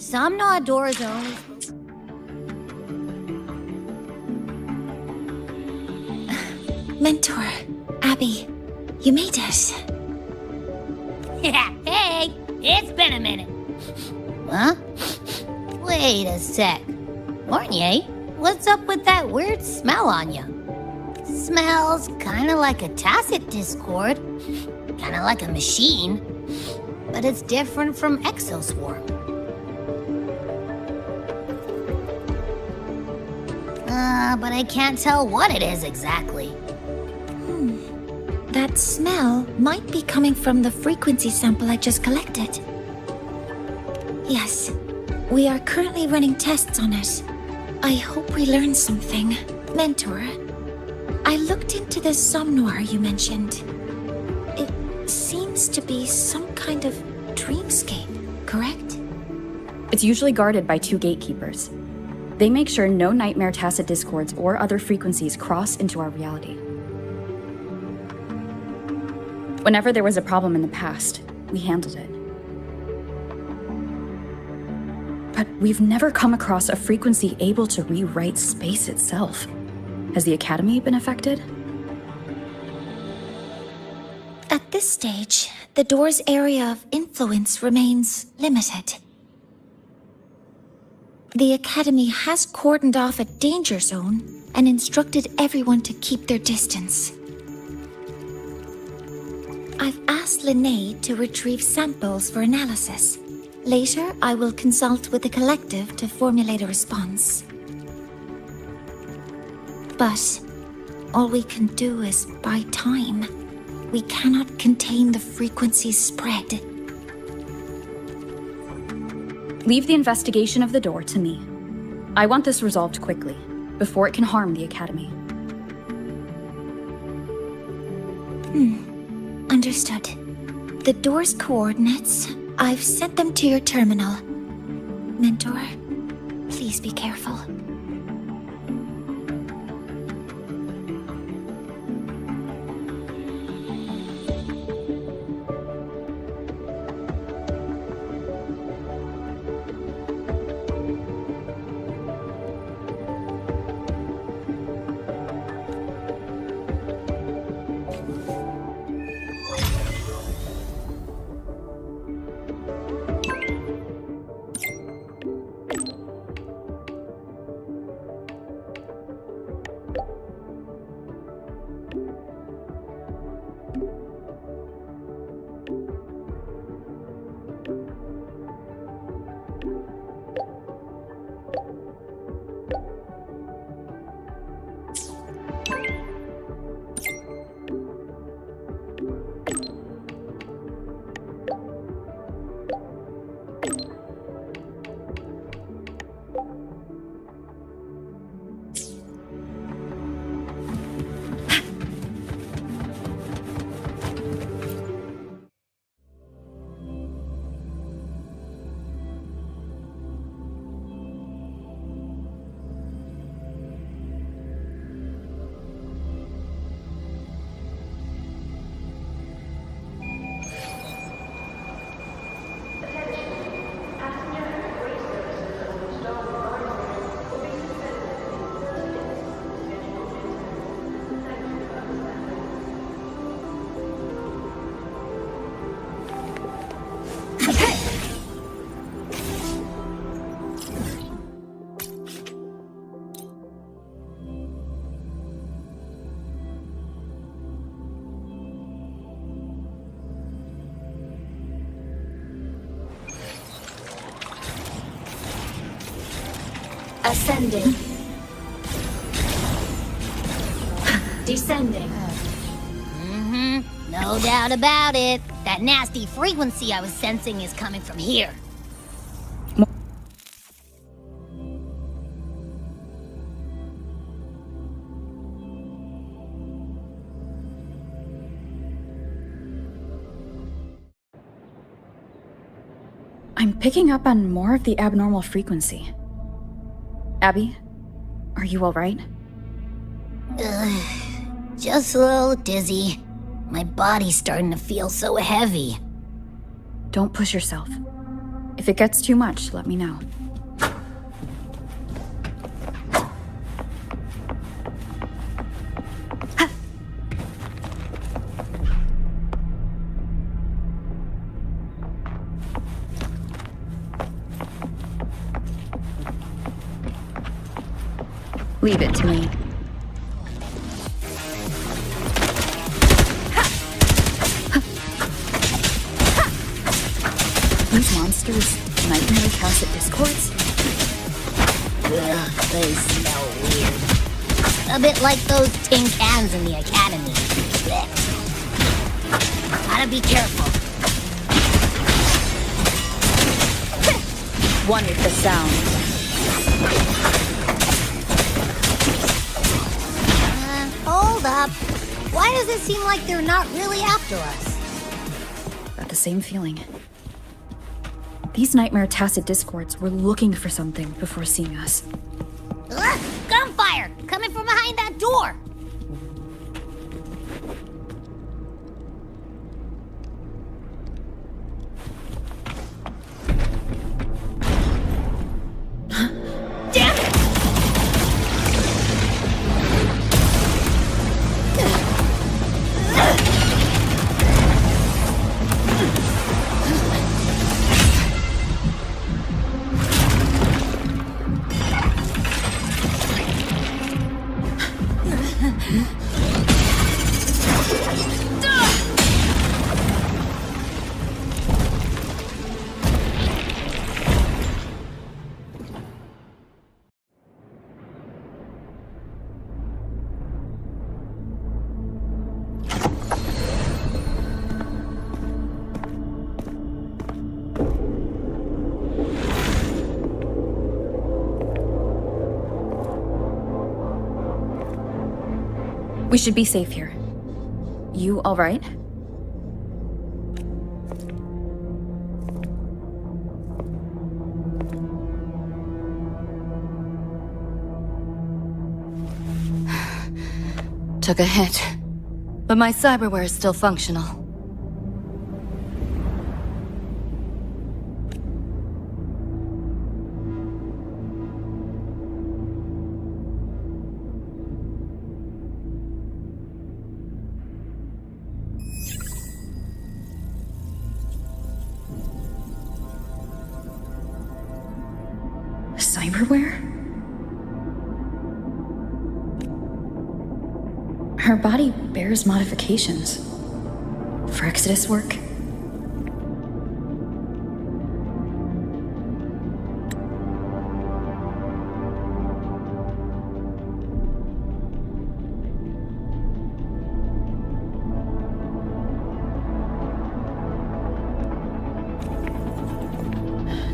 Some know doors are only... Mentor, Abby, you made it. Yeah, hey, it's been a minute. Huh? Wait a sec. Mornier, what's up with that weird smell on you? Smells kinda like a tacit discord, kinda like a machine, but it's different from Exoswarm. But I can't tell what it is exactly. That smell might be coming from the frequency sample I just collected. Yes, we are currently running tests on it. I hope we learn something. Mentor, I looked into the somnoir you mentioned. It seems to be some kind of dreamscape, correct? It's usually guarded by 2 gatekeepers. They make sure no nightmare tacit discords or other frequencies cross into our reality. Whenever there was a problem in the past, we handled it. But we've never come across a frequency able to rewrite space itself. Has the Academy been affected? At this stage, the door's area of influence remains limited. The Academy has cordoned off a danger zone and instructed everyone to keep their distance. I've asked Linnae to retrieve samples for analysis. Later, I will consult with the collective to formulate a response. But all we can do is buy time. We cannot contain the frequency's spread. Leave the investigation of the door to me. I want this resolved quickly, before it can harm the Academy. Understood. The door's coordinates, I've sent them to your terminal. Mentor, please be careful. Ascending. Descending. No doubt about it. That nasty frequency I was sensing is coming from here. I'm picking up on more of the abnormal frequency. Abby, are you all right? Just a little dizzy. My body's starting to feel so heavy. Don't push yourself. If it gets too much, let me know. Leave it to me. These monsters, nightmare tacit discords? Ugh, they smell weird. A bit like those tin cans in the academy. Blech. Gotta be careful. One with the sound. Hold up. Why does it seem like they're not really after us? Got the same feeling. These nightmare tacit discords were looking for something before seeing us. Ugh, gunfire! Coming from behind that door! Damn it! We should be safe here. You all right? Took a hit, but my cyberware is still functional. Cyberware? Her body bears modifications. For Exodus work?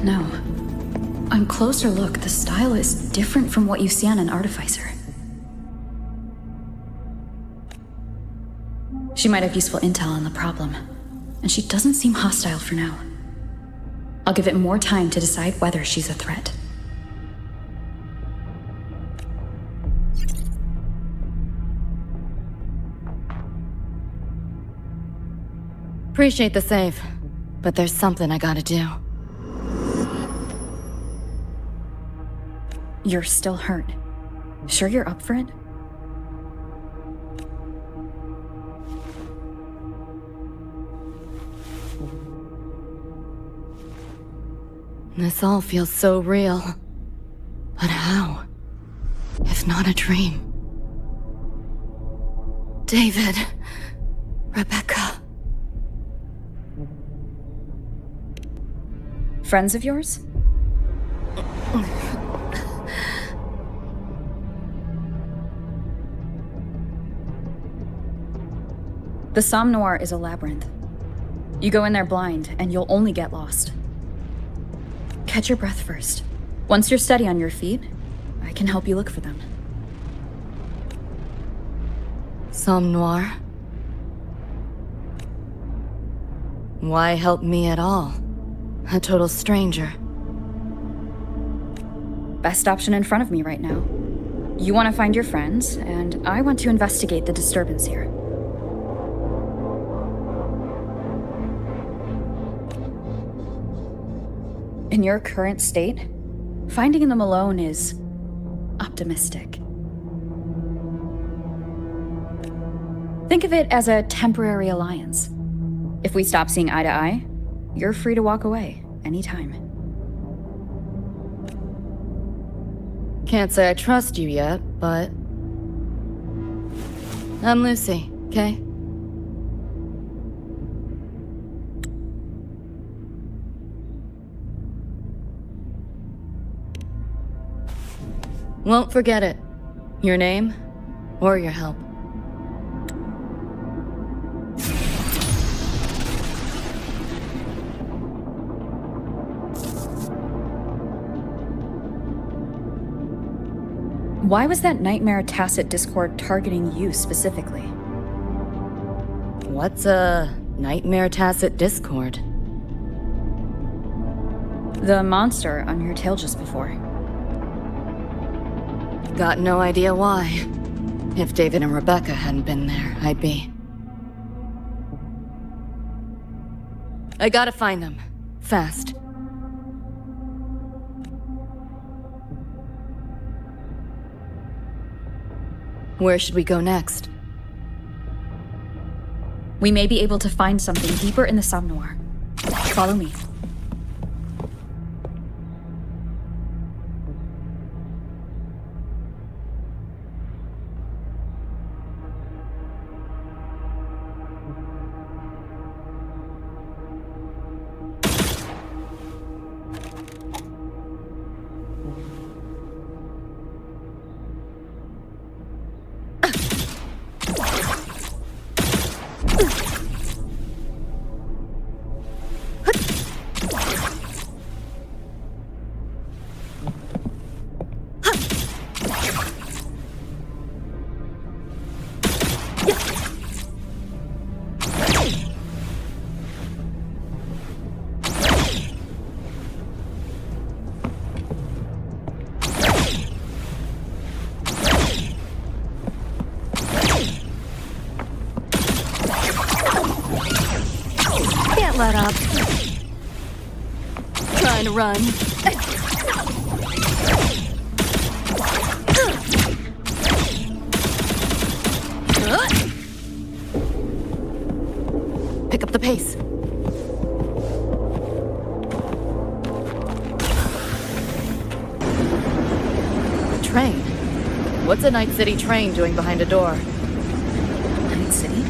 No. On closer look, the style is different from what you see on an artificer. She might have useful intel on the problem, and she doesn't seem hostile for now. I'll give it more time to decide whether she's a threat. Appreciate the save, but there's something I gotta do. You're still hurt. Sure you're up for it? This all feels so real. But how? If not a dream? David. Rebecca. Friends of yours? The Somme Noir is a labyrinth. You go in there blind, and you'll only get lost. Catch your breath first. Once you're steady on your feet, I can help you look for them. Somme Noir? Why help me at all? A total stranger. Best option in front of me right now. You want to find your friends, and I want to investigate the disturbance here. In your current state, finding them alone is optimistic. Think of it as a temporary alliance. If we stop seeing eye to eye, you're free to walk away anytime. Can't say I trust you yet, but... I'm Lucy, okay? Won't forget it. Your name? or your help. Why was that Nightmare Tacit Discord targeting you specifically? What's a Nightmare Tacit Discord? The monster on your tail just before. Got no idea why. If David and Rebecca hadn't been there, I'd be... I gotta find them. Fast. Where should we go next? We may be able to find something deeper in the Somnoir. Follow me. Can't let up. Trying to run. Pick up the pace. Train? What's a Night City train doing behind a door? Night City?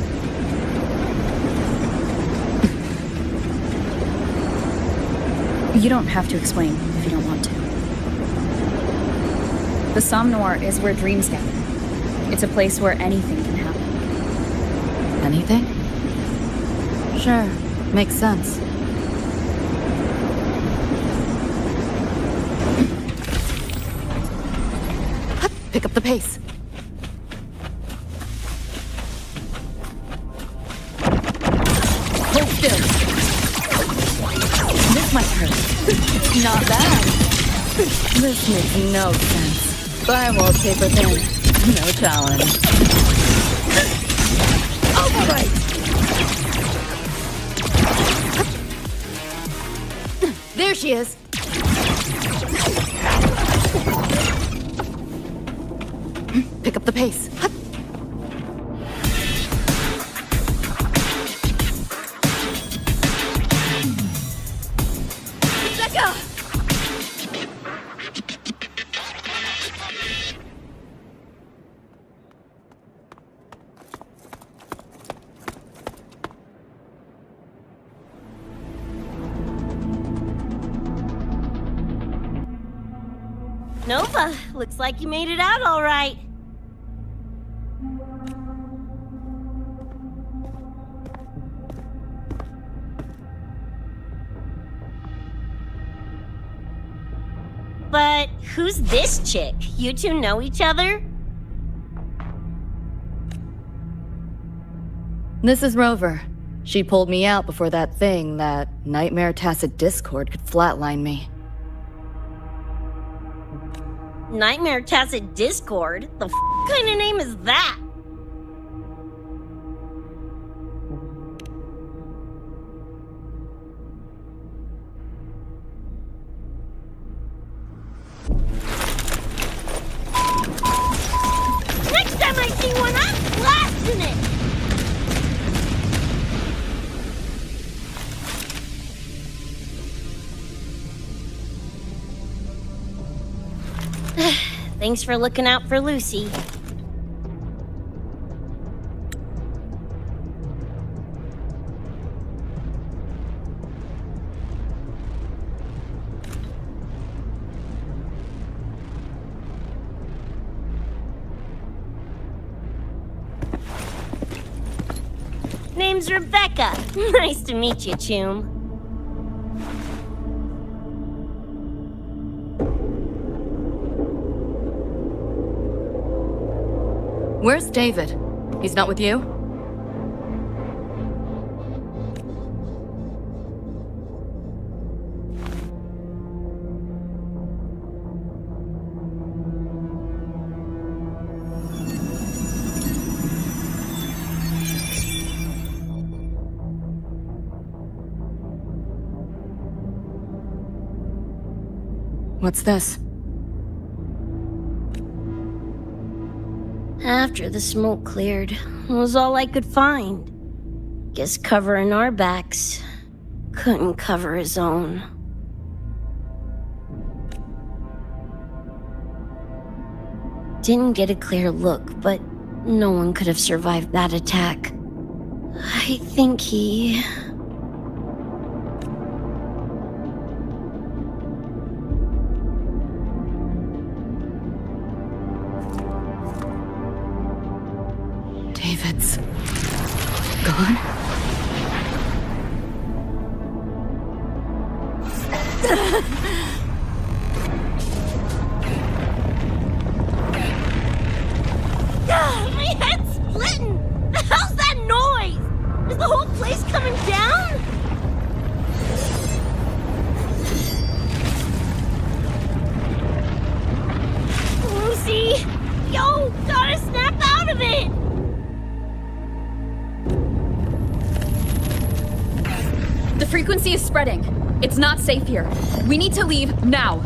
You don't have to explain if you don't want to. The Somnoir is where dreams gather. It's a place where anything can happen. Anything? Sure, makes sense. Pick up the pace. Hold still. This might hurt. Not bad. This makes no sense. Firewall paper thin. No challenge. Overwrite! There she is. Pick up the pace. Rebecca! Nova, looks like you made it out all right. But who's this chick? You two know each other? This is Rover. She pulled me out before that thing, that Nightmare Tacit Discord, could flatline me. Nightmare Tacit Discord? The kind of name is that? Next time I see one, I'm blasting it! Thanks for looking out for Lucy. Name's Rebecca. Nice to meet you, Choom. Where's David? He's not with you? What's this? After the smoke cleared, it was all I could find. Guess covering our backs couldn't cover his own. Didn't get a clear look, but no one could have survived that attack. I think he... David's gone? My head's splitting! The hell's that noise? Is the whole place coming down? Lucy! Yo, gotta snap out of it! The frequency is spreading. It's not safe here. We need to leave now.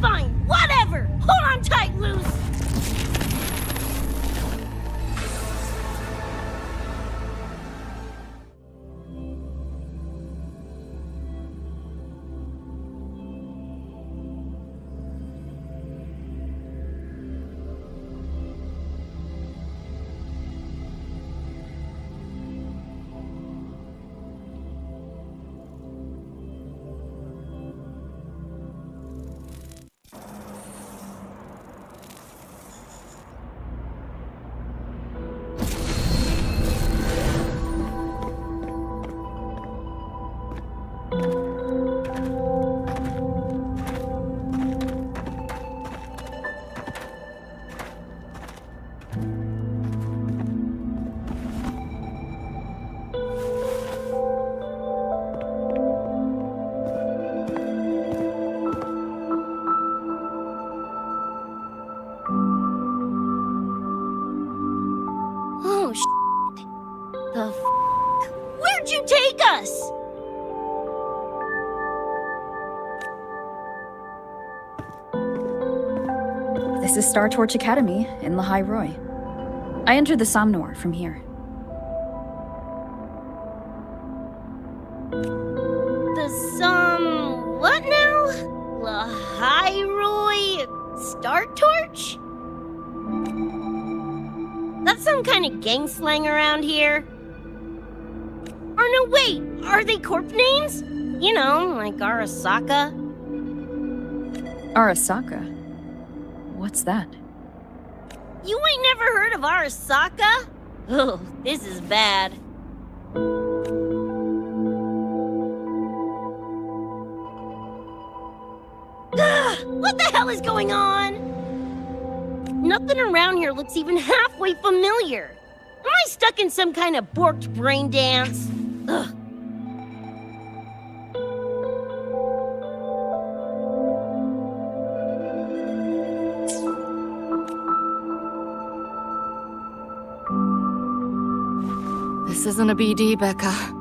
Fine, whatever! Hold on tight, Luce! Oh, the f***? Where'd you take us? This is Star Torch Academy in Lahai Roy. I entered the Somnor from here. What now? Lahairoi Star Torch? That's some kind of gang slang around here. Or no, wait, are they corp names? You know, like Arasaka. Arasaka? What's that? You ain't never heard of Arasaka? Oh, this is bad. What the hell is going on? Nothing around here looks even halfway familiar. Am I stuck in some kind of borked brain dance? Ugh. This isn't a BD, Becca.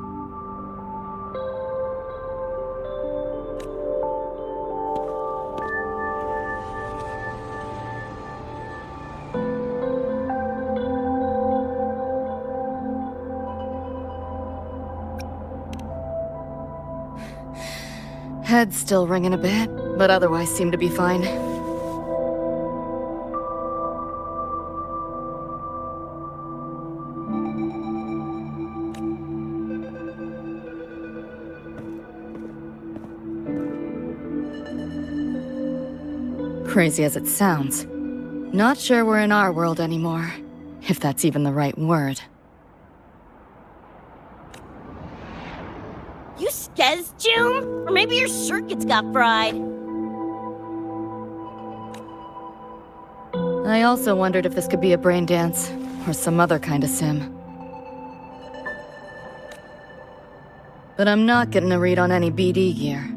Head's still ringing a bit, but otherwise seem to be fine. Crazy as it sounds, not sure we're in our world anymore, if that's even the right word. You skez, June? Or maybe your circuits got fried. I also wondered if this could be a brain dance, or some other kind of sim. But I'm not getting a read on any BD gear.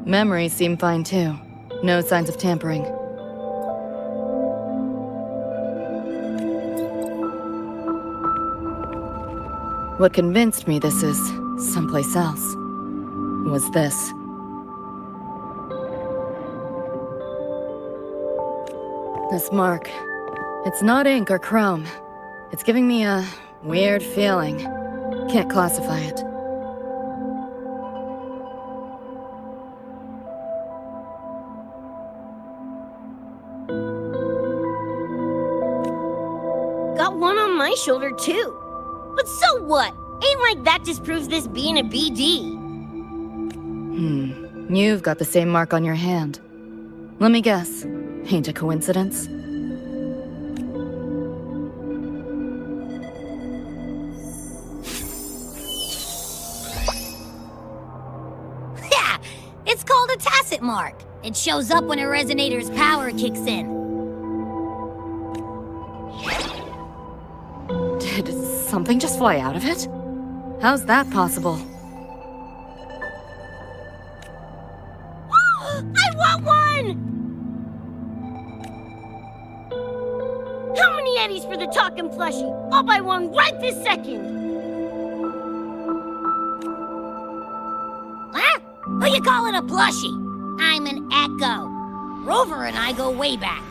Memories seem fine too. No signs of tampering. What convinced me this is someplace else was this. This mark. It's not ink or chrome. It's giving me a weird feeling. Can't classify it. Got one on my shoulder, too. But so what? Ain't like that just proves this being a BD. You've got the same mark on your hand. Let me guess. Ain't a coincidence? Yeah, it's called a tacit mark. It shows up when a resonator's power kicks in. Did something just fly out of it? How's that possible? I want one! How many eddies for the talking plushie? I'll buy one right this second! Huh? Who you calling a plushie? I'm an Echo. Rover and I go way back.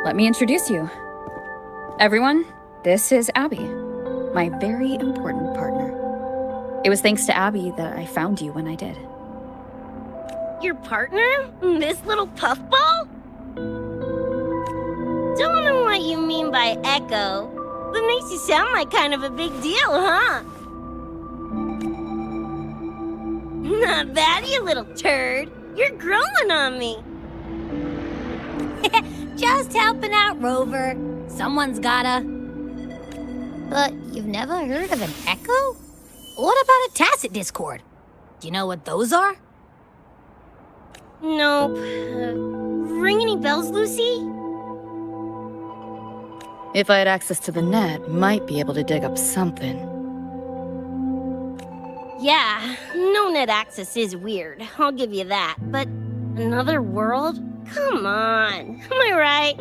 Let me introduce you. Everyone, this is Abby, my very important partner. It was thanks to Abby that I found you when I did. Your partner? This little puffball? Don't know what you mean by Echo, but makes you sound like kind of a big deal, huh? Not bad, you little turd. You're growing on me. Just helping out, Rover. Someone's gotta. But you've never heard of an Echo? What about a tacit discord? Do you know what those are? Nope. Ring any bells, Lucy? If I had access to the net, might be able to dig up something. Yeah, no net access is weird. I'll give you that. But another world? Come on. Am I right?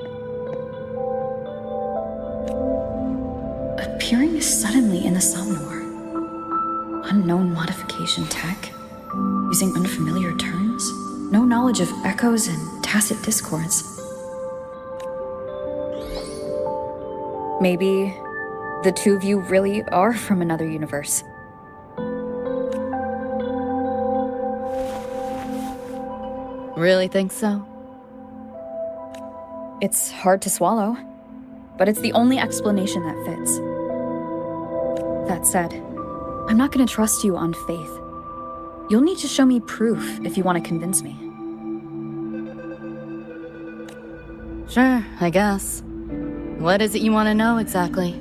Appearing suddenly in the Somnor. Unknown modification tech. Using unfamiliar terms. No knowledge of echoes and tacit discords. Maybe the two of you really are from another universe. Really think so? It's hard to swallow, but it's the only explanation that fits. That said, I'm not gonna trust you on faith. You'll need to show me proof if you want to convince me. Sure, I guess. What is it you want to know exactly?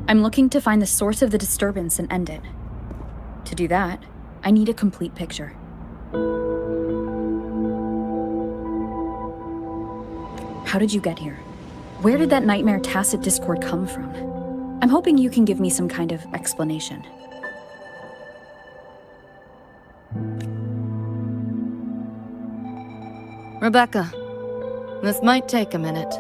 I'm looking to find the source of the disturbance and end it. To do that, I need a complete picture. How did you get here? Where did that nightmare tacit discord come from? I'm hoping you can give me some kind of explanation. Rebecca, this might take a minute.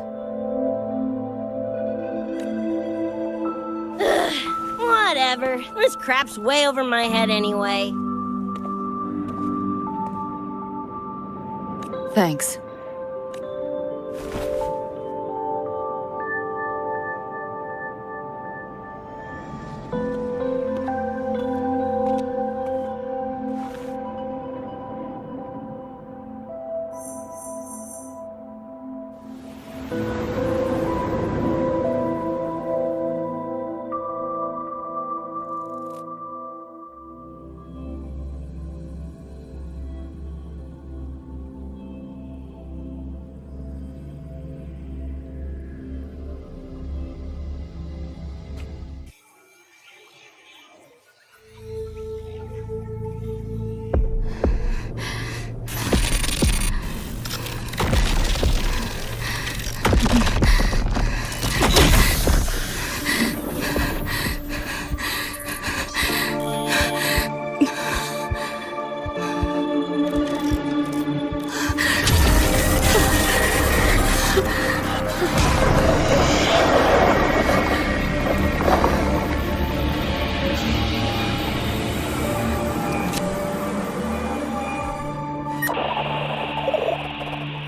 Whatever. This crap's way over my head anyway. Thanks.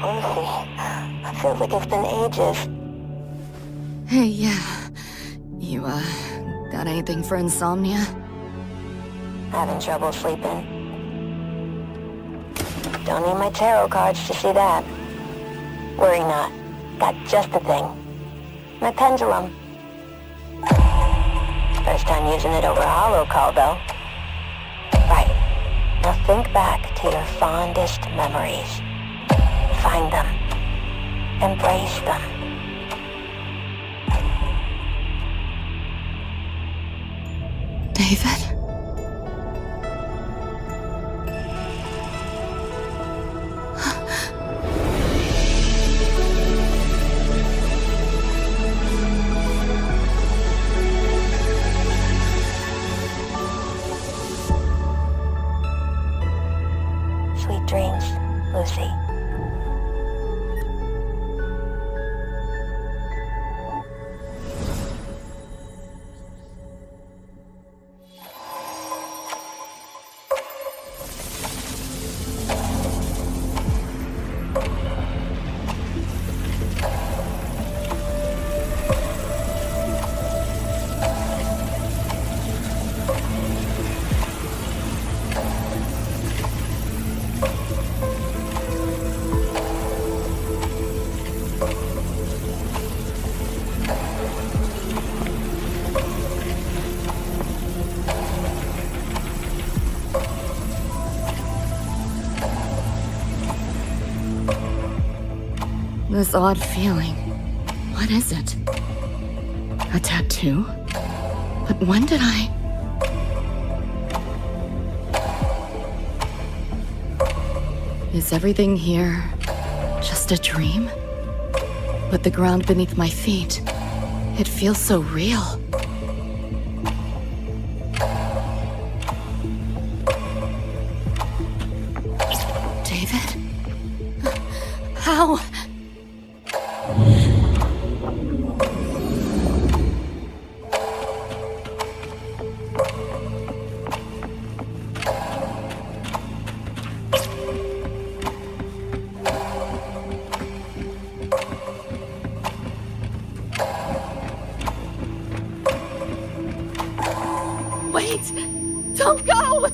Lucy, feels like it's been ages. Hey, yeah. You, got anything for insomnia? Having trouble sleeping. Don't need my tarot cards to see that. Worry not. Got just the thing. My pendulum. First time using it over a holo call, though. Right. Now think back to your fondest memories. Find them. Embrace them. David? Sweet dreams, Lucy. This odd feeling. What is it? A tattoo? But when did I... Is everything here just a dream? But the ground beneath my feet, it feels so real. David? How? Wait! Don't go!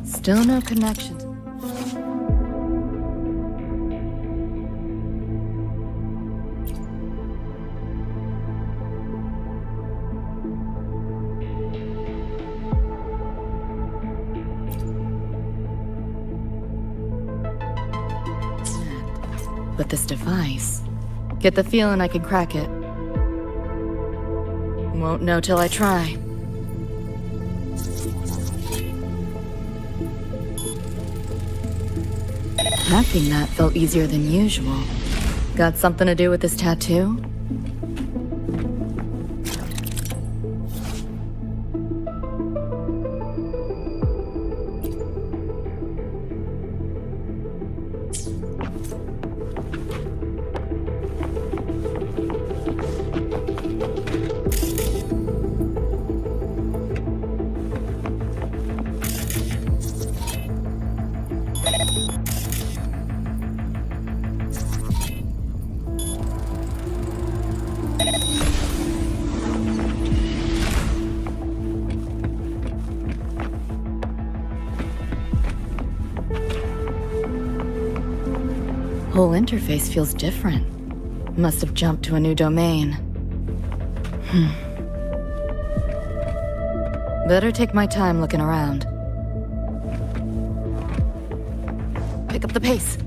Still no connection. But this device, get the feeling I could crack it. Won't know till I try. Hacking that felt easier than usual. Got something to do with this tattoo? Whole interface feels different. Must have jumped to a new domain. Better take my time looking around. Pick up the pace.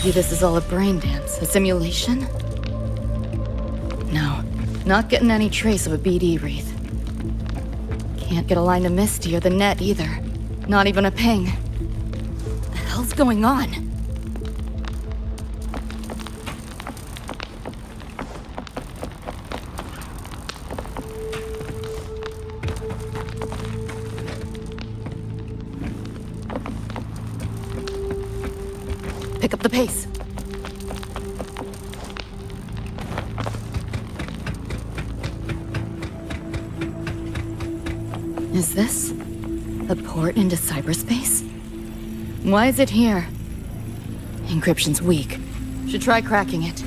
Maybe this is all a brain dance, a simulation? now. Not getting any trace of a BD wreath. Can't get a line to Misty or the net either. Not even a ping. What the hell's going on? Pick up the pace. Is this a port into cyberspace? Why is it here? Encryption's weak. Should try cracking it.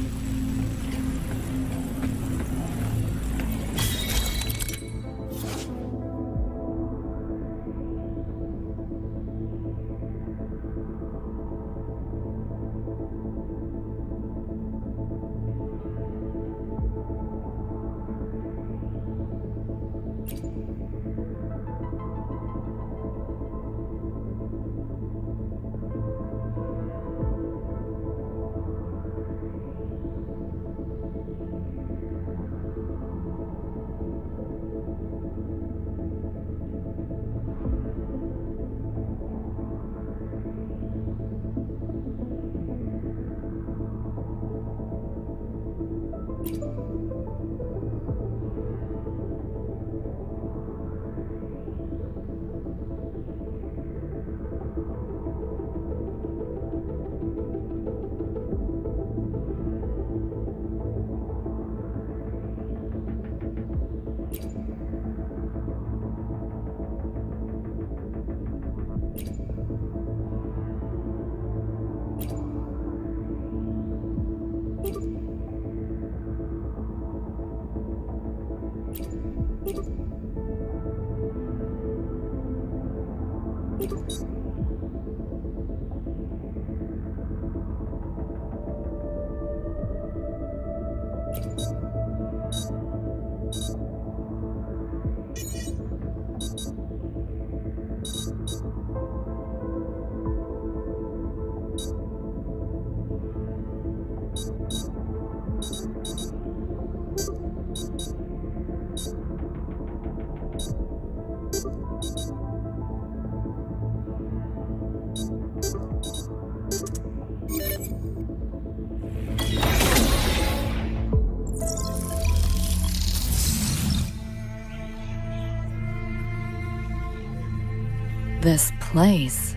This place.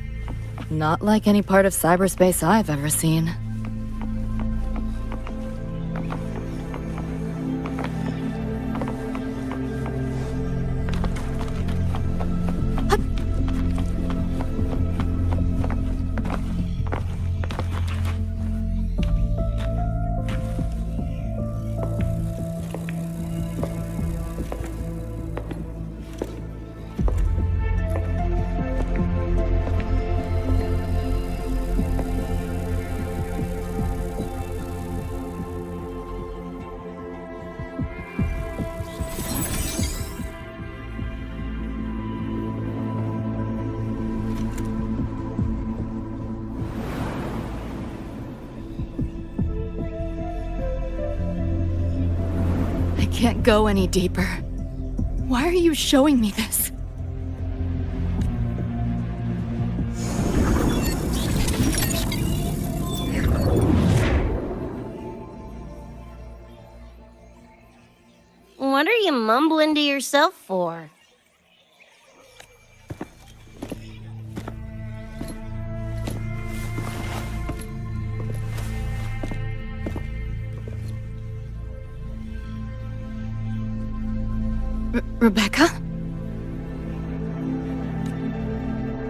Not like any part of cyberspace I've ever seen. Can't go any deeper. Why are you showing me this? What are you mumbling to yourself for? Rebecca?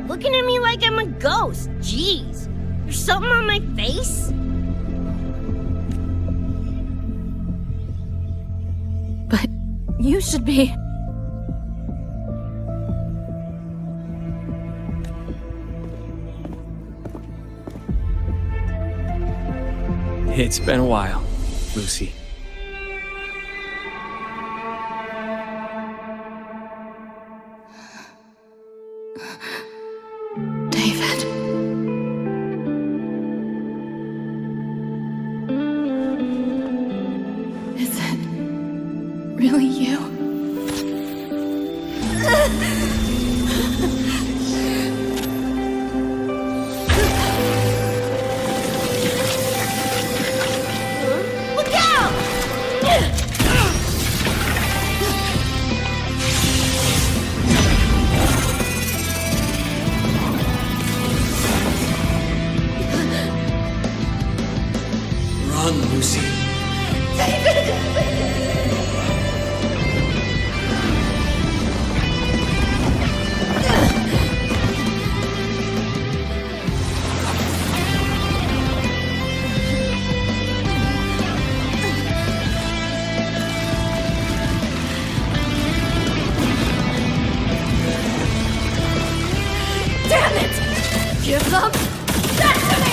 Looking at me like I'm a ghost. Jeez. There's something on my face? But you should be... It's been a while, Lucy. David. Is it... really you? Look out! Run, Lucy. Damn it! Give them that to me!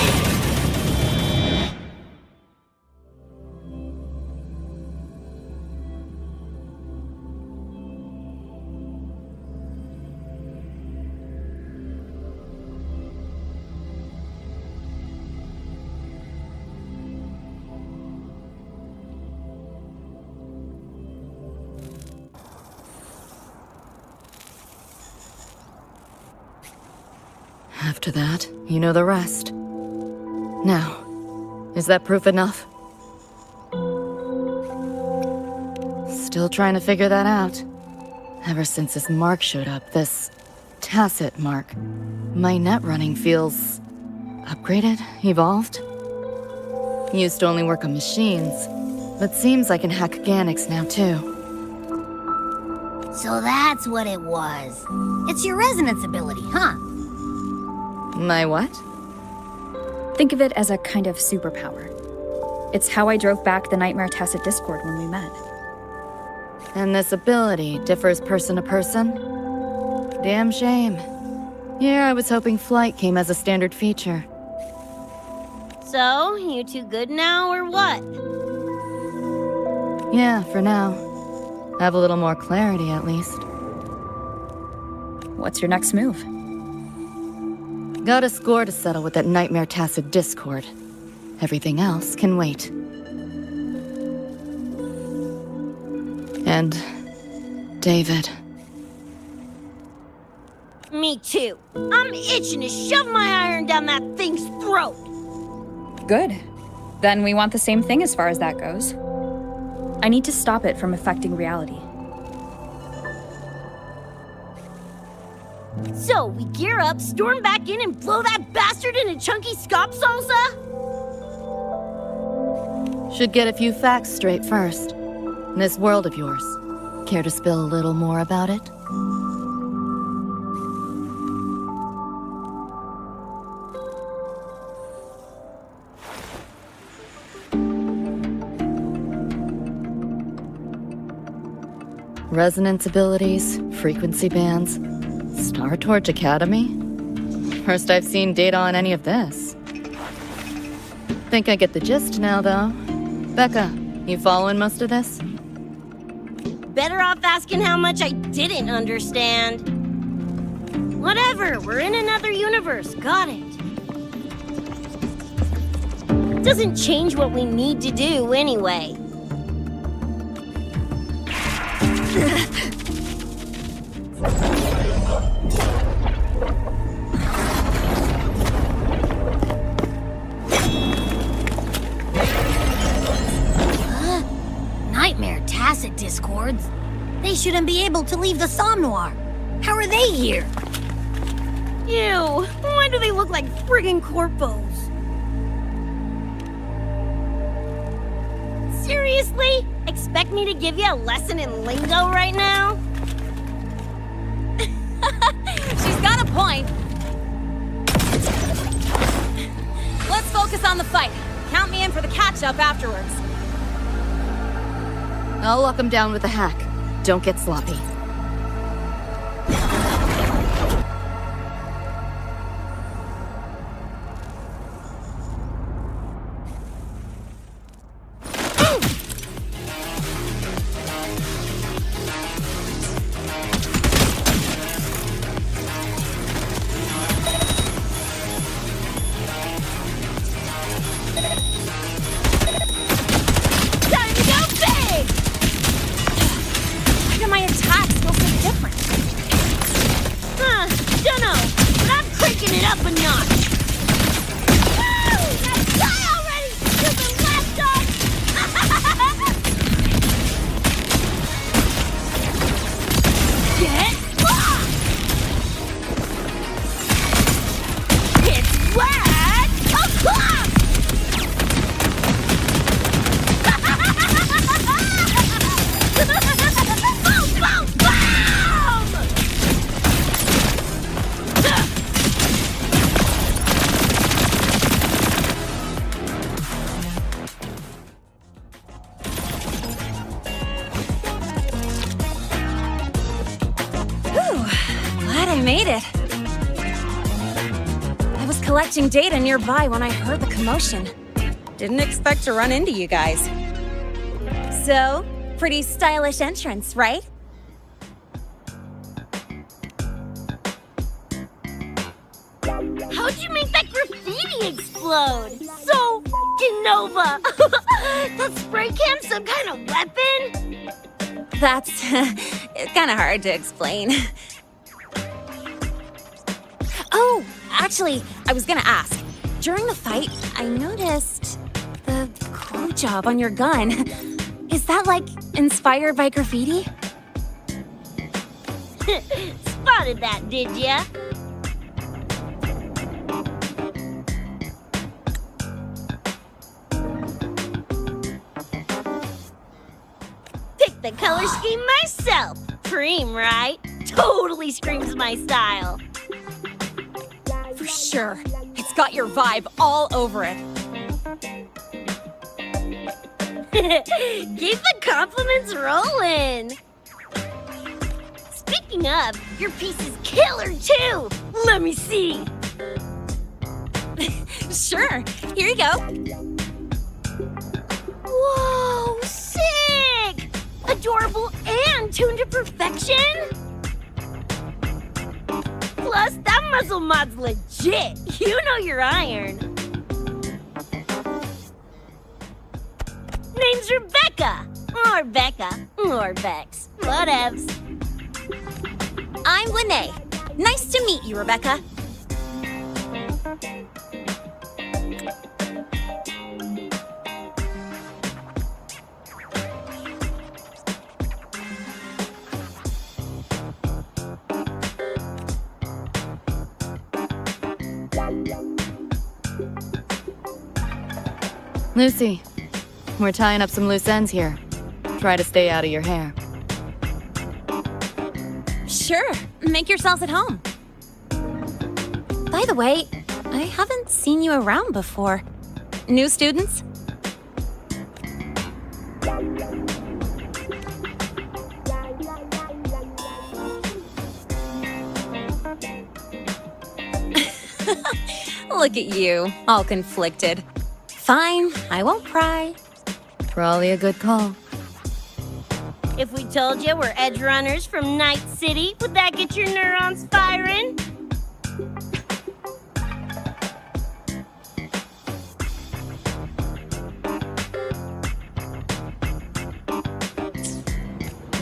After that, you know the rest. Now, is that proof enough? Still trying to figure that out. Ever since this mark showed up, this tacit mark, my net running feels upgraded, evolved. Used to only work on machines, but seems I can hack organics now too. So that's what it was. It's your resonance ability, huh? My what? Think of it as a kind of superpower. It's how I drove back the Nightmare Tacit Discord when we met. And this ability differs person to person? Damn shame. Here I was hoping flight came as a standard feature. So, you two good now, or what? Yeah, for now. Have a little more clarity at least. What's your next move? Got a score to settle with that Nightmare Tacit Discord. Everything else can wait. And David. Me too. I'm itching to shove my iron down that thing's throat. Good. Then we want the same thing as far as that goes. I need to stop it from affecting reality. So, we gear up, storm back in, and blow that bastard into chunky scop salsa? Should get a few facts straight first. This world of yours. Care to spill a little more about it? Resonance abilities, frequency bands, Star Torch Academy? First I've seen data on any of this. Think I get the gist now, though. Becca, you following most of this? Better off asking how much I didn't understand. Whatever, we're in another universe, got it. Doesn't change what we need to do anyway. Nightmare Tacit Discords? They shouldn't be able to leave the Somnoir. How are they here? Ew, why do they look like friggin' corpos? Seriously? Expect me to give you a lesson in lingo right now? She's got a point. Let's focus on the fight. Count me in for the catch-up afterwards. I'll lock him down with a hack. Don't get sloppy. Time to go big! made it. I was collecting data nearby when I heard the commotion. Didn't expect to run into you guys. So, pretty stylish entrance, right? How'd you make that graffiti explode? So f***ing Nova! That spray can some kind of weapon? That's it's kind of hard to explain. Oh, actually, I was gonna ask. During the fight, I noticed the glue job on your gun. Is that, like, inspired by graffiti? Spotted that, did ya? Picked the color scheme myself. Cream, right? Totally screams my style. For sure. It's got your vibe all over it. Keep the compliments rolling. Speaking of, your piece is killer too. Let me see. Sure. Here you go. Whoa, sick! Adorable and tuned to perfection. Plus, that muscle mod's legit. You know your iron. Name's Rebecca. Or Becca. Or Bex. Whatevs. I'm Lene. Nice to meet you, Rebecca. Lucy, we're tying up some loose ends here. Try to stay out of your hair. Sure. Make yourselves at home. By the way, I haven't seen you around before. New students? Look at you, all conflicted. Fine, I won't pry. Probably a good call. If we told you we're Edgerunners from Night City, would that get your neurons firing?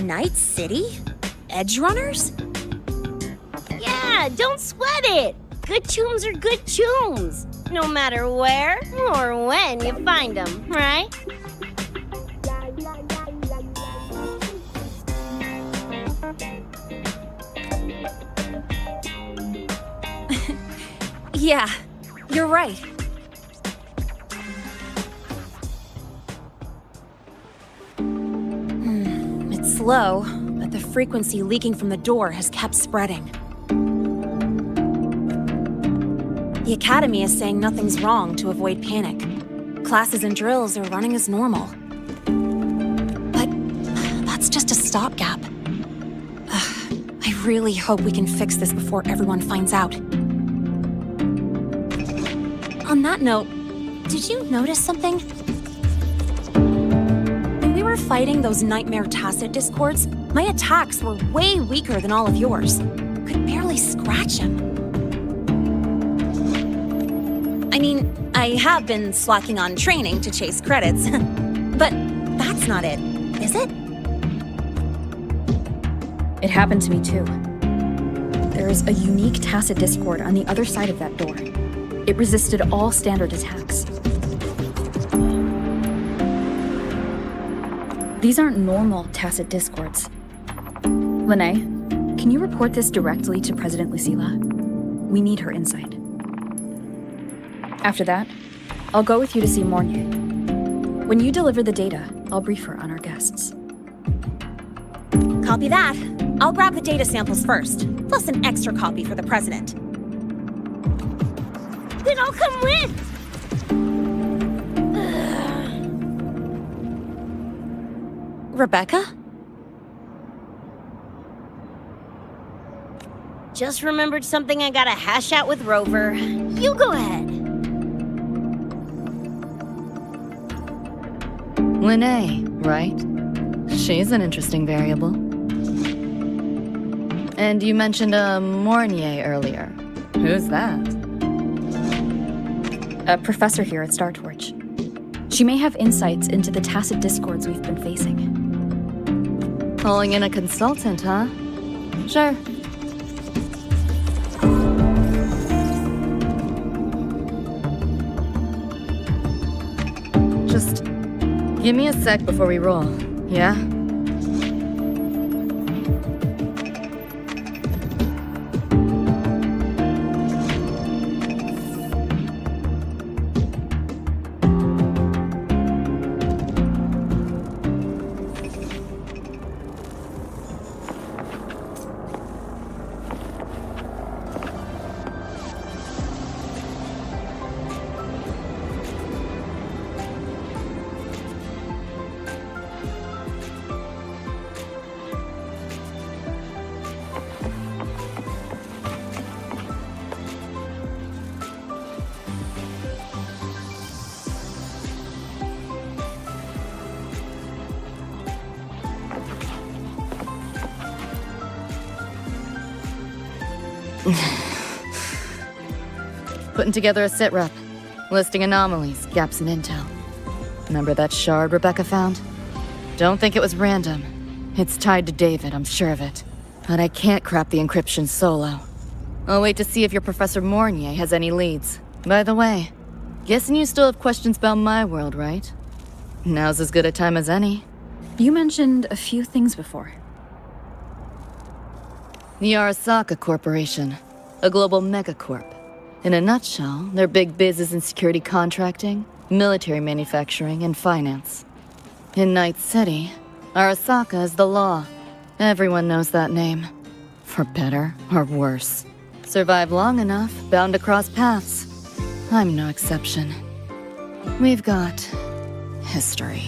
Night City? Edgerunners? Yeah, don't sweat it. Good tunes are good tunes. No matter where or when you find them, right? Yeah, you're right. It's slow, but the frequency leaking from the door has kept spreading. The Academy is saying nothing's wrong to avoid panic. Classes and drills are running as normal. But that's just a stopgap. I really hope we can fix this before everyone finds out. On that note, did you notice something? When we were fighting those nightmare tacit discords, my attacks were way weaker than all of yours. Could barely scratch him. I mean, I have been slacking on training to chase credits, but that's not it, is it? It happened to me too. There's a unique tacit discord on the other side of that door. It resisted all standard attacks. These aren't normal tacit discords. Lene, can you report this directly to President Lucilla? We need her insight. After that, I'll go with you to see Mornier. When you deliver the data, I'll brief her on our guests. Copy that. I'll grab the data samples first, plus an extra copy for the president. Then I'll come with. Rebecca? just remembered something I gotta hash out with Rover. You go ahead. Linnea, right? She's an interesting variable. And you mentioned a Mornier earlier. Who's that? A professor here at Star Torch. She may have insights into the tacit discords we've been facing. Calling in a consultant, huh? Sure. Just give me a sec before we roll, yeah? Putting together a sit rep, listing anomalies, gaps in intel. Remember that shard Rebecca found? Don't think it was random. It's tied to David, I'm sure of it. But I can't crack the encryption solo. I'll wait to see if your Professor Mornier has any leads. By the way, guessing you still have questions about my world, right? Now's as good a time as any. You mentioned a few things before. The Arasaka Corporation, a global megacorp. In a nutshell, their big biz is in security contracting, military manufacturing, and finance. In Night City, Arasaka is the law. Everyone knows that name. For better or worse. Survive long enough, bound to cross paths. I'm no exception. We've got history.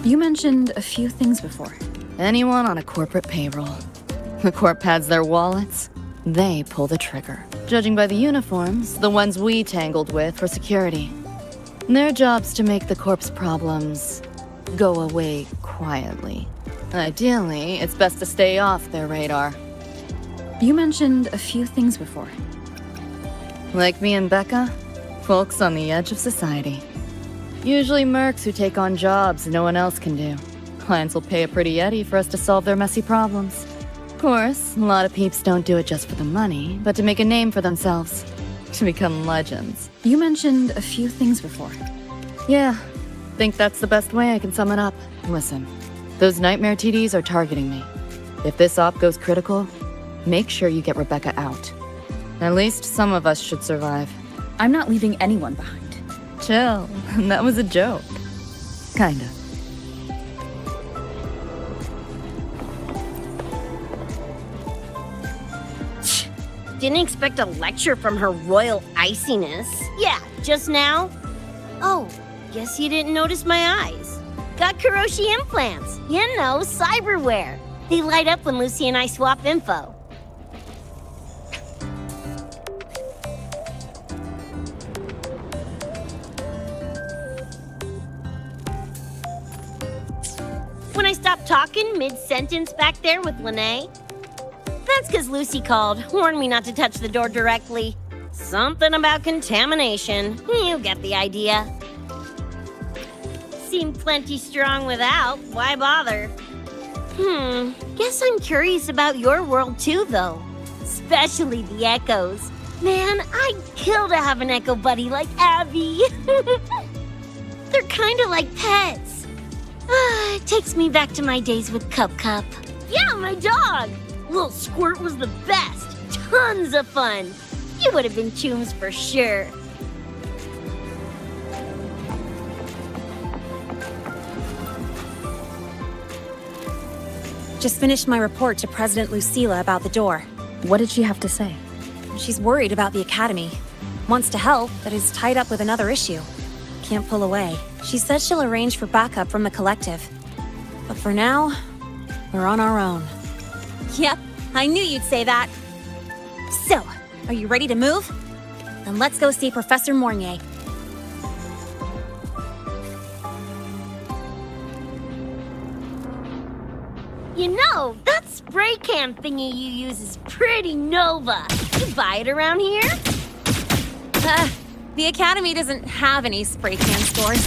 You mentioned a few things before. Anyone on a corporate payroll. The corp pads their wallets, they pull the trigger. Judging by the uniforms, the ones we tangled with for security. Their job's to make the corp's problems go away quietly. Ideally, it's best to stay off their radar. You mentioned a few things before. Like me and Becca, folks on the edge of society. Usually mercs who take on jobs no one else can do. Clients will pay a pretty eddy for us to solve their messy problems. Of course, a lot of peeps don't do it just for the money, but to make a name for themselves. To become legends. You mentioned a few things before. Yeah, think that's the best way I can sum it up. Listen, those nightmare TDs are targeting me. If this op goes critical, make sure you get Rebecca out. At least some of us should survive. I'm not leaving anyone behind. Chill, that was a joke. Kinda. Didn't expect a lecture from her royal iciness. Yeah, just now. Oh, guess you didn't notice my eyes. Got Kuroshi implants. You know, cyberware. They light up when Lucy and I swap info. When I stopped talking mid-sentence back there with Linnea, that's because Lucy called, warned me not to touch the door directly. Something about contamination. You get the idea. Seemed plenty strong without. Why bother? Guess I'm curious about your world too, though. Especially the echoes. Man, I'd kill to have an echo buddy like Abby. They're kind of like pets. It takes me back to my days with Cup Cup. Yeah, my dog! Little Squirt was the best. Tons of fun. You would have been chooms for sure. Just finished my report to President Lucilla about the door. What did she have to say? She's worried about the Academy. Wants to help, but is tied up with another issue. Can't pull away. She says she'll arrange for backup from the collective. But for now, we're on our own. Yep, I knew you'd say that. So, are you ready to move? Then let's go see Professor Mornier. You know, that spray can thingy you use is pretty Nova. You buy it around here? The Academy doesn't have any spray can stores.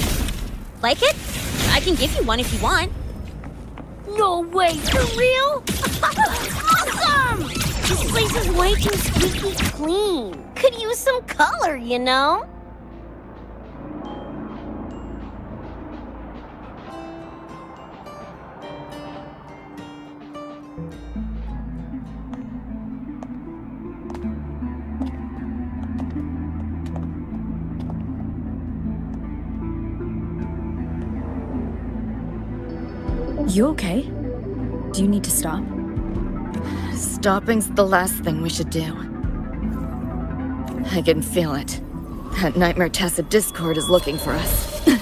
Like it? I can give you one if you want. No way, for real? Awesome! This place is way too squeaky clean. Could use some color, you know? You okay? Do you need to stop? Stopping's the last thing we should do. I can feel it. That Nightmare Tacit Discord is looking for us. Lucy!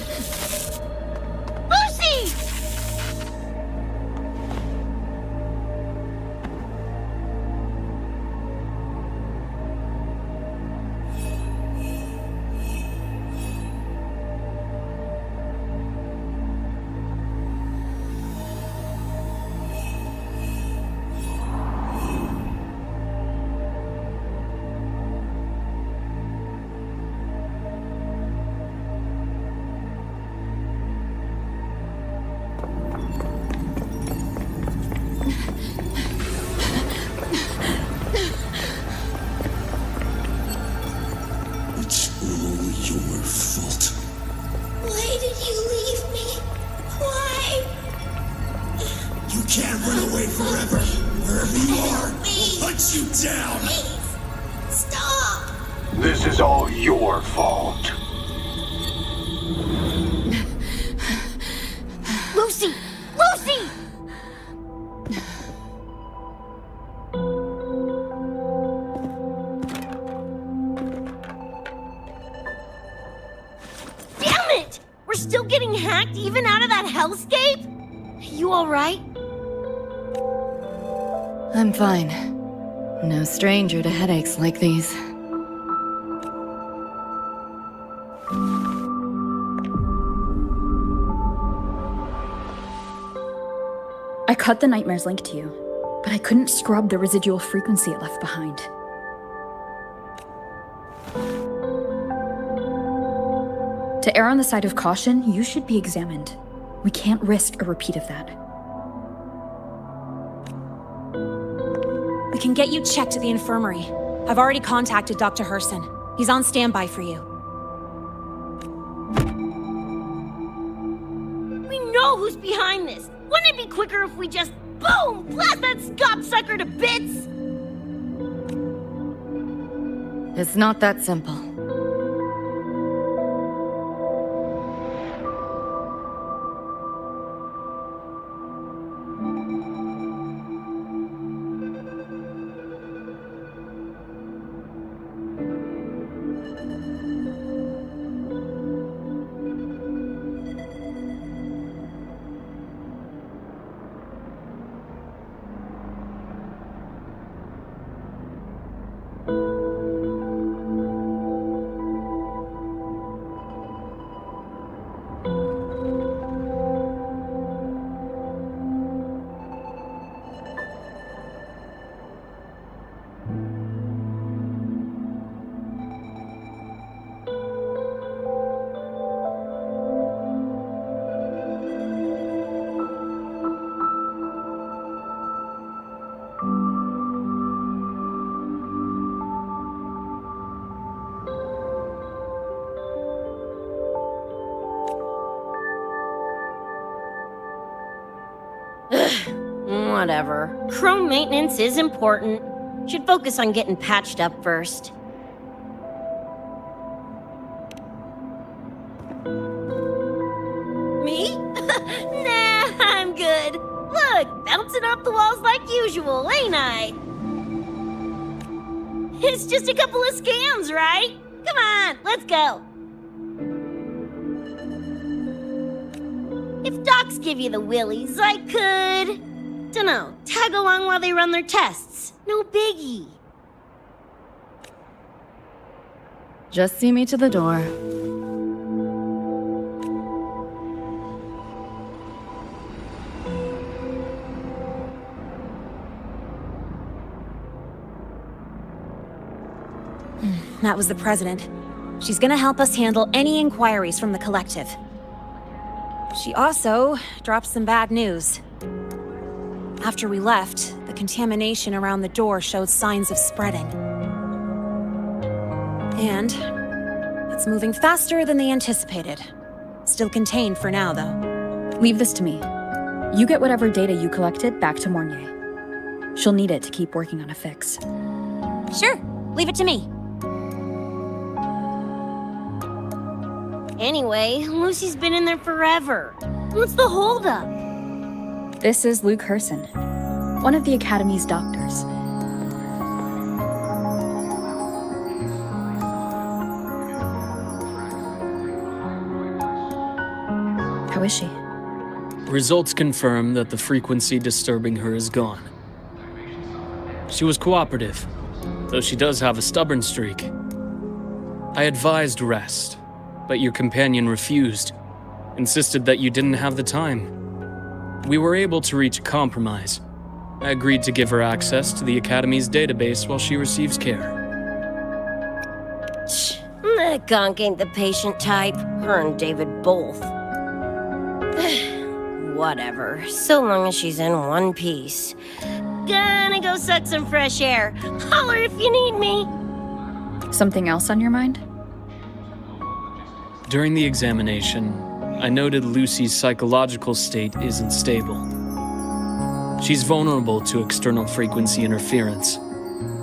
It's all your fault. Why did you leave me? Why? You can't run away forever. Wherever you are, we'll hunt you down. Please, stop! This is all your fault. Lucy! Lucy! Damn it! We're still getting hacked even out of that hellscape? You alright? I'm fine. No stranger to headaches like these. I cut the Nightmare's link to you, but I couldn't scrub the residual frequency it left behind. To err on the side of caution, you should be examined. We can't risk a repeat of that. We can get you checked at the infirmary. I've already contacted Dr. Herson. He's on standby for you. We know who's behind this! Wouldn't it be quicker if we just, boom, blast that sucker to bits? It's not that simple. Whatever. Chrome maintenance is important. Should focus on getting patched up first. Me? Nah, I'm good. Look, bouncing off the walls like usual, ain't I? It's just a couple of scams, right? Come on, let's go. If docs give you the willies, I could... dunno, tag along while they run their tests. No biggie. Just see me to the door. That was the president. She's gonna help us handle any inquiries from the collective. She also dropped some bad news. After we left, the contamination around the door showed signs of spreading. And it's moving faster than they anticipated. Still contained for now, though. Leave this to me. You get whatever data you collected back to Mornier. She'll need it to keep working on a fix. Sure, leave it to me. Anyway, Lucy's been in there forever. What's the holdup? This is Luke Herson, one of the Academy's doctors. How is she? Results confirm that the frequency disturbing her is gone. She was cooperative, though she does have a stubborn streak. I advised rest, but your companion refused, insisted that you didn't have the time. We were able to reach a compromise. I agreed to give her access to the Academy's database while she receives care. That gonk ain't the patient type. Her and David both. Whatever, so long as she's in one piece. Gonna go suck some fresh air. Holler if you need me. Something else on your mind? During the examination, I noted Lucy's psychological state isn't stable. She's vulnerable to external frequency interference.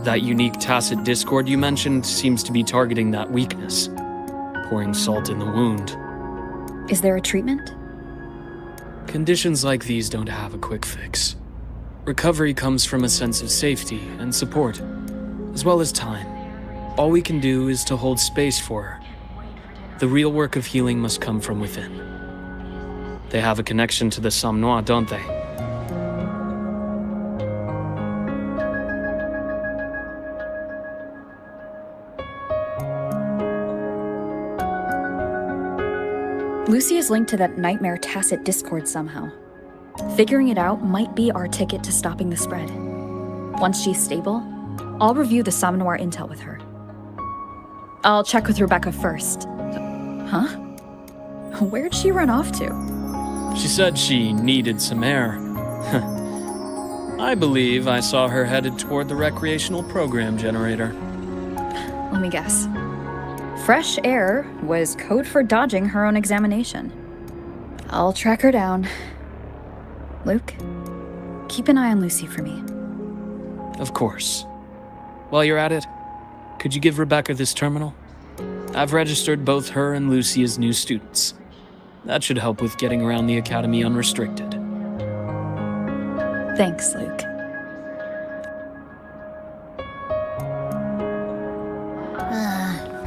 That unique tacit discord you mentioned seems to be targeting that weakness, pouring salt in the wound. Is there a treatment? Conditions like these don't have a quick fix. Recovery comes from a sense of safety and support, as well as time. All we can do is to hold space for her. The real work of healing must come from within. They have a connection to the Somme Noire, don't they? Lucy is linked to that nightmare tacit discord somehow. Figuring it out might be our ticket to stopping the spread. Once she's stable, I'll review the Somme Noire intel with her. I'll check with Rebecca first. Huh? Where'd she run off to? She said she needed some air. I believe I saw her headed toward the recreational program generator. Let me guess. Fresh air was code for dodging her own examination. I'll track her down. Luke, keep an eye on Lucy for me. Of course. While you're at it, could you give Rebecca this terminal? I've registered both her and Lucy as new students. That should help with getting around the Academy unrestricted. Thanks, Luke.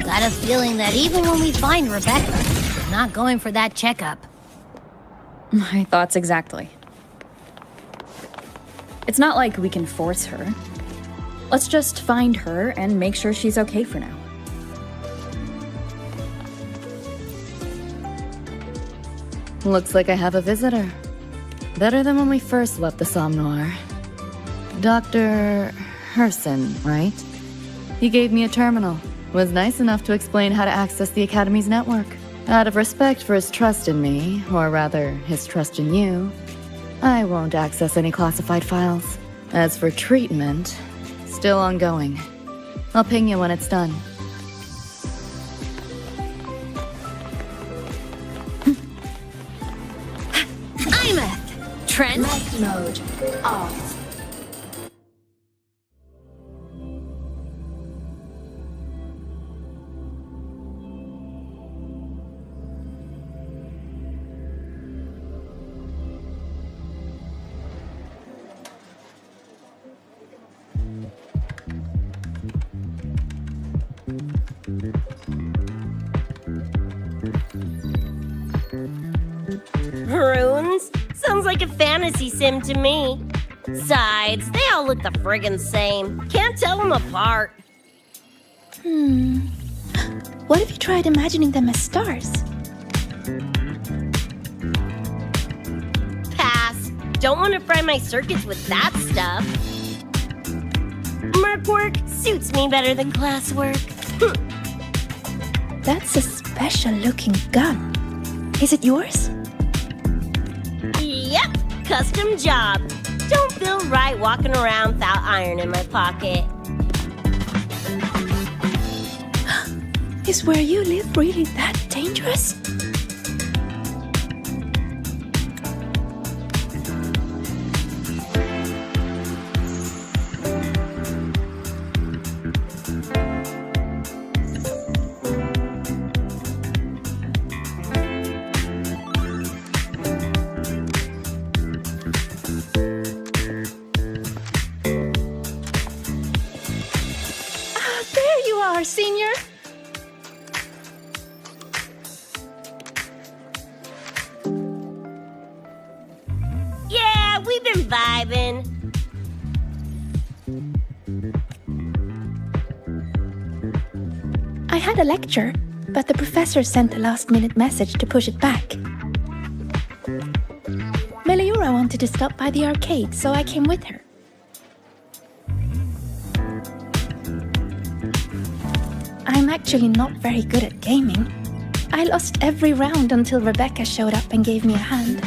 Got a feeling that even when we find Rebecca, we're not going for that checkup. My thoughts exactly. It's not like we can force her. Let's just find her and make sure she's okay for now. Looks like I have a visitor. Better than when we first left the Somme Noire. Dr. Herson, right? He gave me a terminal. Was nice enough to explain how to access the Academy's network. Out of respect for his trust in me, or rather, his trust in you, I won't access any classified files. As for treatment, still ongoing. I'll ping you when it's done. I'm at Trent. Light mode off. Runes? Sounds like a fantasy sim to me. Besides, they all look the friggin' same. Can't tell them apart. What if you tried imagining them as stars? Pass. Don't want to fry my circuits with that stuff. Merc work suits me better than classwork. That's a special-looking gun. Is it yours? Yep, custom job. Don't feel right walking around without iron in my pocket. Is where you live really that dangerous? There you are, Senior. Yeah, we've been vibing. I had a lecture, but the professor sent a last-minute message to push it back. Meliora wanted to stop by the arcade, so I came with her. I'm actually not very good at gaming. I lost every round until Rebecca showed up and gave me a hand.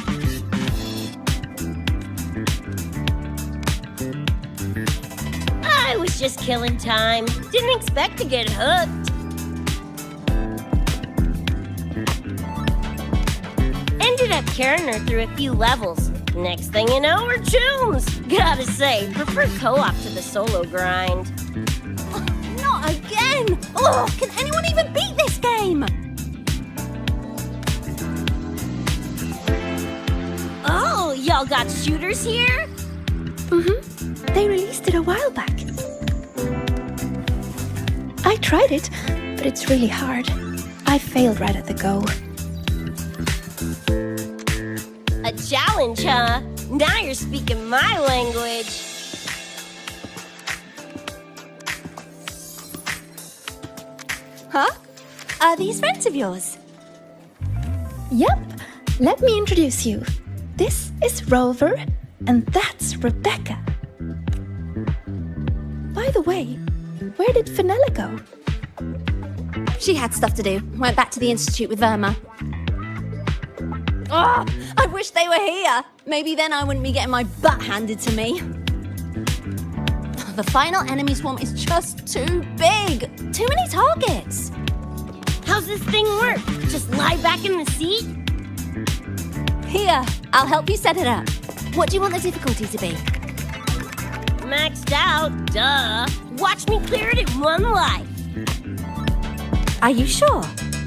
I was just killing time. Didn't expect to get hooked. Ended up carrying her through a few levels. Next thing you know, we're chums. Gotta say, prefer co-op to the solo grind. Not again! Oh, can anyone even beat this game? Oh, y'all got shooters here? Mm-hmm. They released it a while back. I tried it, but it's really hard. I failed right at the go. A challenge, huh? Now you're speaking my language. Huh? Are these friends of yours? Yep. Let me introduce you. This is Rover, and that's Rebecca. By the way, where did Fenella go? She had stuff to do. Went back to the Institute with Verma. Oh, I wish they were here. Maybe then I wouldn't be getting my butt handed to me. The final enemy swarm is just too big. Too many targets. How's this thing work? Just lie back in the seat? Here, I'll help you set it up. What do you want the difficulty to be? Maxed out, duh. Watch me clear it in one life. Are you sure?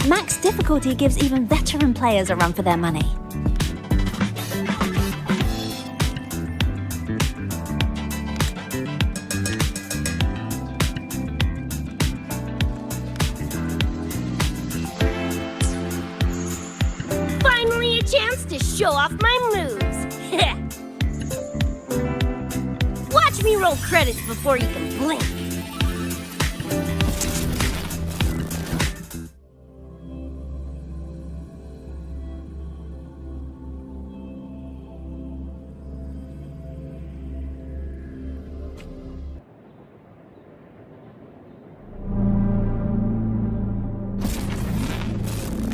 Max difficulty gives even veteran players a run for their money. Finally a chance to show off my moves. Watch me roll credits before you can blink.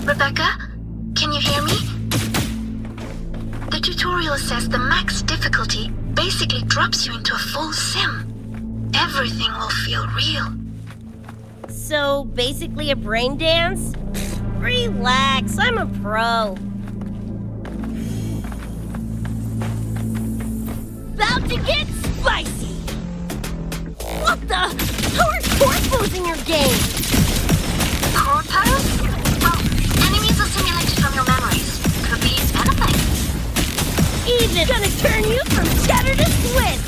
Rebecca, can you hear me? The tutorial says the max difficulty basically drops you into a full sim. Everything will feel real. So, basically a brain dance? Relax, I'm a pro. About to get spicy! What the? How are corpos in your game? Corpos? Oh, enemies are simulated from your memories. Could be anything. Even gonna turn you from cheddar to Swiss!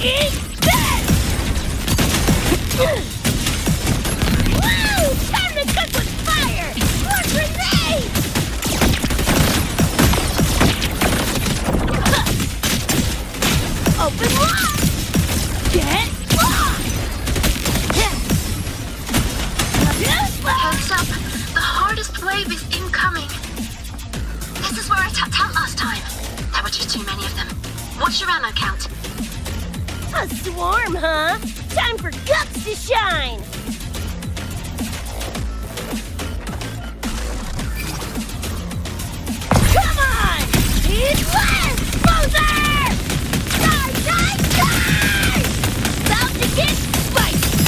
Eat this! Woo! Time to cook with fire! More grenades! Open wide! What's your ammo count? A swarm, huh? Time for guts to shine! Come on! He's less! Closer! Die, die, die! About to get spicy!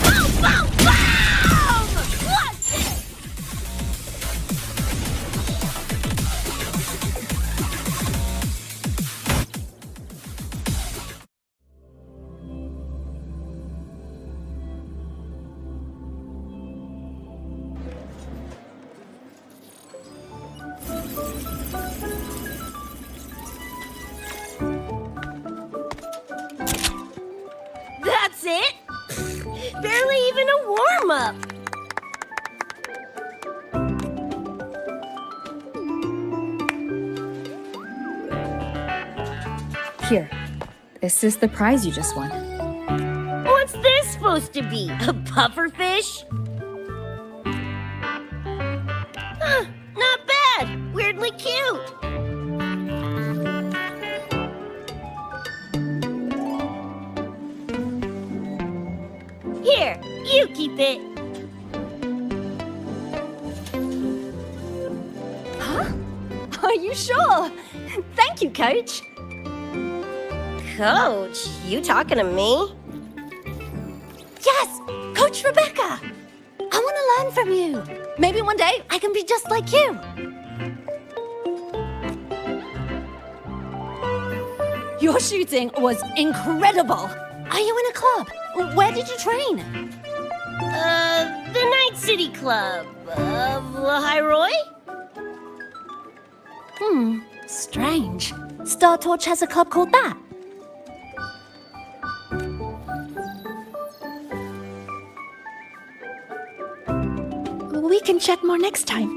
Boom, boom, boom! What's it? That's it? Barely even a warm-up. Here. This is the prize you just won. What's this supposed to be? A pufferfish? Huh, not bad. Weirdly cute. Here, you keep it. Are you sure? Thank you, Coach. Coach, you talking to me? Yes, Coach Rebecca. I want to learn from you. Maybe one day I can be just like you. Your shooting was incredible. Are you in a club? Where did you train? The Night City Club of Lahiroy? Strange. Star Torch has a club called that. We can chat more next time.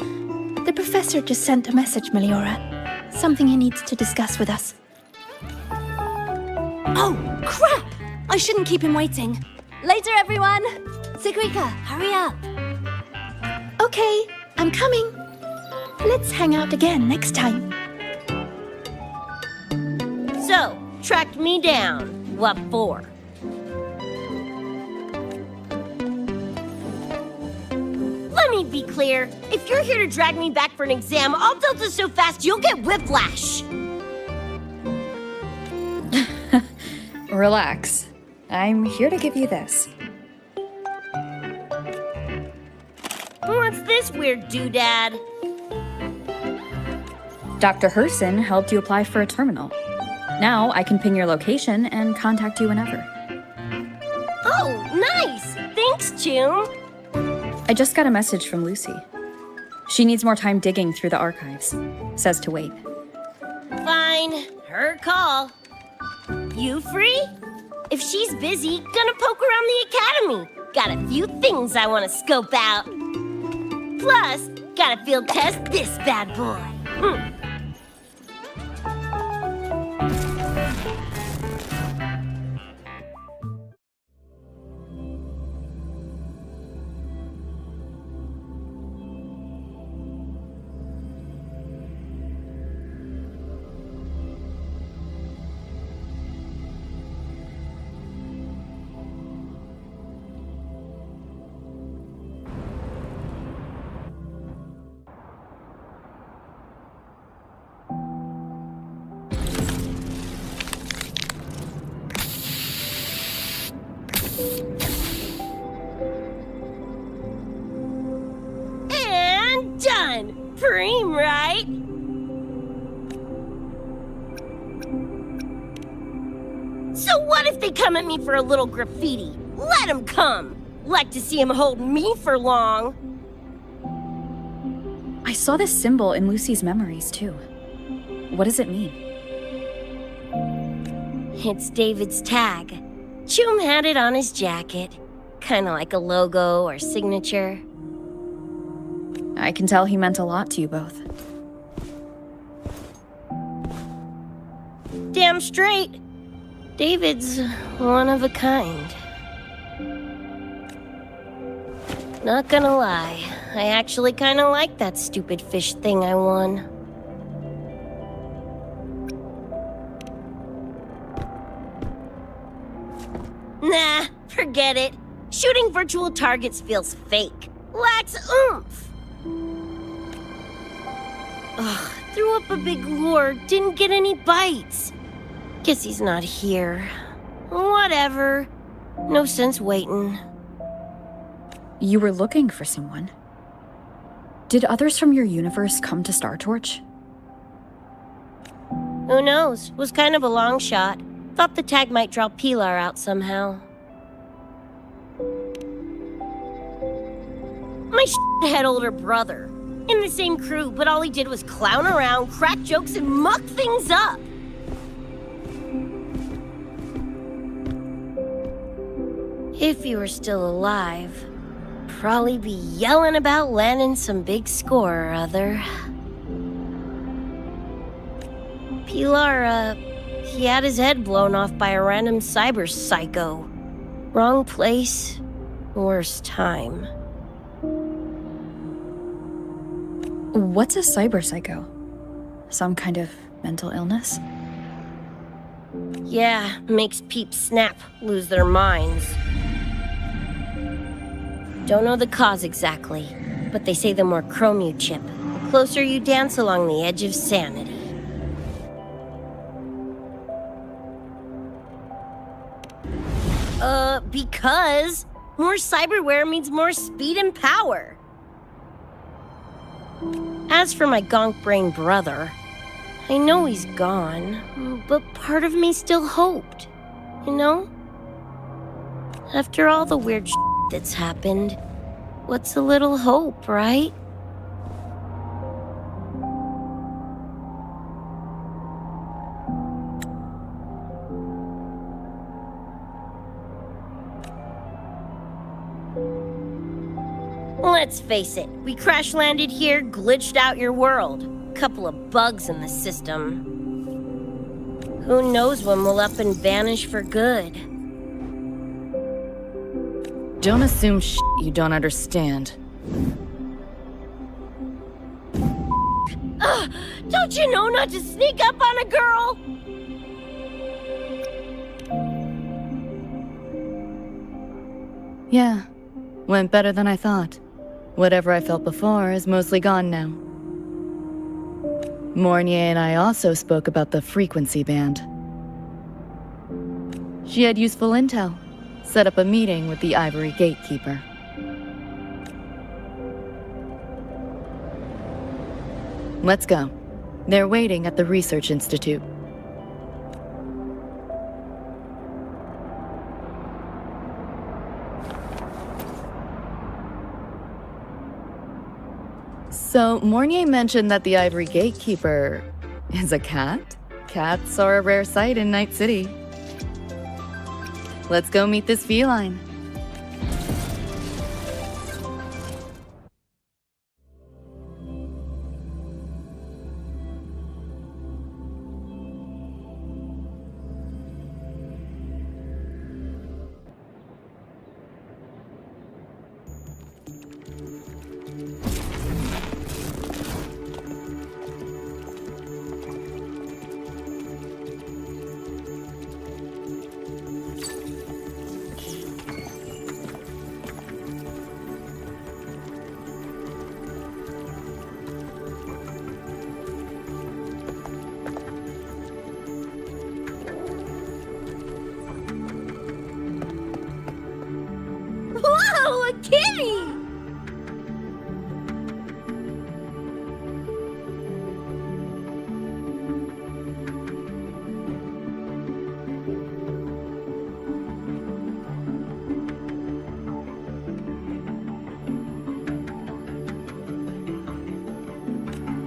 The professor just sent a message, Meliora. Something he needs to discuss with us. Oh, crap! I shouldn't keep him waiting. Later, everyone! Sigrika, hurry up. Okay, I'm coming. Let's hang out again next time. So, tracked me down. What for? Let me be clear. If you're here to drag me back for an exam, I'll delta so fast you'll get whiplash. Relax. I'm here to give you this. What's this weird doodad? Dr. Herson helped you apply for a terminal. Now I can ping your location and contact you whenever. Oh, nice! Thanks, June. I just got a message from Lucy. She needs more time digging through the archives. Says to wait. Fine, her call. You free? If she's busy, gonna poke around the academy. Got a few things I want to scope out. Plus, gotta field test this bad boy. And done! Preem, right? So what if they come at me for a little graffiti? Let them come! Like to see him hold me for long. I saw this symbol in Lucy's memories, too. What does it mean? It's David's tag. Chum had it on his jacket. Kinda like a logo or signature. I can tell he meant a lot to you both. Damn straight. David's one of a kind. Not gonna lie, I actually kinda like that stupid fish thing I won. Nah, forget it. Shooting virtual targets feels fake. Lacks oomph. Ugh, threw up a big lure, didn't get any bites. Guess he's not here. Whatever. No sense waiting. You were looking for someone. Did others from your universe come to Star Torch? Who knows? Was kind of a long shot. Thought the tag might draw Pilar out somehow. My shithead older brother. In the same crew, but all he did was clown around, crack jokes, and muck things up. If he were still alive, probably be yelling about landing some big score or other. Pilar, he had his head blown off by a random cyber psycho. Wrong place, worst time. What's a cyber psycho? Some kind of mental illness? Yeah, makes peeps snap, lose their minds. Don't know the cause exactly, but they say the more chrome you chip, the closer you dance along the edge of sanity. Because more cyberware means more speed and power. As for my gonk-brain brother, I know he's gone, but part of me still hoped, you know? After all the weird shit that's happened, what's a little hope, right? Let's face it, we crash-landed here, glitched out your world. Couple of bugs in the system. Who knows when we'll up and vanish for good? Don't assume you don't understand. Don't you know not to sneak up on a girl? Yeah, went better than I thought. Whatever I felt before is mostly gone now. Mornier and I also spoke about the frequency band. She had useful intel. Set up a meeting with the Ivory Gatekeeper. Let's go. They're waiting at the Research Institute. So, Mornier mentioned that the Ivory Gatekeeper is a cat? Cats are a rare sight in Night City. Let's go meet this feline. Whoa, a kitty!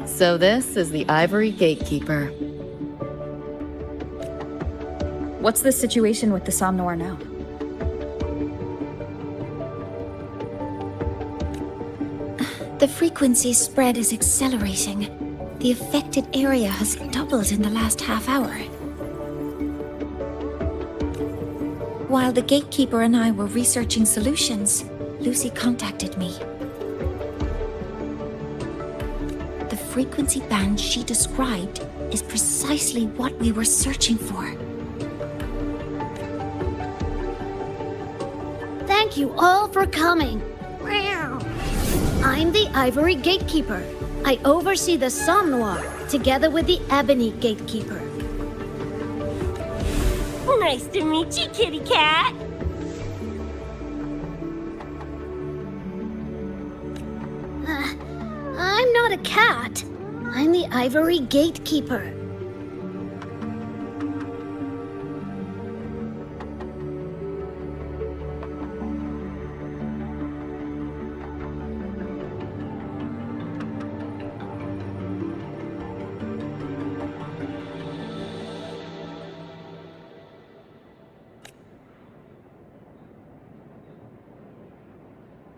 So this is the Ivory Gatekeeper. What's the situation with the Somnoir now? The frequency spread is accelerating. The affected area has doubled in the last half hour. While the Gatekeeper and I were researching solutions, Lucy contacted me. The frequency band she described is precisely what we were searching for. Thank you all for coming. I'm the Ivory Gatekeeper. I oversee the Somme Noir, together with the Ebony Gatekeeper. Nice to meet you, kitty cat. I'm not a cat. I'm the Ivory Gatekeeper.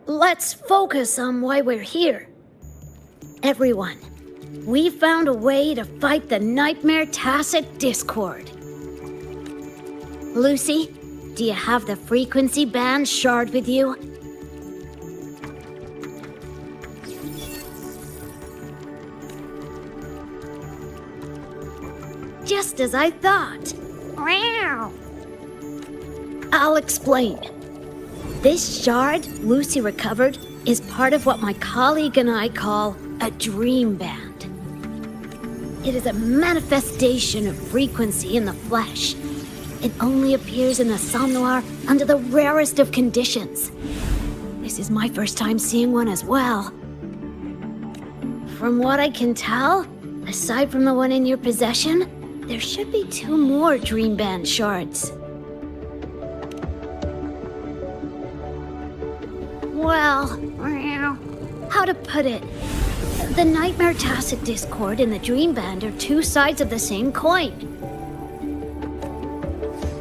Let's focus on why we're here. Everyone, we found a way to fight the Nightmare Tacit Discord. Lucy, do you have the frequency band shard with you? Just as I thought. I'll explain. This shard Lucy recovered is part of what my colleague and I call a dream band. It is a manifestation of frequency in the flesh. It only appears in the Somme Noir under the rarest of conditions. This is my first time seeing one as well. From what I can tell, aside from the one in your possession, there should be 2 more dream band shards. Well, how to put it? The Nightmare Tacit Discord and the Dream Band are 2 sides of the same coin.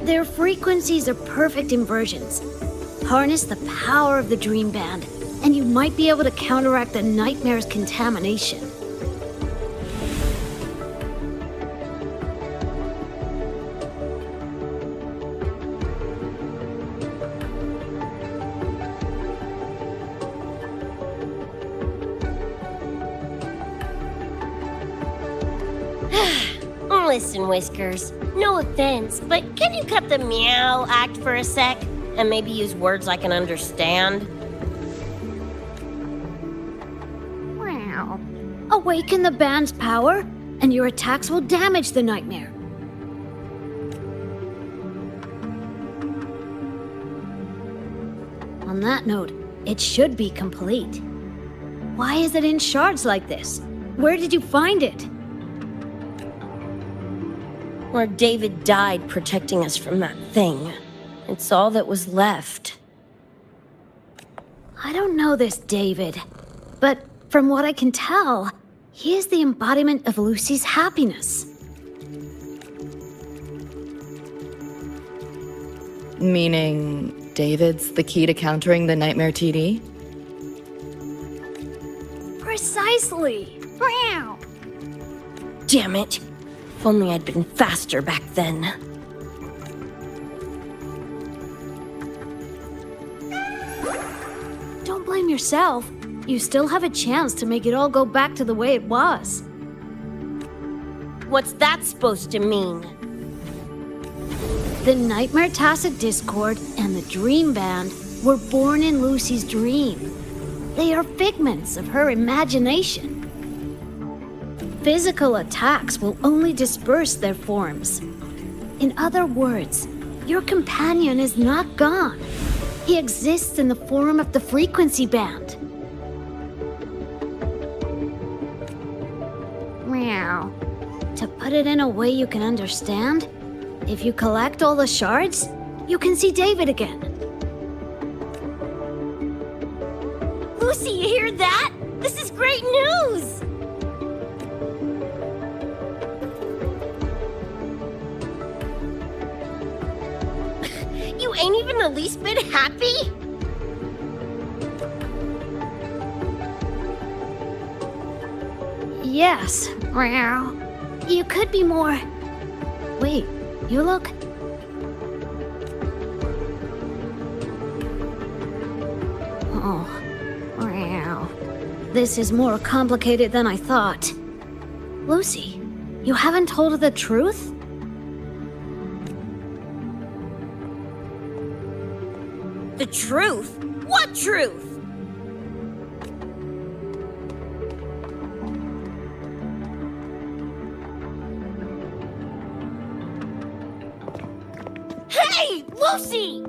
Their frequencies are perfect inversions. Harness the power of the Dream Band, and you might be able to counteract the Nightmare's contamination. Listen, Whiskers, no offense, but can you cut the meow act for a sec? And maybe use words I can understand? Wow. Awaken the band's power, and your attacks will damage the Nightmare. On that note, it should be complete. Why is it in shards like this? Where did you find it? Where David died protecting us from that thing. It's all that was left. I don't know this David, but from what I can tell, he is the embodiment of Lucy's happiness. Meaning, David's the key to countering the Nightmare TD? Precisely! Meow. Damn it! If only I'd been faster back then. Don't blame yourself. You still have a chance to make it all go back to the way it was. What's that supposed to mean? The Nightmare Tacit Discord and the Dream Band were born in Lucy's dream. They are figments of her imagination. Physical attacks will only disperse their forms. In other words, your companion is not gone. He exists in the form of the frequency band. Meow. To put it in a way you can understand, if you collect all the shards, you can see David again. Lucy, you hear that? This is great news! You ain't even the least bit happy? Yes. Meow. You could be more... Wait, you look... Oh, wow. This is more complicated than I thought. Lucy, you haven't told her the truth? The truth? What truth? Hey, Lucy!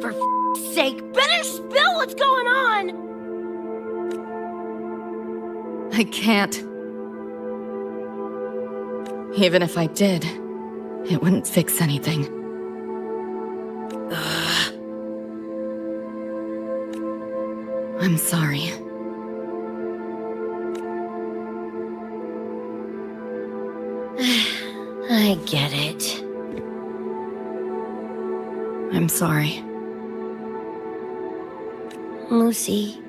For f***'s sake, better spill what's going on! I can't. Even if I did, it wouldn't fix anything. I'm sorry. I get it. I'm sorry. Lucy.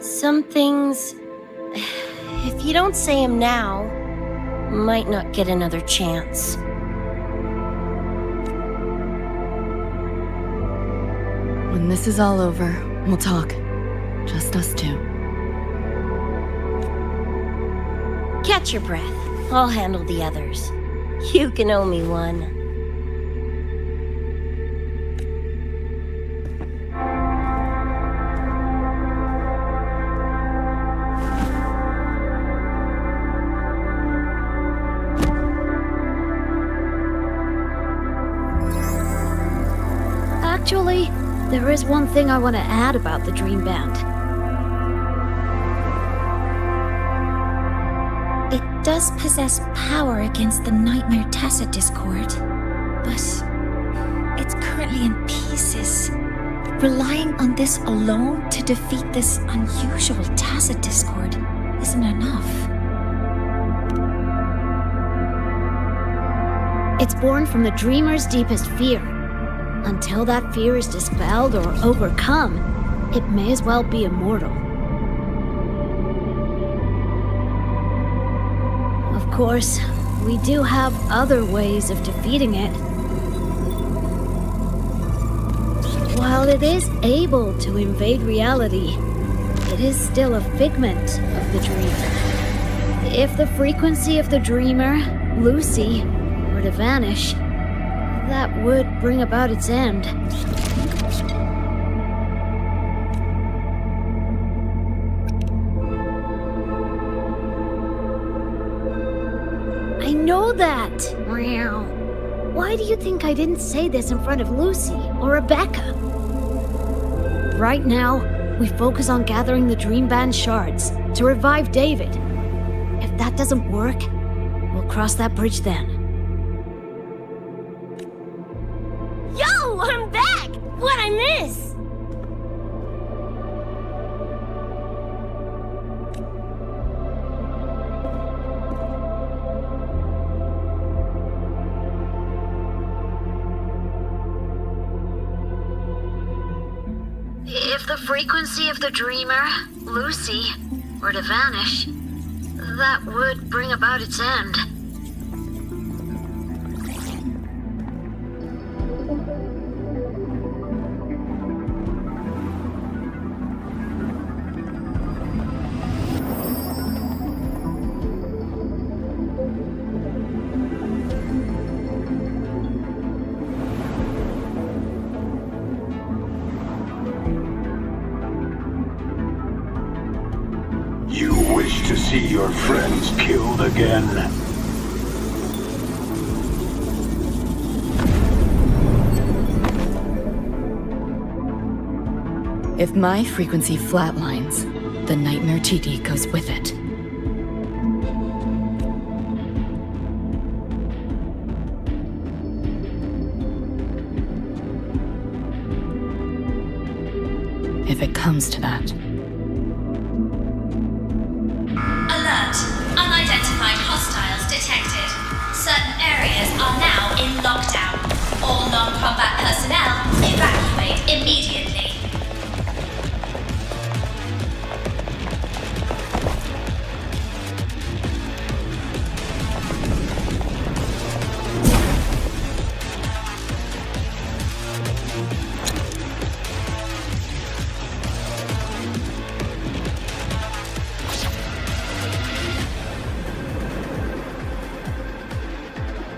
Some things, if you don't say them now, might not get another chance. When this is all over, we'll talk. Just us two. Catch your breath. I'll handle the others. You can owe me one. Actually, there is one thing I want to add about the Dream Band. It does possess power against the Nightmare Tacit Discord, but it's currently in pieces. Relying on this alone to defeat this unusual Tacit Discord isn't enough. It's born from the dreamer's deepest fear. Until that fear is dispelled or overcome, it may as well be immortal. Of course, we do have other ways of defeating it. While it is able to invade reality, it is still a figment of the dreamer. If the frequency of the dreamer, Lucy, were to vanish, that would bring about its end. I know that! Why do you think I didn't say this in front of Lucy or Rebecca? Right now, we focus on gathering the Dream Band shards to revive David. If that doesn't work, we'll cross that bridge then. Yo, I'm back! What'd I miss? If the frequency of the dreamer, Lucy, were to vanish, that would bring about its end. You wish to see your friends killed again? If my frequency flatlines, the Nightmare TD goes with it. If it comes to that. Alert! Unidentified hostiles detected. Certain areas are now in lockdown. All non-combat personnel evacuate immediately.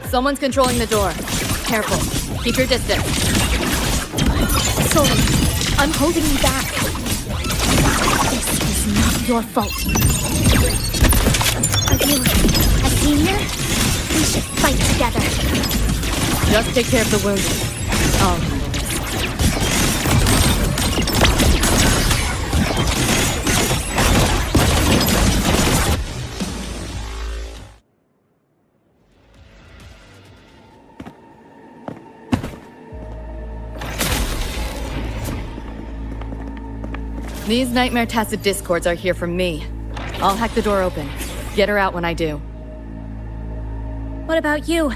Someone's controlling the door. Careful. Keep your distance. Sorry, I'm holding you back. This is not your fault. Are you a senior? We should fight together. Just take care of the wounded. I'll handle this. These Nightmare Tacit Discords are here from me. I'll hack the door open. Get her out when I do. What about you?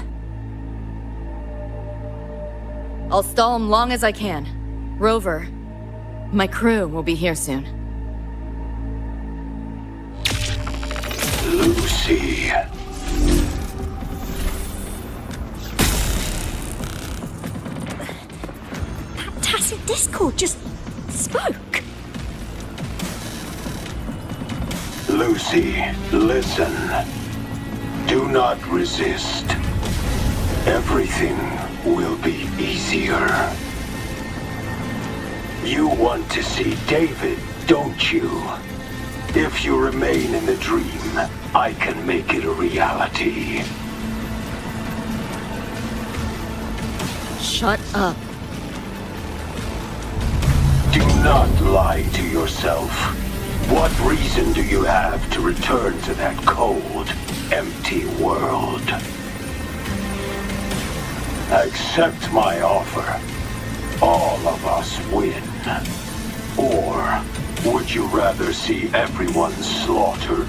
I'll stall them long as I can. Rover, my crew will be here soon. Lucy. That Tacit Discord just spoke. Lucy, listen. Do not resist. Everything will be easier. You want to see David, don't you? If you remain in the dream, I can make it a reality. Shut up. Do not lie to yourself. What reason do you have to return to that cold, empty world? Accept my offer. All of us win. Or would you rather see everyone slaughtered?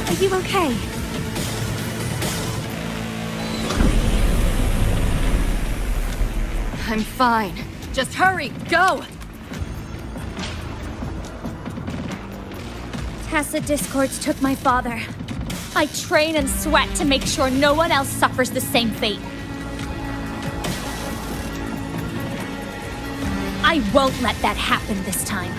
Are you okay? I'm fine. Just hurry, go! Tacit Discords took my father. I train and sweat to make sure no one else suffers the same fate. I won't let that happen this time.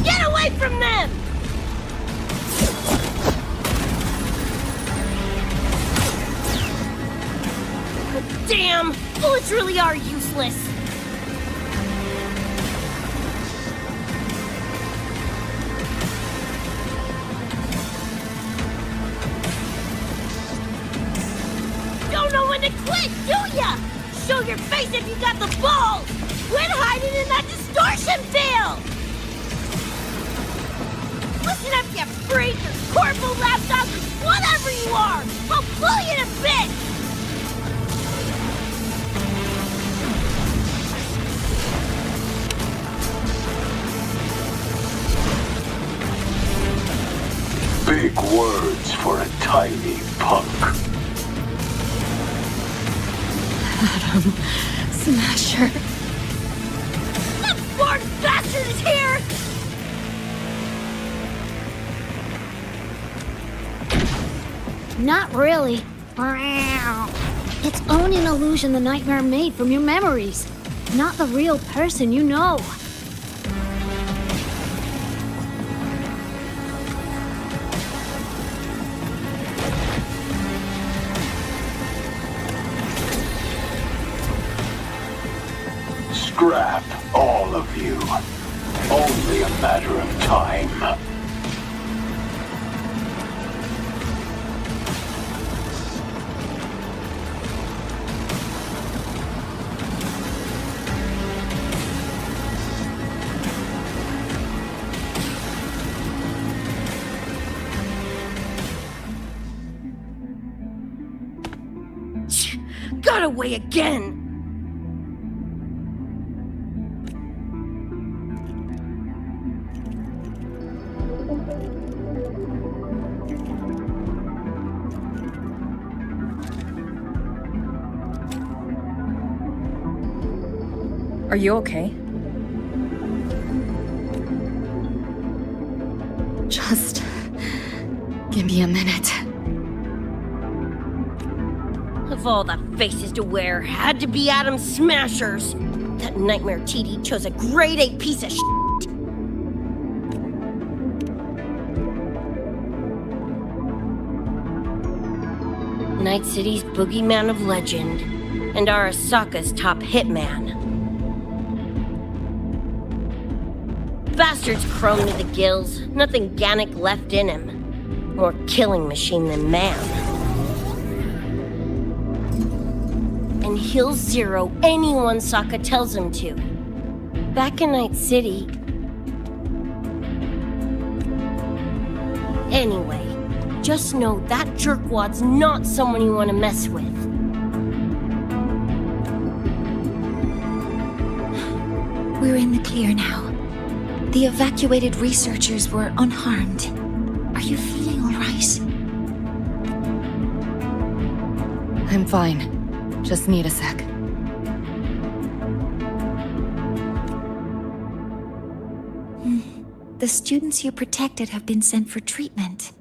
Get away from them! Damn! Bullets really are useless! Don't know when to quit, do ya? Show your face if you got the balls! Quit hiding in that distortion field! Listen up, you freak, or corporal lapdog, whatever you are! I'll blow you to bits! Big words for a tiny punk. Adam Smasher. That born bastard is here! Not really. It's only an illusion the nightmare made from your memories. Not the real person you know. Scrap, all of you. Only a matter of time. got away again! Are you okay? Just give me a minute. Of all the faces to wear, had to be Adam Smashers. That nightmare TD chose a grade A piece of shit. Night City's boogeyman of legend, and Arasaka's top hitman. Bastard's chrome to the gills, nothing Gannic left in him. More killing machine than man. And he'll zero anyone Sokka tells him to. Back in Night City... Anyway, just know that jerkwad's not someone you want to mess with. We're in the clear now. The evacuated researchers were unharmed. Are you feeling all right? I'm fine. Just need a sec. The students you protected have been sent for treatment.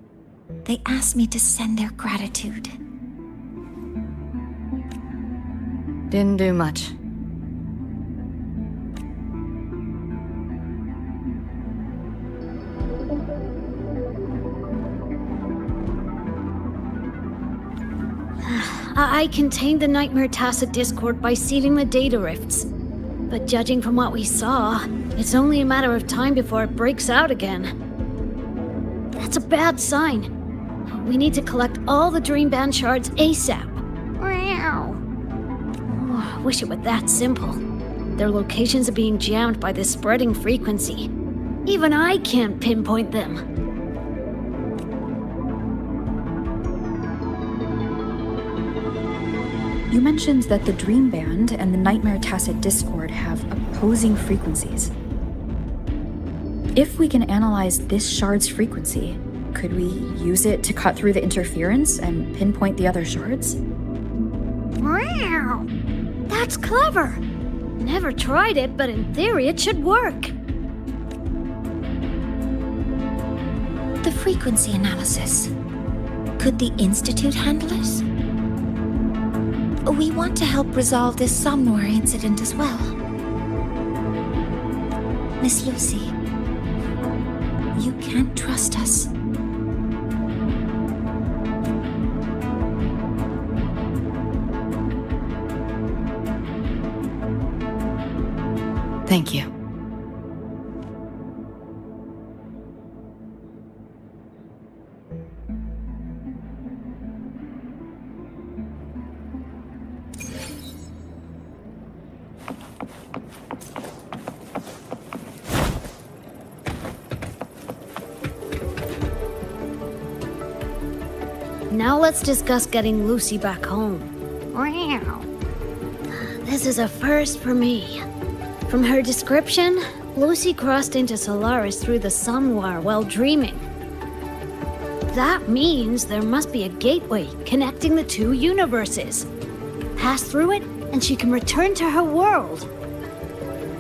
They asked me to send their gratitude. Didn't do much. I contained the Nightmare Tacit Discord by sealing the data rifts. But judging from what we saw, it's only a matter of time before it breaks out again. That's a bad sign. We need to collect all the Dreamband shards ASAP. Oh, wish it were that simple. Their locations are being jammed by this spreading frequency. Even I can't pinpoint them. You mentioned that the Dreamband and the Nightmare Tacit Discord have opposing frequencies. If we can analyze this shard's frequency, could we use it to cut through the interference and pinpoint the other shards? Wow! That's clever! Never tried it, but in theory it should work. The frequency analysis. Could the Institute handle it? We want to help resolve this Somnor incident as well. Miss Lucy, you can't trust us. Thank you. Now let's discuss getting Lucy back home. Wow. This is a first for me. From her description, Lucy crossed into Solaris through the Somnoir while dreaming. That means there must be a gateway connecting the two universes. Pass through it, and she can return to her world.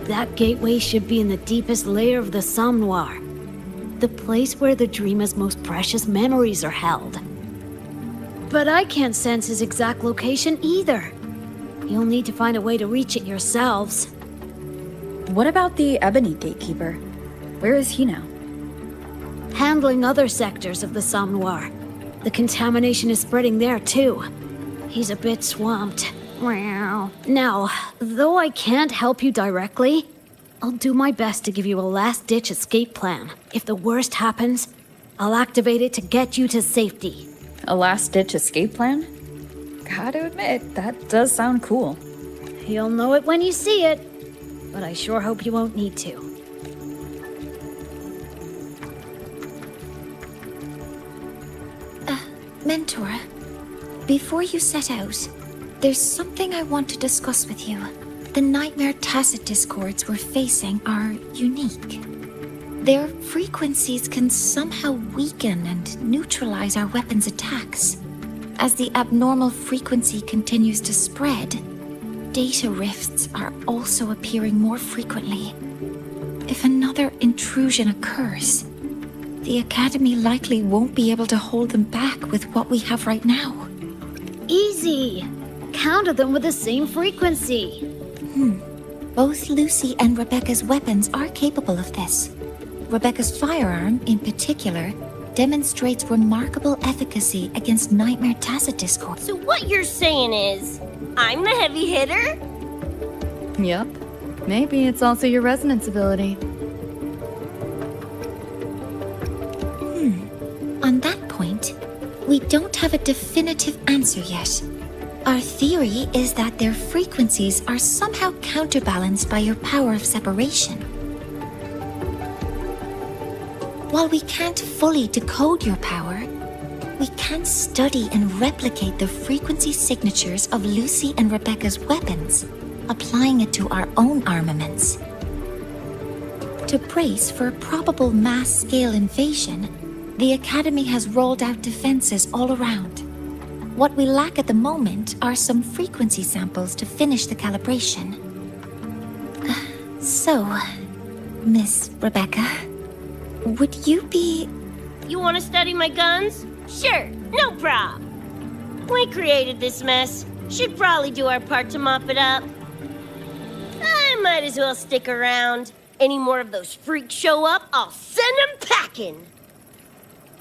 That gateway should be in the deepest layer of the Somnoir, the place where the dreamer's most precious memories are held. But I can't sense his exact location either. You'll need to find a way to reach it yourselves. What about the Ebony Gatekeeper? Where is he now? Handling other sectors of the Somnoir. The contamination is spreading there too. He's a bit swamped. Now, though I can't help you directly, I'll do my best to give you a last-ditch escape plan. If the worst happens, I'll activate it to get you to safety. A last-ditch escape plan? Gotta admit, that does sound cool. You'll know it when you see it, but I sure hope you won't need to. Mentor, before you set out, There's something I want to discuss with you. The Nightmare Tacet discords we're facing are unique. Their frequencies can somehow weaken and neutralize our weapons' attacks. As the abnormal frequency continues to spread, data rifts are also appearing more frequently. If another intrusion occurs, the Academy likely won't be able to hold them back with what we have right now. Easy. Counter them with the same frequency. Both Lucy and Rebecca's weapons are capable of this. Rebecca's firearm, in particular, demonstrates remarkable efficacy against Nightmare Tacet discord. So what you're saying is, I'm the heavy hitter? Yup. Maybe it's also your resonance ability. On that point, we don't have a definitive answer yet. Our theory is that their frequencies are somehow counterbalanced by your power of separation. While we can't fully decode your power, we can study and replicate the frequency signatures of Lucy and Rebecca's weapons, applying it to our own armaments. To brace for a probable mass-scale invasion, the Academy has rolled out defenses all around. What we lack at the moment are some frequency samples to finish the calibration. So, Miss Rebecca, would you be... You want to study my guns? Sure, no prob. We created this mess. Should probably do our part to mop it up. I might as well stick around. Any more of those freaks show up, I'll send them packing.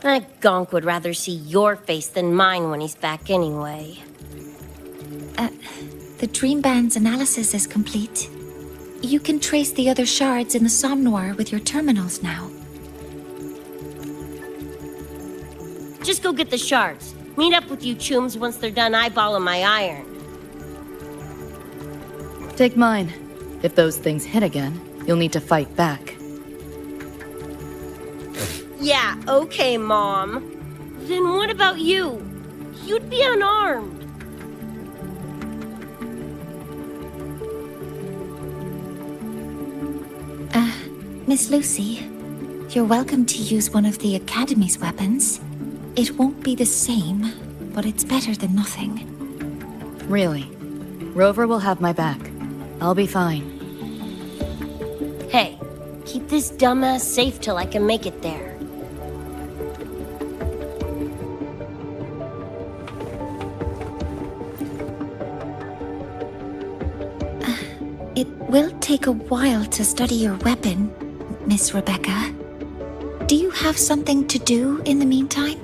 That gonk would rather see your face than mine when he's back anyway. The Dream Band's analysis is complete. You can trace the other shards in the Somnoir with your terminals now. Just go get the shards. Meet up with you chooms once they're done eyeballing my iron. Take mine. If those things hit again, you'll need to fight back. Yeah, okay, Mom. Then what about you? You'd be unarmed. Miss Lucy, you're welcome to use one of the Academy's weapons. It won't be the same, but it's better than nothing. Really? Rover will have my back. I'll be fine. Hey, keep this dumbass safe till I can make it there. It will take a while to study your weapon, Miss Rebecca. Do you have something to do in the meantime?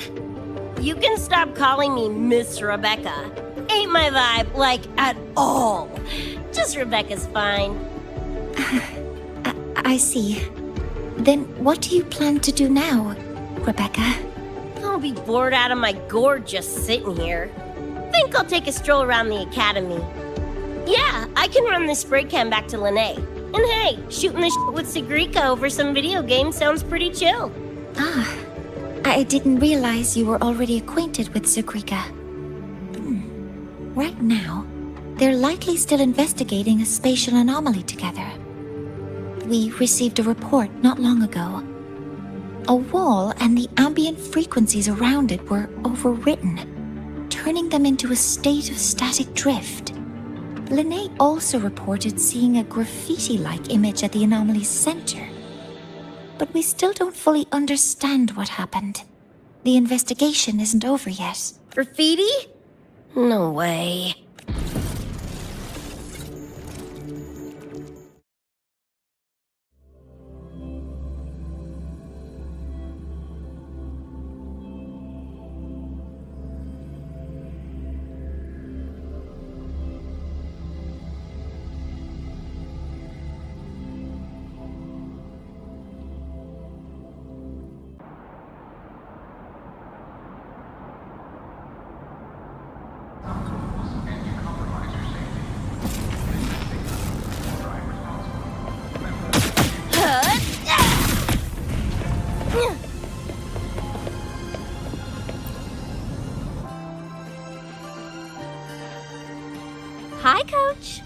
You can stop calling me Miss Rebecca. Ain't my vibe, like, at all. Just Rebecca's fine. I see. Then what do you plan to do now, Rebecca? I'll be bored out of my gourd just sitting here. Think I'll take a stroll around the Academy. Yeah, I can run this spray can back to Lene. And hey, shooting the shit with Sigrika over some video games sounds pretty chill. I didn't realize you were already acquainted with Sigrika. Right now, they're likely still investigating a spatial anomaly together. We received a report not long ago. A wall and the ambient frequencies around it were overwritten, turning them into a state of static drift. Lene also reported seeing a graffiti-like image at the anomaly's center. But we still don't fully understand what happened. The investigation isn't over yet. Graffiti? No way. Hi, Coach.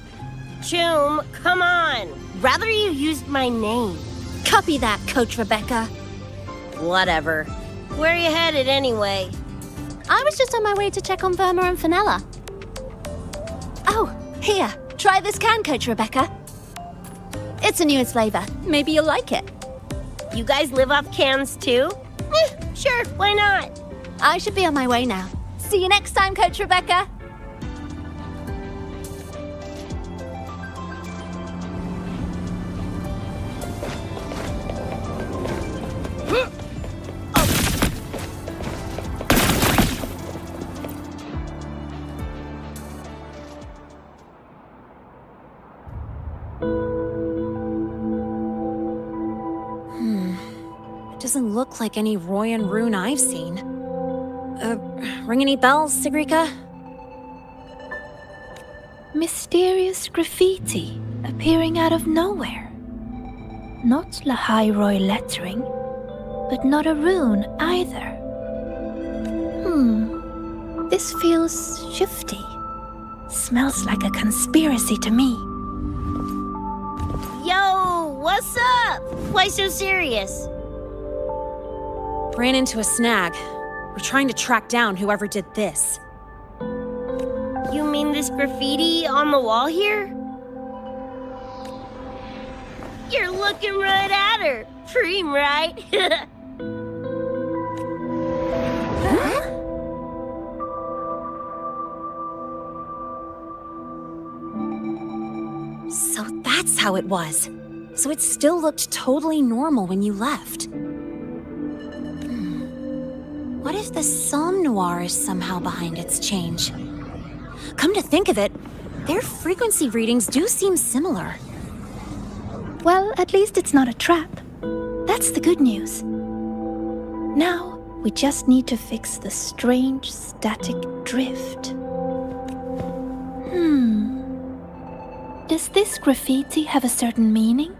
Choom, come on. Rather you used my name. Copy that, Coach Rebecca. Whatever. Where are you headed anyway? I was just on my way to check on Verma and Fenella. Oh, here. Try this can, Coach Rebecca. It's a newest flavor. Maybe you'll like it. You guys live off cans too? Sure, why not? I should be on my way now. See you next time, Coach Rebecca. Doesn't look like any Royan rune I've seen. Ring any bells, Sigrika? Mysterious graffiti appearing out of nowhere. Not Lahairoi lettering, but not a rune either. This feels shifty. Smells like a conspiracy to me. Yo, what's up? Why so serious? Ran into a snag. We're trying to track down whoever did this. You mean this graffiti on the wall here? You're looking right at her. Preem, right? So that's how it was. So it still looked totally normal when you left. What if the Somme Noir is somehow behind its change? Come to think of it, their frequency readings do seem similar. Well, at least it's not a trap. That's the good news. Now, we just need to fix the strange static drift. Does this graffiti have a certain meaning?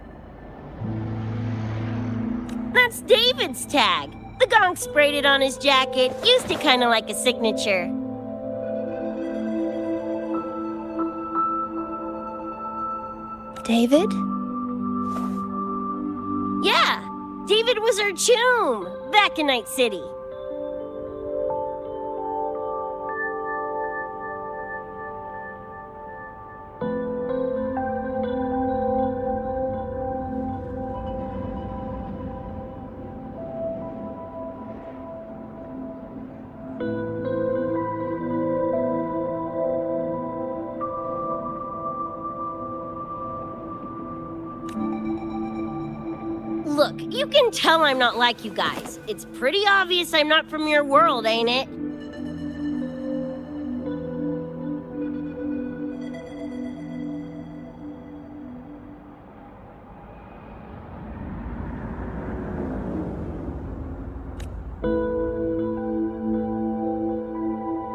That's David's tag. The gong sprayed it on his jacket, used it kind of like a signature. David? Yeah, David was our choom back in Night City. Look, you can tell I'm not like you guys. It's pretty obvious I'm not from your world, ain't it?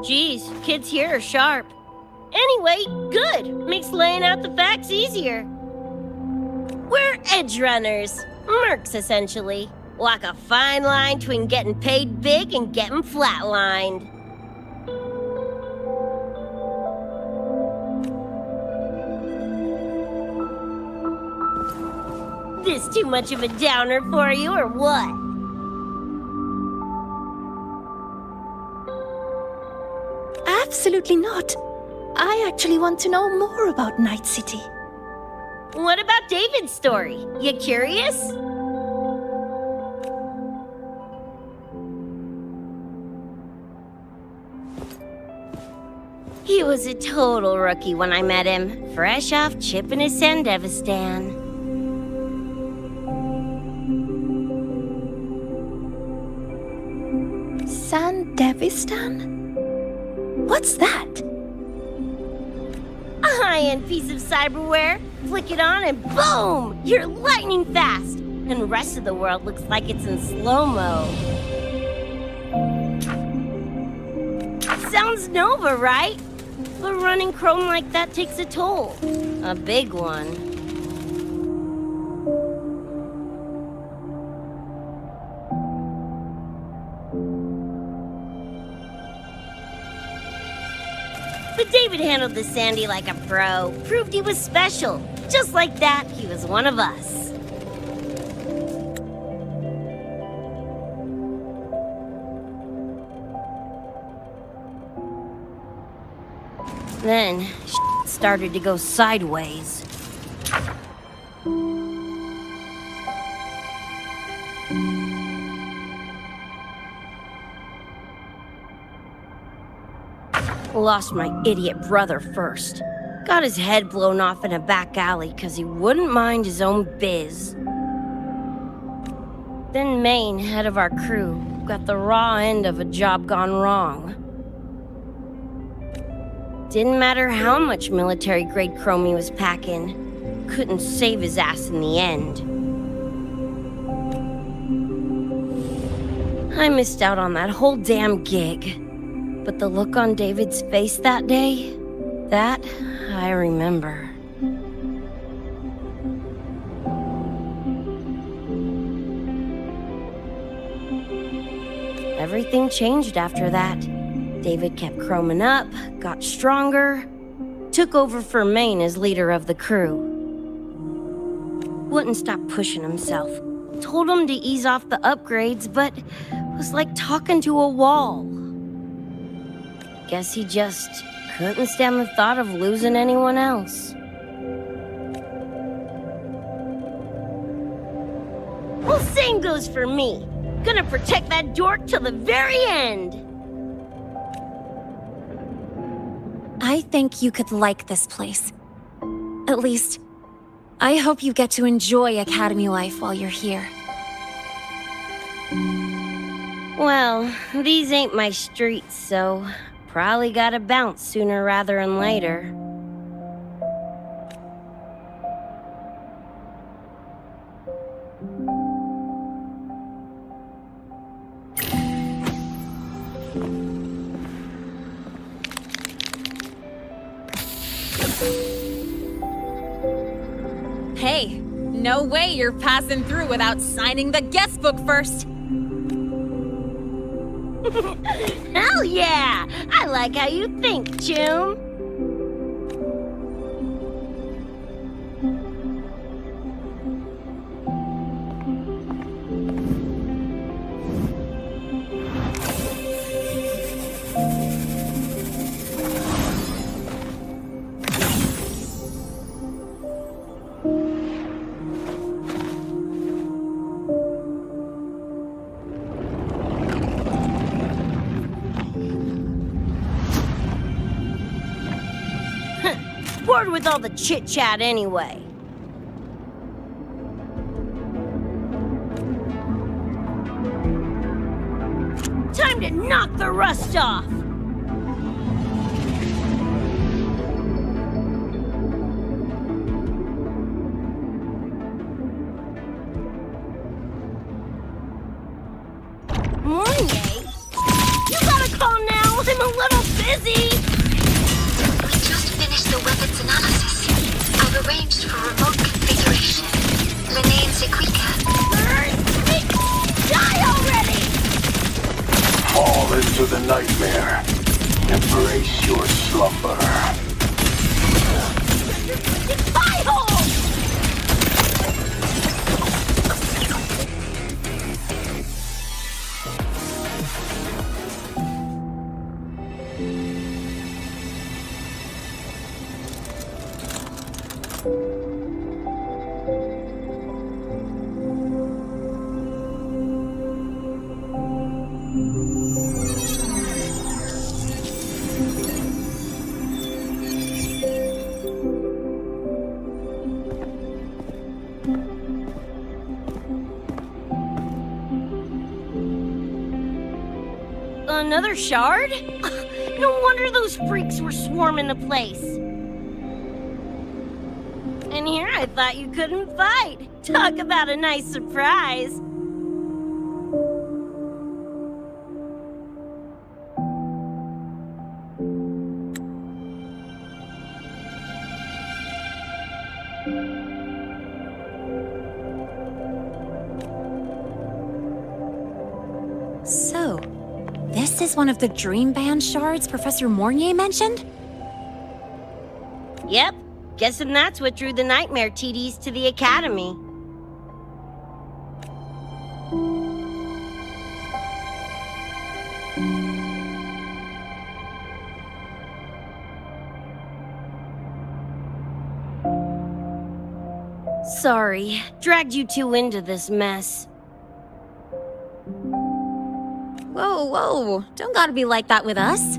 Geez, kids here are sharp. Anyway, good. Makes laying out the facts easier. We're Edgerunners. Mercs, essentially. Walk a fine line between getting paid big and getting flatlined. This too much of a downer for you, or what? Absolutely not. I actually want to know more about Night City. What about David's story? You curious? He was a total rookie when I met him, fresh off chipping his Sandevistan. Sandevistan? What's that? A high-end piece of cyberware. Flick it on and boom! You're lightning fast! And the rest of the world looks like it's in slow-mo. Sounds Nova, right? But running chrome like that takes a toll. A big one. But David handled the Sandy like a pro, proved he was special. Just like that, he was one of us. Then, shit started to go sideways. Lost my idiot brother first. Got his head blown off in a back alley because he wouldn't mind his own biz. Then Maine, head of our crew, got the raw end of a job gone wrong. Didn't matter how much military-grade chrome he was packing, couldn't save his ass in the end. I missed out on that whole damn gig. But the look on David's face that day, that I remember. Everything changed after that. David kept chroming up, got stronger, took over for Maine as leader of the crew. Wouldn't stop pushing himself. Told him to ease off the upgrades, but was like talking to a wall. Guess he just couldn't stand the thought of losing anyone else. Well, same goes for me. Gonna protect that dork till the very end. I think you could like this place. At least, I hope you get to enjoy Academy life while you're here. Well, these ain't my streets, so probably gotta bounce sooner rather than later. Hey, no way you're passing through without signing the guest book first! Hell yeah! I like how you think, Chum. Bored with all the chit-chat anyway. Time to knock the rust off! Mornier? You gotta call now, I'm a little busy! The weapons analysis. I've arranged for remote configuration. Lene Sequika. Die already! Fall into the nightmare. Embrace your slumber. Pie hole! Another shard? No wonder those freaks were swarming the place. And here I thought you couldn't fight. Talk about a nice surprise. So, this is one of the Dream Band shards Professor Mornier mentioned? Yep, guessing that's what drew the nightmare TDs to the academy. Sorry, dragged you two into this mess. Whoa, whoa. Don't gotta be like that with us.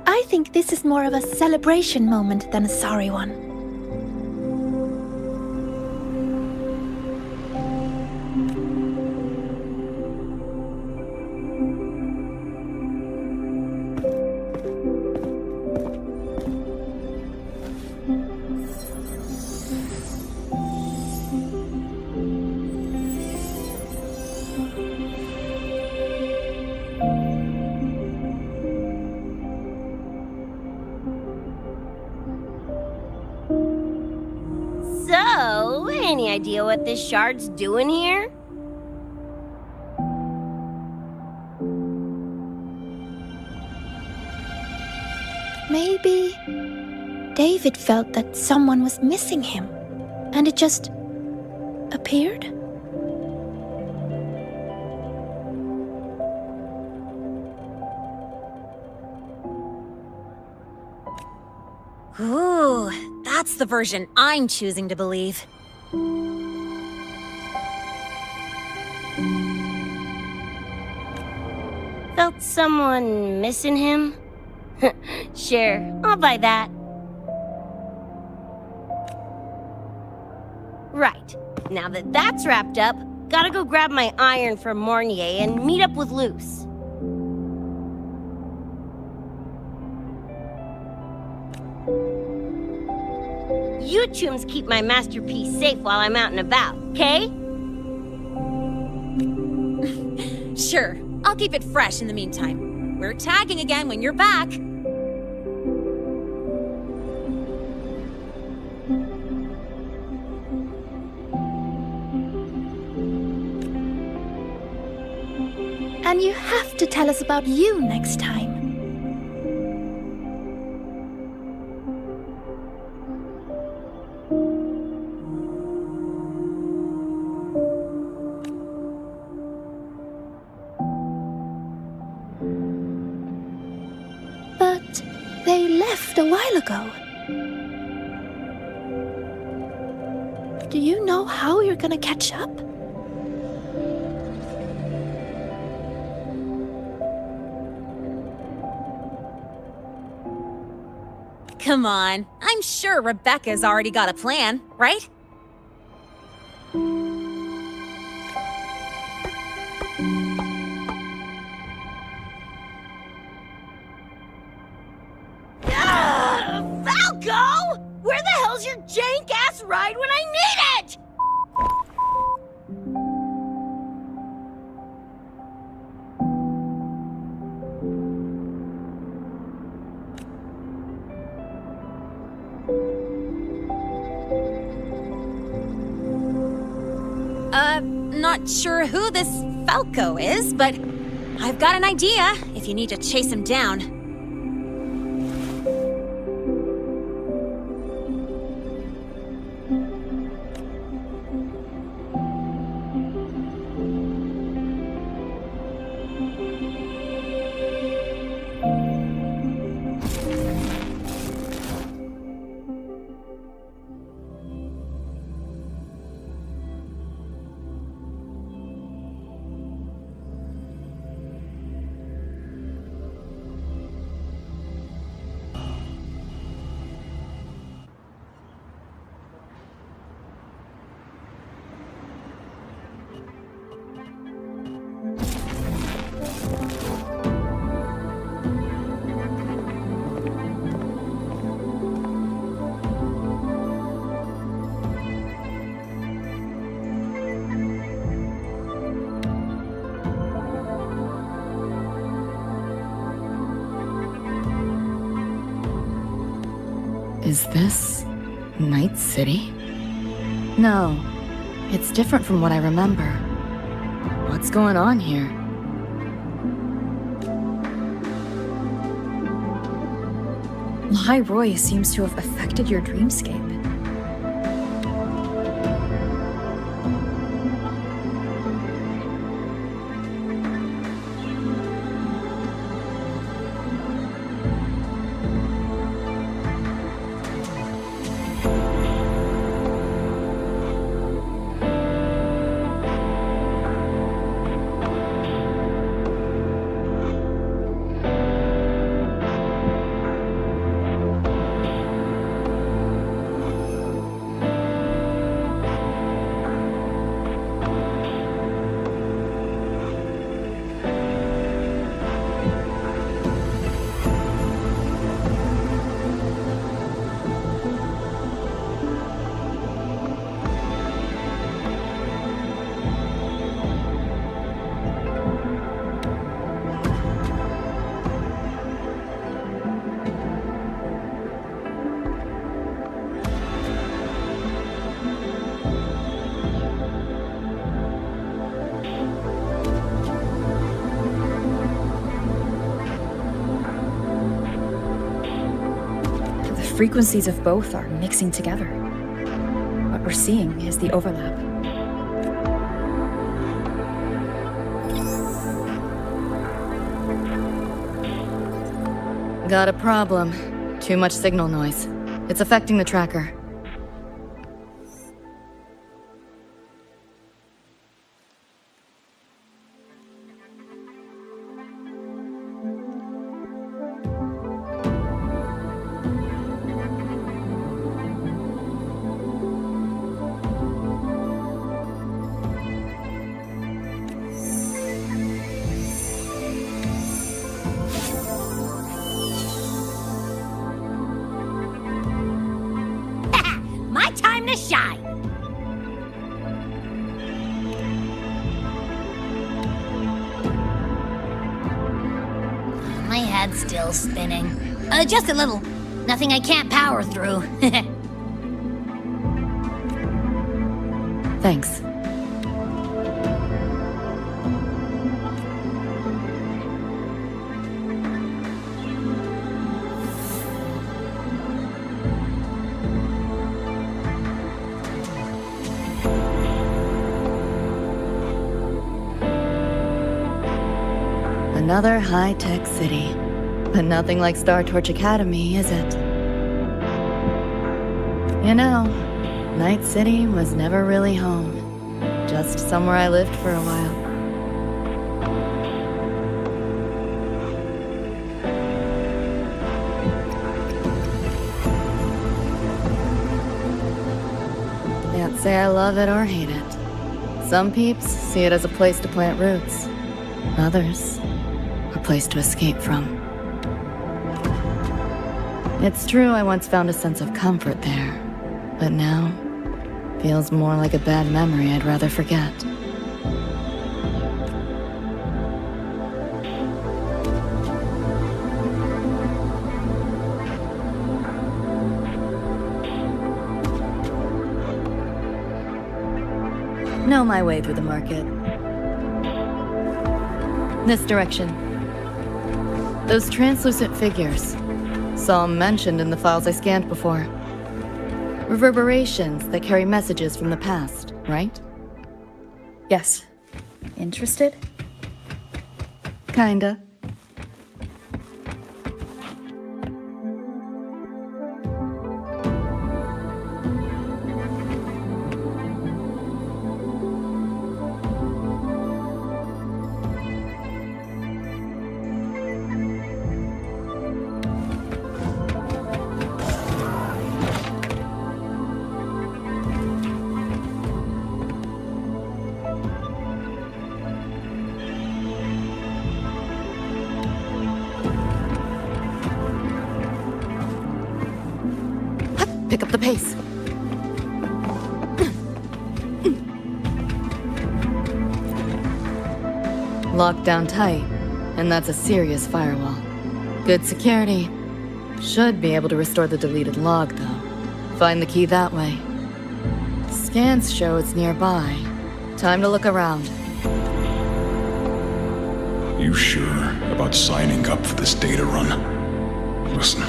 I think this is more of a celebration moment than a sorry one. So, any idea what this shard's doing here? Maybe David felt that someone was missing him, and it just appeared? Ooh, that's the version I'm choosing to believe. Felt someone missing him? Sure, I'll buy that. Right, now that that's wrapped up, gotta go grab my iron from Mornier and meet up with Luce. You chums keep my masterpiece safe while I'm out and about, okay? Sure, I'll keep it fresh in the meantime. We're tagging again when you're back. And you have to tell us about you next time. But they left a while ago. Do you know how you're gonna catch up? Come on, I'm sure Rebecca's already got a plan, right? Falco! Where the hell's your jank-ass ride when I need it? Not sure who this Falco is, but I've got an idea if you need to chase him down. Is this Night City? No, it's different from what I remember. What's going on here? Lai Roy seems to have affected your dreamscape. The frequencies of both are mixing together. What we're seeing is the overlap. Got a problem. Too much signal noise. It's affecting the tracker. My time to shine! My head's still spinning. Just a little. Nothing I can't power through. Thanks. Another high-tech city. But nothing like Star Torch Academy, is it? You know, Night City was never really home. Just somewhere I lived for a while. Can't say I love it or hate it. Some peeps see it as a place to plant roots. Others, a place to escape from. It's true I once found a sense of comfort there, but now feels more like a bad memory I'd rather forget. Know my way through the market. This direction. Those translucent figures. Saw them mentioned in the files I scanned before. Reverberations that carry messages from the past, right? Yes. Interested? Kinda. Pick up the pace. Locked down tight, and that's a serious firewall. Good security. Should be able to restore the deleted log, though. Find the key that way. Scans show it's nearby. Time to look around. You sure about signing up for this data run? Listen,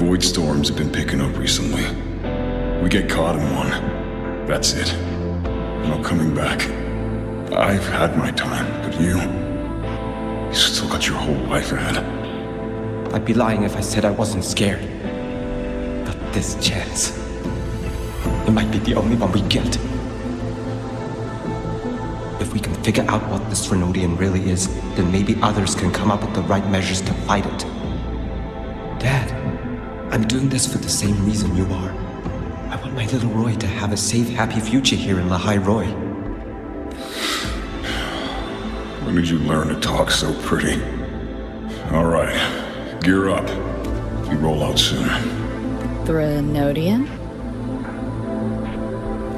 void storms have been picking up recently. We get caught in one. That's it. No coming back. I've had my time, but you still got your whole life ahead. I'd be lying if I said I wasn't scared. But this chance, it might be the only one we get. If we can figure out what this Renodian really is, then maybe others can come up with the right measures to fight it. Dad, I'm doing this for the same reason you are. I want my little Roy to have a safe, happy future here in Lahai Roy. When did you learn to talk so pretty? All right, gear up. We roll out soon. Renodian?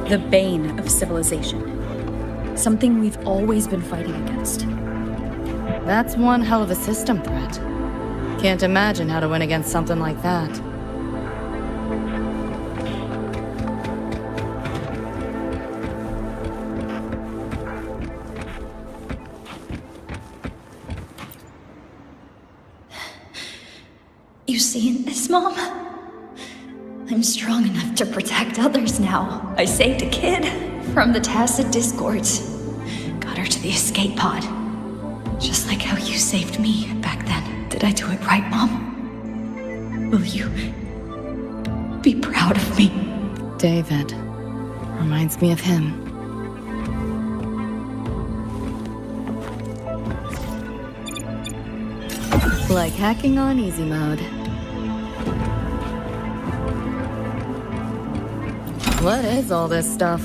The bane of civilization. Something we've always been fighting against. That's one hell of a system threat. Can't imagine how to win against something like that. You seeing this, Mom? I'm strong enough to protect others now. I saved a kid from the Tacit Discords. Got her to the escape pod. Just like how you saved me back then. Did I do it right, Mom? Will you be proud of me? David. Reminds me of him. Like hacking on easy mode. What is all this stuff?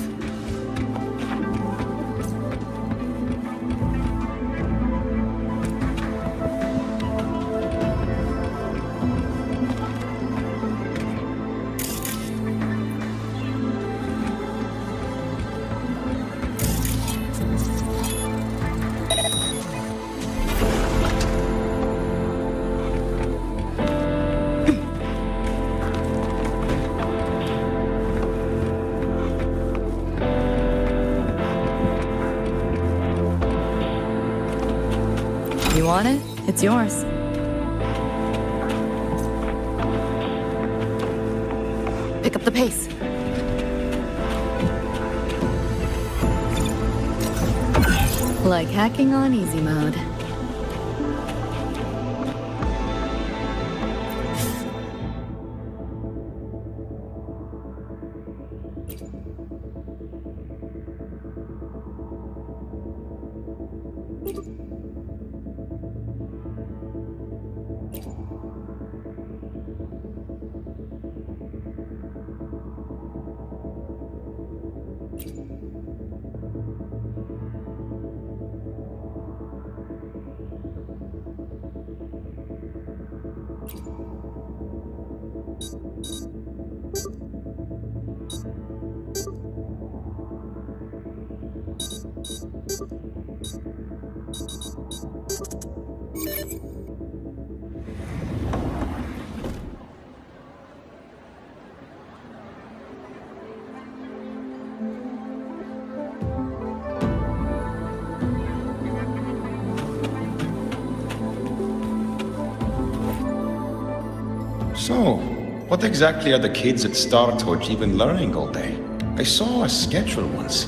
You want it? It's yours. Pick up the pace. Like hacking on easy mode. So, what exactly are the kids at Star Torch even learning all day? I saw a schedule once.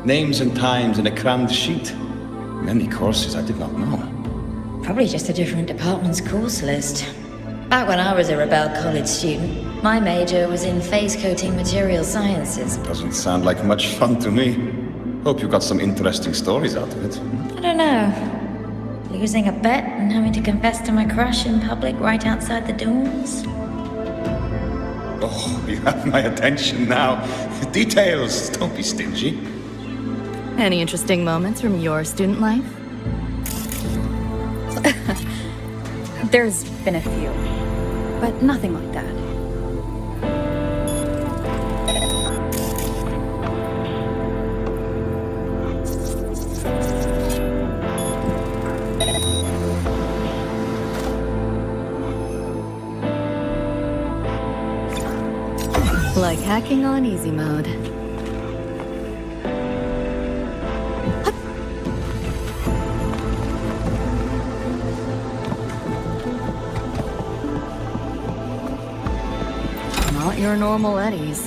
Names and times in a crammed sheet. Many courses I did not know. Probably just a different department's course list. Back when I was a Rebel College student, my major was in phase coating material sciences. Doesn't sound like much fun to me. Hope you got some interesting stories out of it. I don't know. Losing a bet and having to confess to my crush in public right outside the dorms. Oh, you have my attention now. Details, don't be stingy. Any interesting moments from your student life? There's been a few, but nothing like that. Like hacking on easy mode. your normal eddies.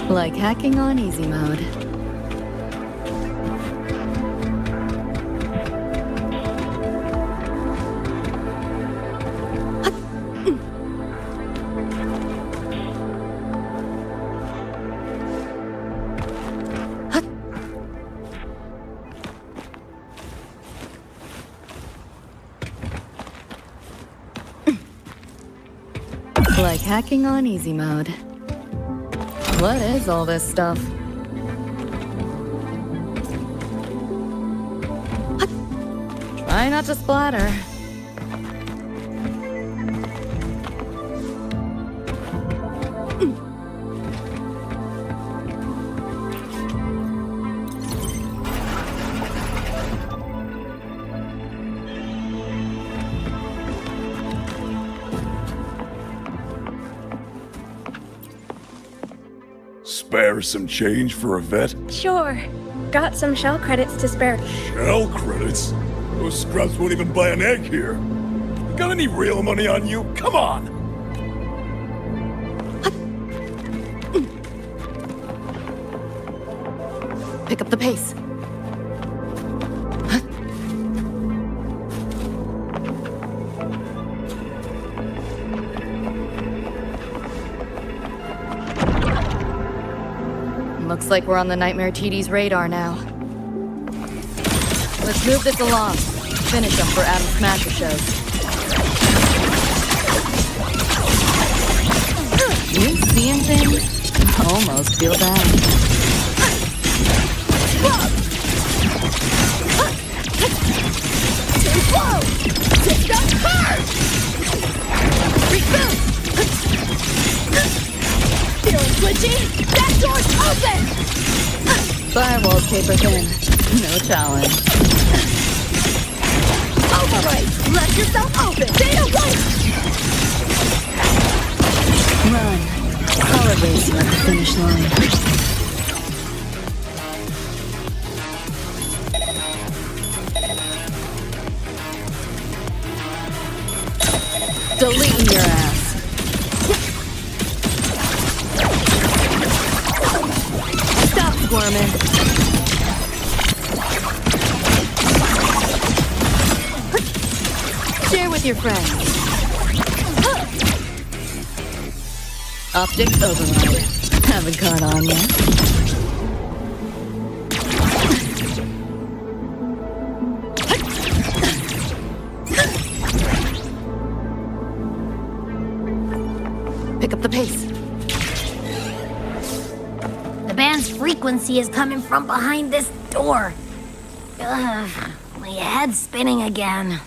Like hacking on easy mode. Like hacking on easy mode. What is all this stuff? Try not to splatter. Spare some change for a vet? Sure. Got some shell credits to spare. Shell credits? Those scrubs won't even buy an egg here. You got any real money on you? Come on! Pick up the pace. Looks like we're on the Nightmare TD's radar now. Let's move this along. Finish them for Adam Smasher shows. You seeing things? Almost feel bad. Too slow! Take up hard! Reboot! Feeling glitchy? That door's open! Firewall's paper thin. No challenge. Overwrite! Let yourself open! Data white! Run. I'll race you at the finish line. Deleting your ass. Stop squirming. Share with your friends. Optics override. Haven't caught on yet. Pick up the pace. The band's frequency is coming from behind this door. Ugh, my head's spinning again.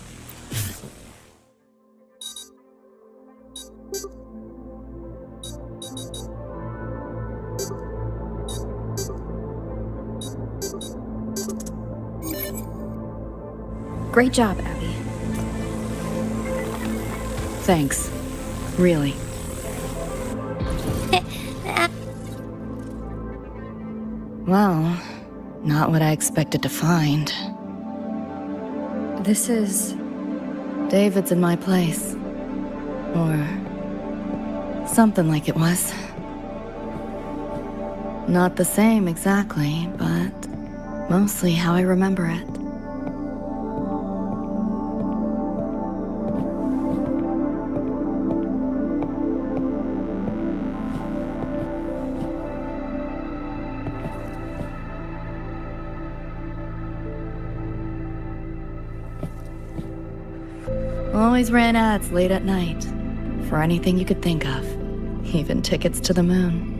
Great job, Abby. Thanks. Really. Well, not what I expected to find. This is... David's in my place. Or... something like it was. Not the same exactly, but mostly how I remember it. Always ran ads late at night. For anything you could think of. Even tickets to the moon.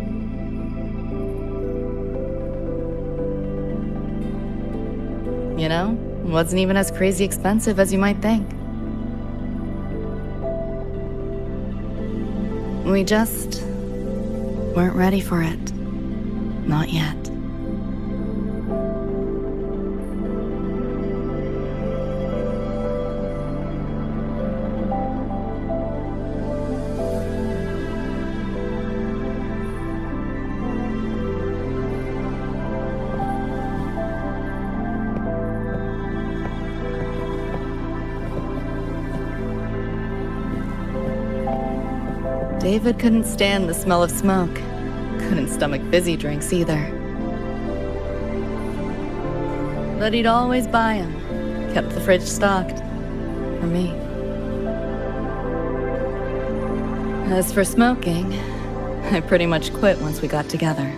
You know, wasn't even as crazy expensive as you might think. We just weren't ready for it. Not yet. David couldn't stand the smell of smoke. Couldn't stomach fizzy drinks either. But he'd always buy them. Kept the fridge stocked. For me. As for smoking, I pretty much quit once we got together.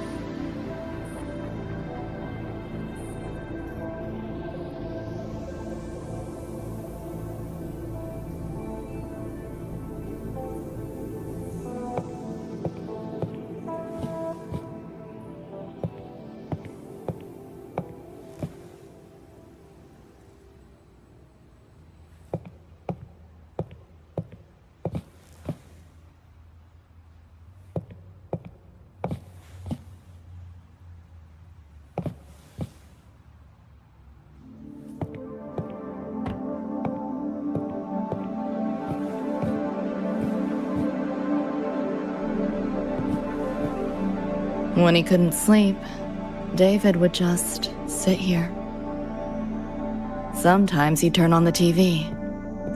When he couldn't sleep, David would just sit here. Sometimes he'd turn on the TV,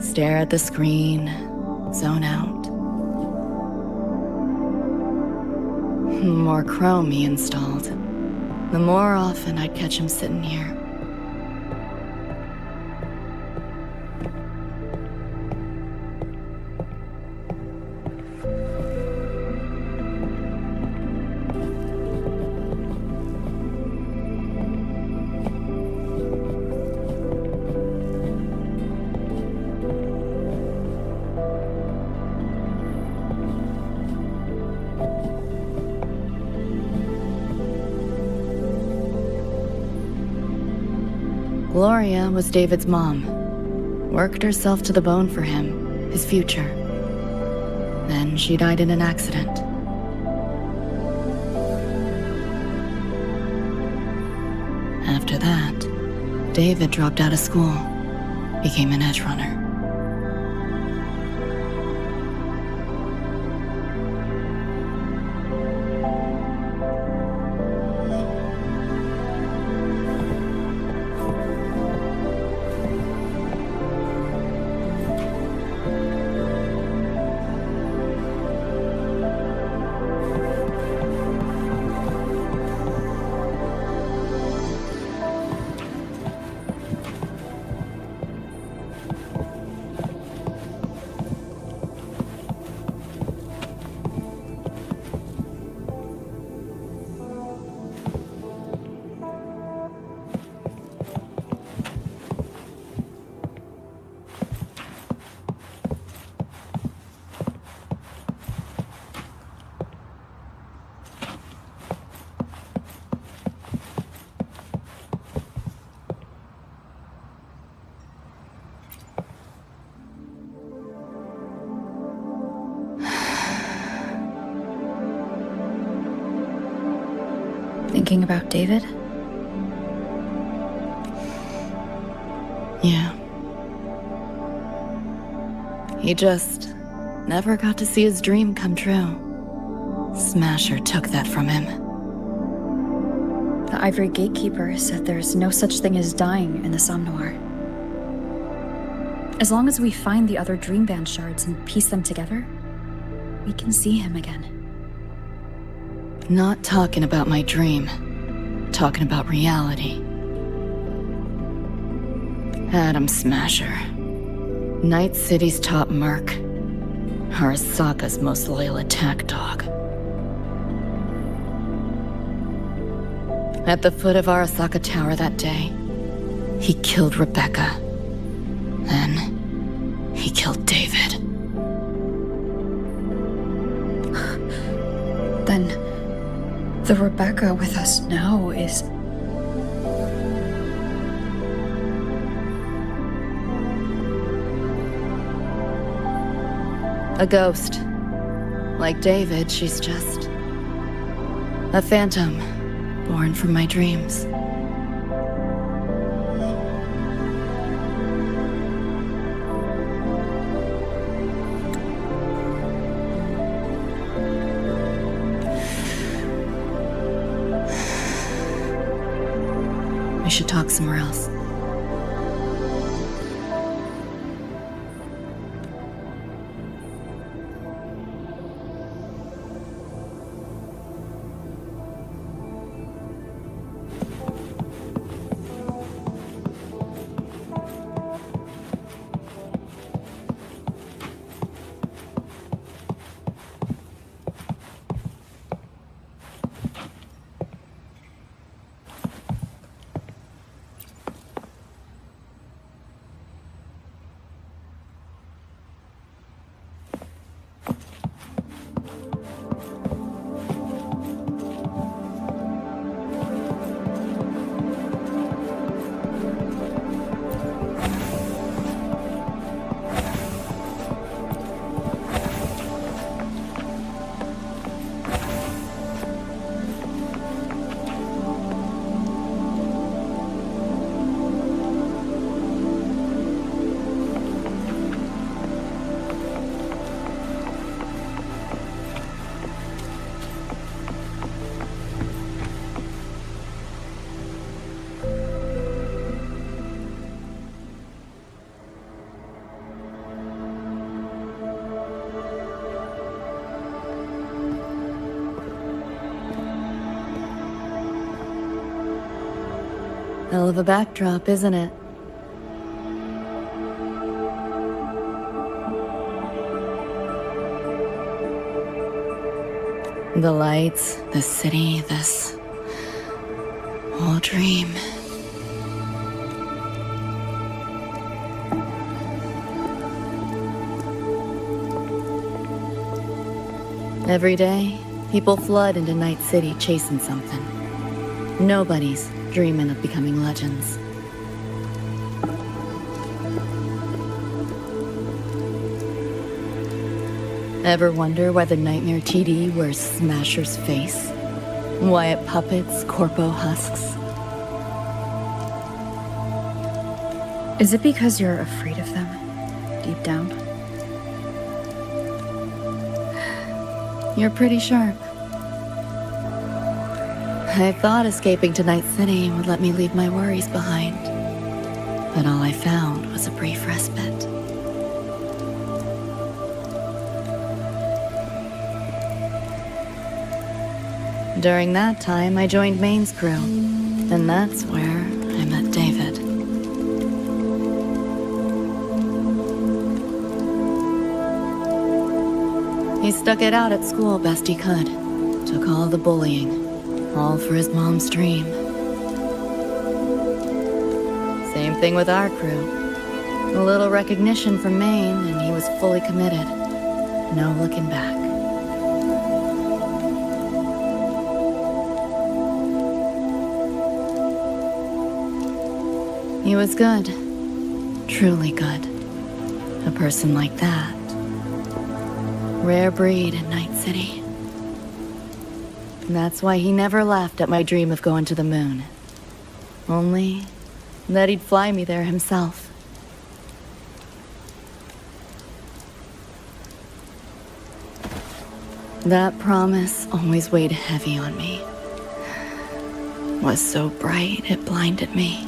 stare at the screen, zone out. The more Chrome he installed, the more often I'd catch him sitting here. Gloria was David's mom. Worked herself to the bone for him, his future. Then she died in an accident. After that, David dropped out of school, became an Edgerunner. Thinking about David? Yeah. He just never got to see his dream come true. Smasher took that from him. The Ivory Gatekeeper said there's no such thing as dying in the Somnoir. As long as we find the other Dreamband shards and piece them together, we can see him again. Not talking about my dream. Talking about reality. Adam Smasher. Night City's top merc. Arasaka's most loyal attack dog. At the foot of Arasaka Tower that day, he killed Rebecca. Then, he killed David. Then, the Rebecca with us now is... a ghost. Like David, she's just... a phantom, born from my dreams. We should talk somewhere else. Hell of a backdrop, isn't it? The lights, the city, this whole dream. Every day, people flood into Night City chasing something. Nobody's dreaming of becoming legends. Ever wonder why the Nightmare TD wears Smasher's face? Why it puppets Corpo husks? Is it because you're afraid of them, deep down? You're pretty sharp. I thought escaping to Night City would let me leave my worries behind. But all I found was a brief respite. During that time, I joined Maine's crew, and that's where I met David. He stuck it out at school best he could, took all the bullying, all for his mom's dream. Same thing with our crew. A little recognition from Maine, and he was fully committed. No looking back. He was good. Truly good. A person like that. Rare breed in Night City. That's why he never laughed at my dream of going to the moon. Only that he'd fly me there himself. That promise always weighed heavy on me. Was so bright it blinded me.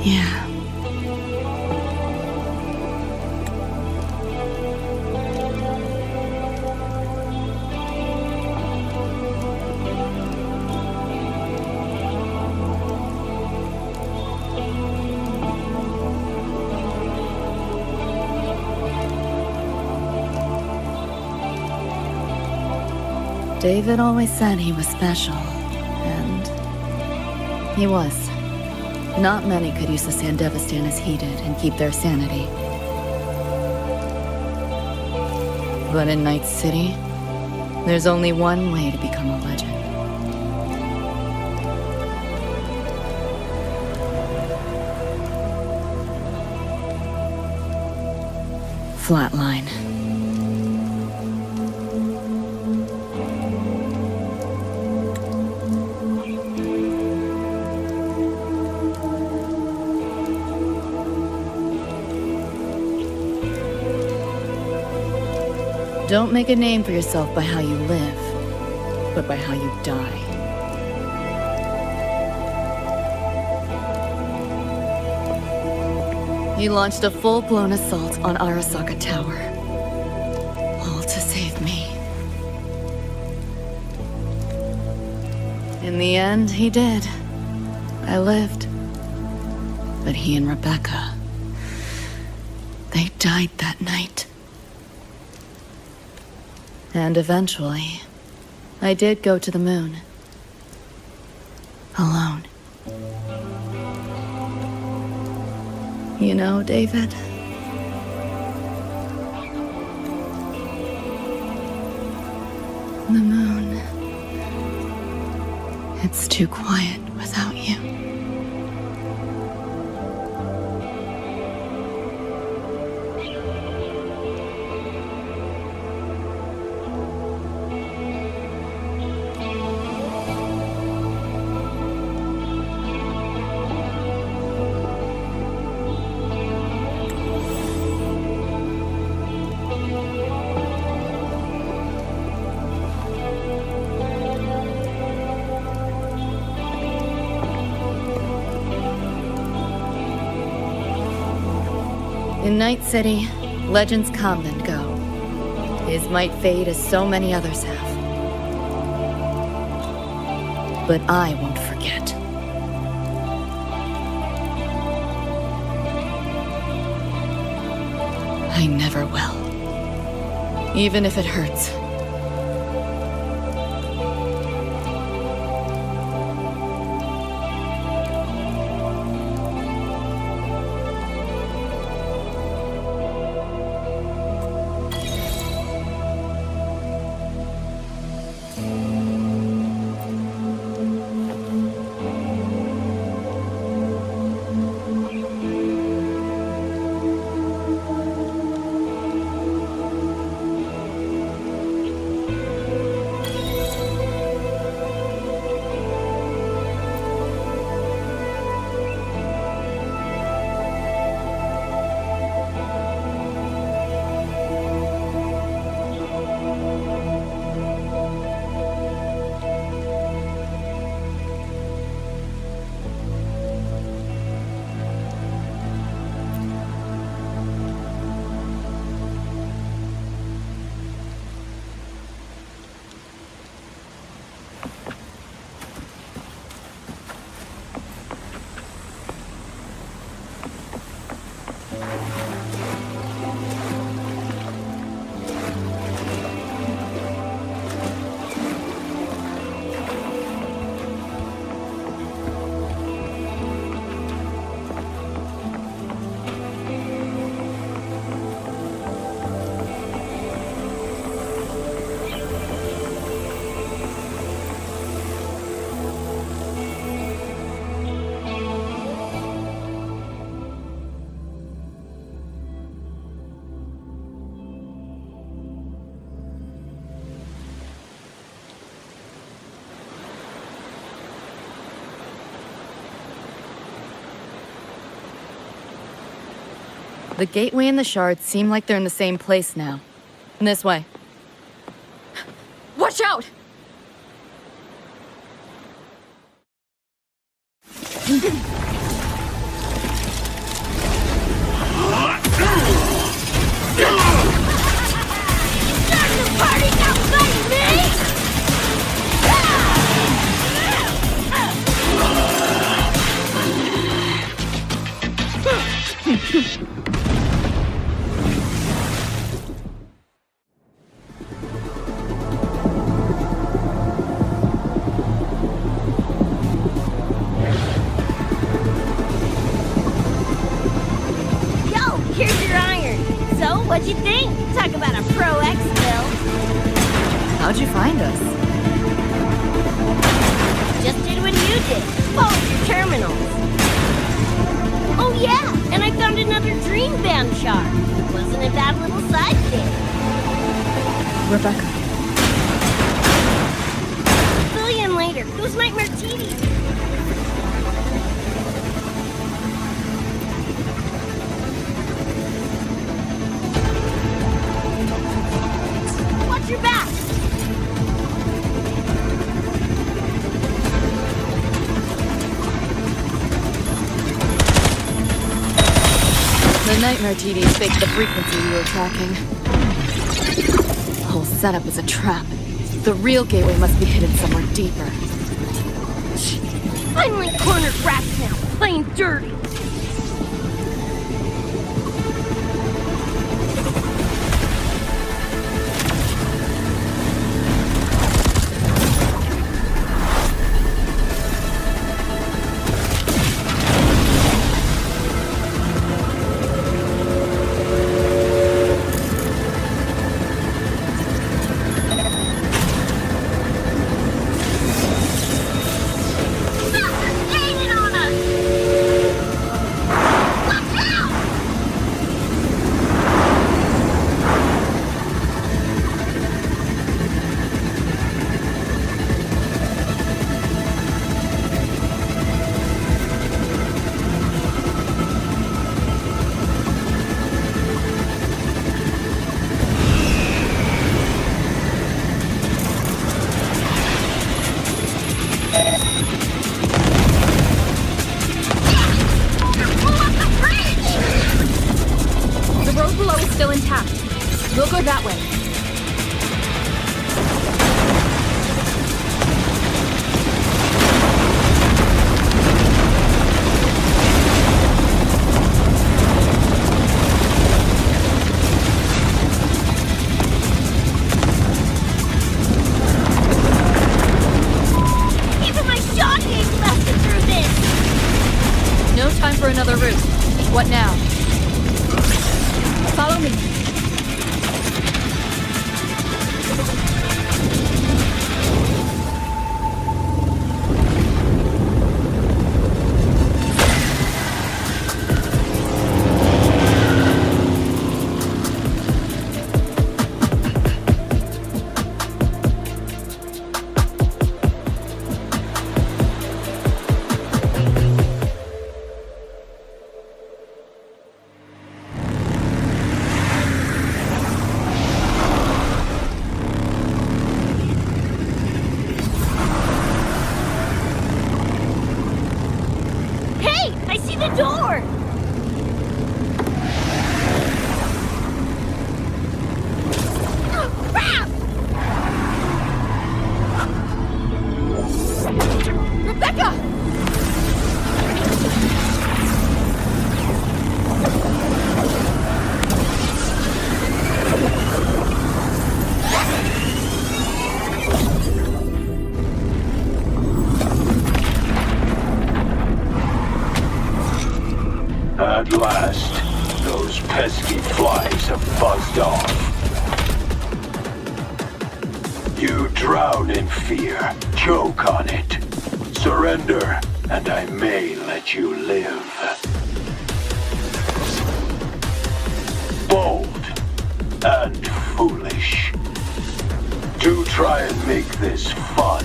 Yeah. David always said he was special, and he was. Not many could use the Sandevistan as he did and keep their sanity. But in Night City, there's only one way to become a legend. Flatline. Don't make a name for yourself by how you live, but by how you die. He launched a full-blown assault on Arasaka Tower. All to save me. In the end, he did. I lived. But he and Rebecca, they died that night. And eventually, I did go to the moon. Alone. You know, David? The moon. It's too quiet without you. In Night City, legends come and go. His might fade as so many others have. But I won't forget. I never will. Even if it hurts. The gateway and the shards seem like they're in the same place now. This way. Watch out! What'd you think? Talk about a pro X-Bill. How'd you find us? Just did what you did. Followed your terminals. Oh yeah, and I found another dream band shard. Wasn't it that little sidekick? Rebecca. $1 billion later. Who's Nightmare TV? Watch your back! The Nightmare TDs faked the frequency we were tracking. The whole setup is a trap. The real gateway must be hidden somewhere deeper. Finally cornered rats now, playing dirty. still intact. We'll go that way. Even my shot ain't lasted through this! No time for another route. What now? Follow me. Hey! I see the door! Oh, crap! Rebecca! At last, those pesky flies have buzzed off. You drown in fear, choke on it. Surrender, and I may let you live. Bold and foolish. Do try and make this fun.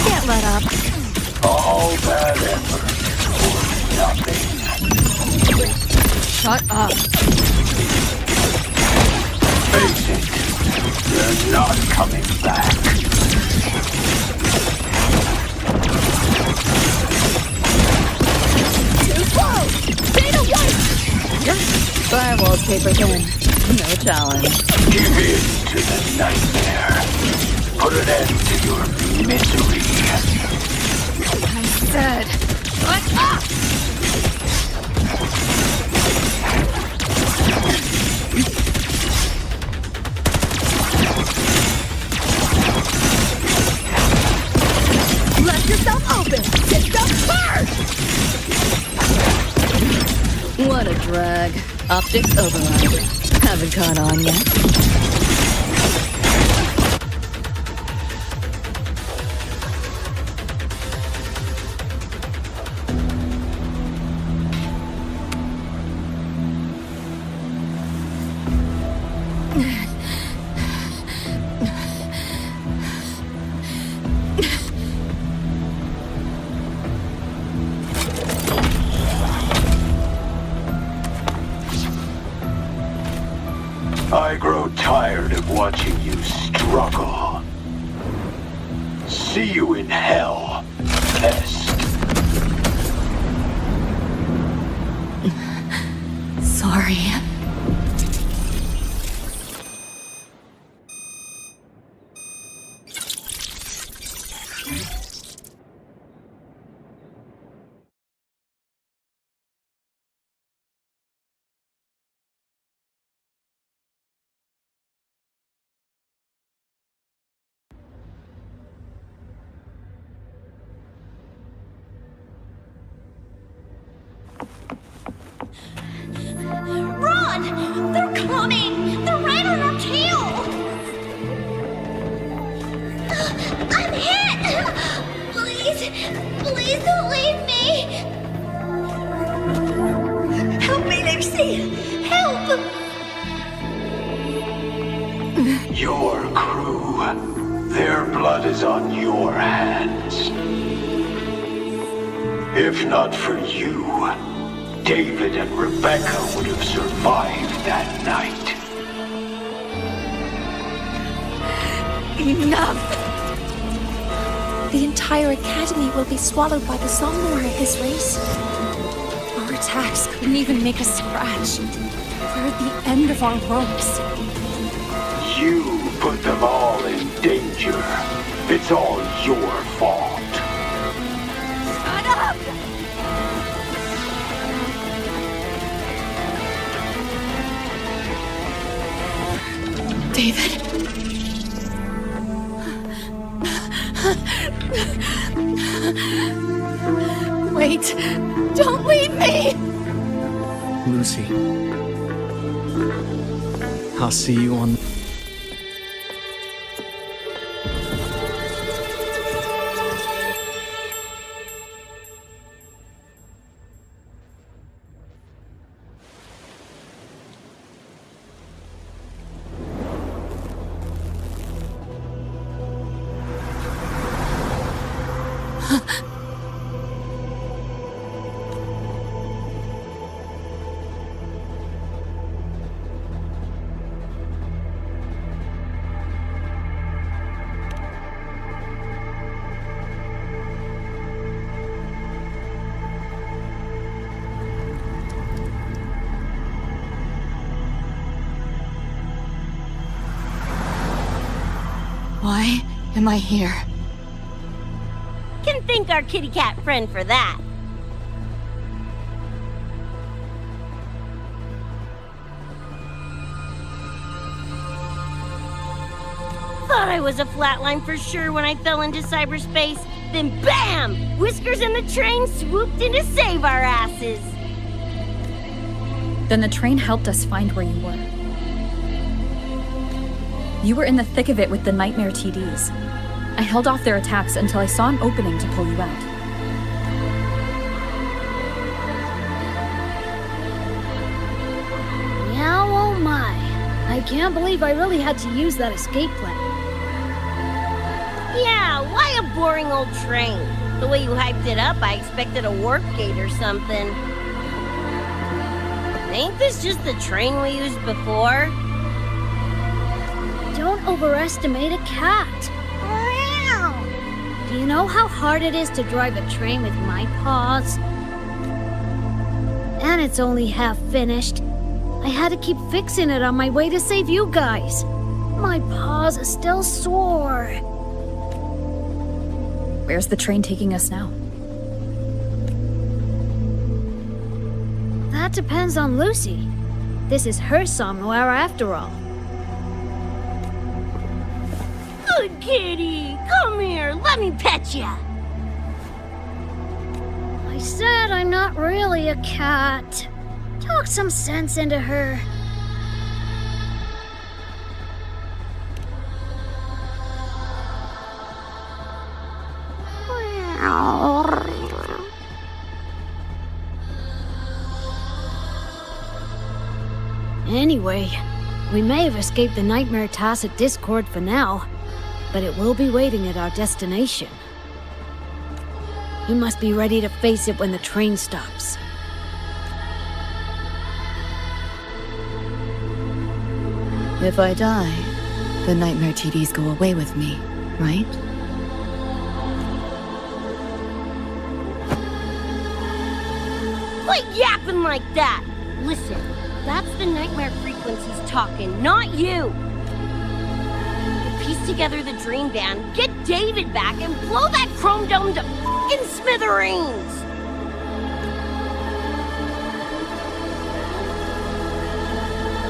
Can't let up. All that effort for nothing. Shut up. Face it, you're not coming back. Too slow! Data white! Firewall paper thin. No challenge. Give in to the nightmare. Put an end to your misery. I said, shut up! Let yourself open! System first! What a drag. Optics override. Haven't caught on yet. I grow tired of watching you struggle. See you in hell, pest. Sorry. Run! They're coming! They're right on our tail! I'm hit! Please, please don't leave me! Help me, Lucy! Help! Your crew. Their blood is on your hands. If not for you, David and Rebecca would have survived that night. Enough! The entire academy will be swallowed by the Somnor at this race. Our attacks couldn't even make a scratch. We're at the end of our ropes. You put them all in danger. It's all your fault. Shut up! David? Wait! Don't leave me! Lucy. I'll see you on... Why am I here? Can thank our kitty cat friend for that. Thought I was a flatline for sure when I fell into cyberspace. Then BAM! Whiskers and the train swooped in to save our asses. Then the train helped us find where you were. You were in the thick of it with the Nightmare TDs. I held off their attacks until I saw an opening to pull you out. Meow, oh my. I can't believe I really had to use that escape plan. Yeah, why a boring old train? The way you hyped it up, I expected a warp gate or something. Ain't this just the train we used before? Don't overestimate a cat. Do you know how hard it is to drive a train with my paws? And it's only half finished. I had to keep fixing it on my way to save you guys. My paws are still sore. Where's the train taking us now? That depends on Lucy. This is her somnwhere after all. Good kitty, come here, let me pet ya. I said I'm not really a cat. Talk some sense into her. Anyway, we may have escaped the Nightmare Tacit Discord for now, but it will be waiting at our destination. You must be ready to face it when the train stops. If I die, the Nightmare TDs go away with me, right? Quit yapping like that! Listen, that's the nightmare frequencies talking, not you! Piece together the dream band, get David back, and blow that chrome dome to f***ing smithereens!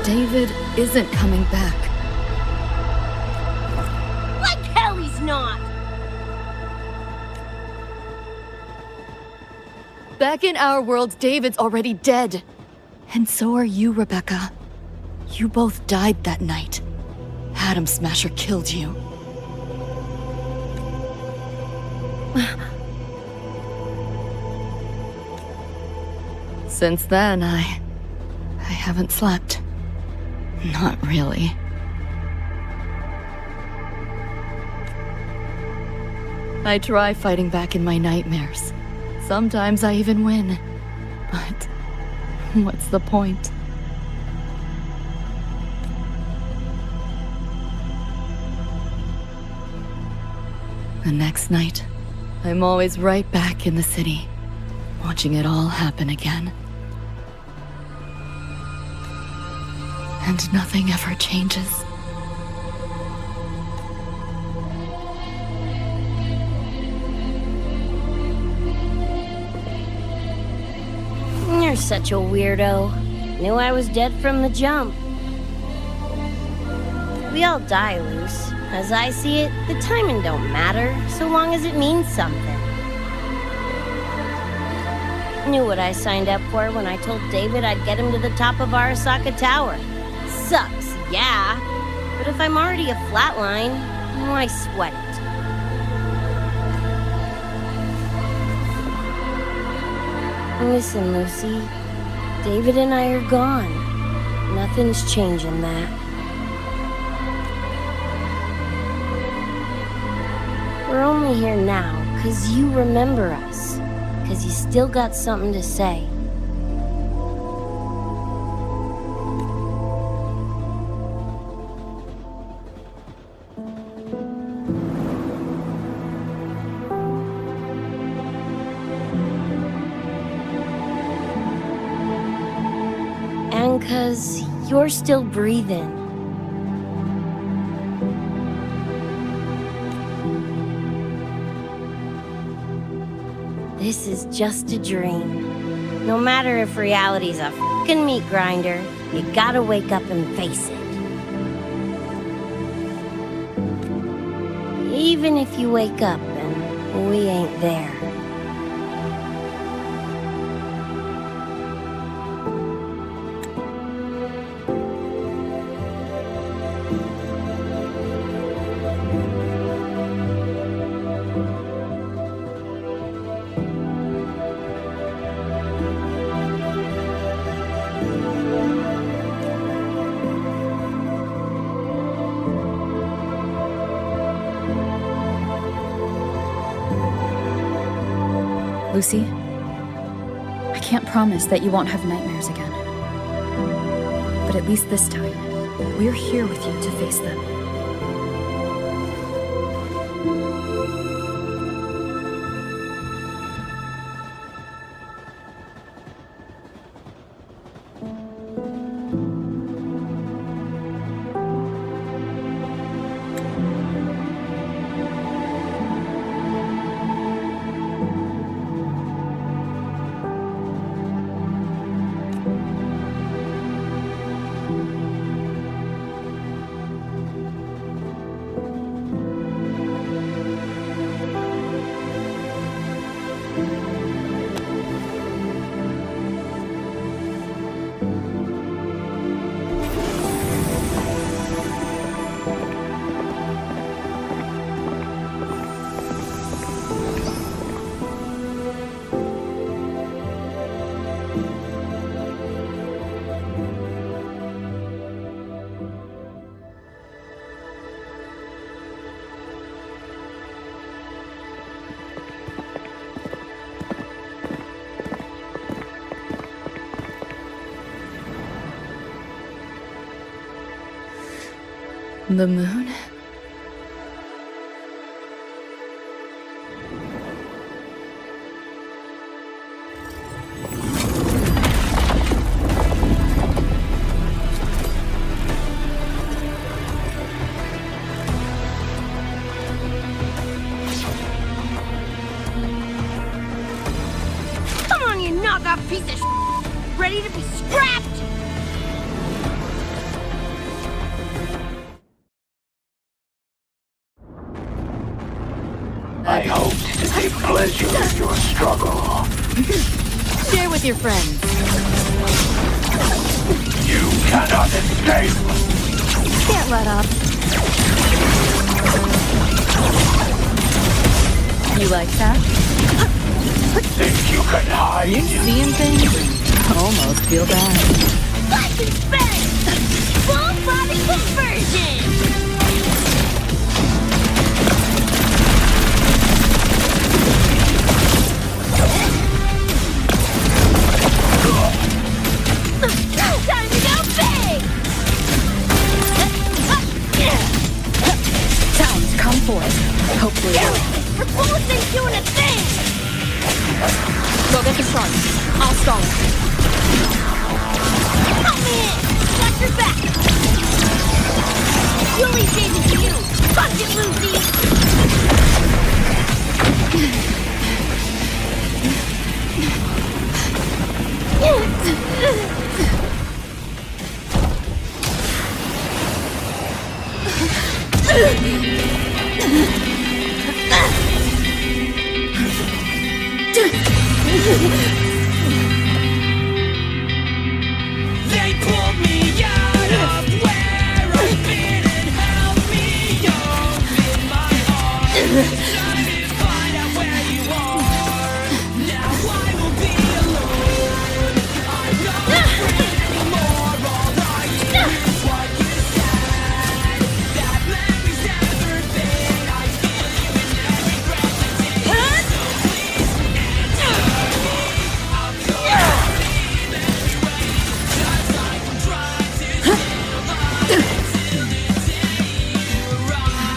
David isn't coming back. Like hell he's not! Back in our world, David's already dead. And so are you, Rebecca. You both died that night. Atom Smasher killed you. Since then, I haven't slept. Not really. I try fighting back in my nightmares. Sometimes I even win. But what's the point? The next night, I'm always right back in the city, watching it all happen again. And nothing ever changes. You're such a weirdo. Knew I was dead from the jump. We all die, Luce. As I see it, the timing don't matter, so long as it means something. Knew what I signed up for when I told David I'd get him to the top of Arasaka Tower. Sucks, yeah. But if I'm already a flatline, why sweat it? Listen, Lucy. David and I are gone. Nothing's changing that. We're only here now because you remember us. Because you still got something to say. And because you're still breathing. This is just a dream. No matter if reality's a f***ing meat grinder, you gotta wake up and face it. Even if you wake up and we ain't there. Lucy, I can't promise that you won't have nightmares again. But at least this time, we're here with you to face them. The moon? Come on, you knockoff piece of shit! Ready to be scrapped? I hoped to take pleasure in your struggle. Share with your friends. You cannot escape. Can't let up. You like that? Think you can hide? You seeing things? Almost feel bad. Slice and spin! Full body conversion! Time to go big! Talons, come forth. Hopefully, We're both doing a thing! the shark. I'll stall it. Help me in! Watch your back! Willie gave it to you! Fuck it, Lucy! They pulled me out of where I've been and held me up in my arms. Trying to find out where you are. Now I will be alone. I'm not afraid anymore. All I hear is what you said. That memory's never been. I feel you in every breath I take. So please answer me. I'm gonna leave anyway. Just like I'm trying to stay alive until the day you arrive.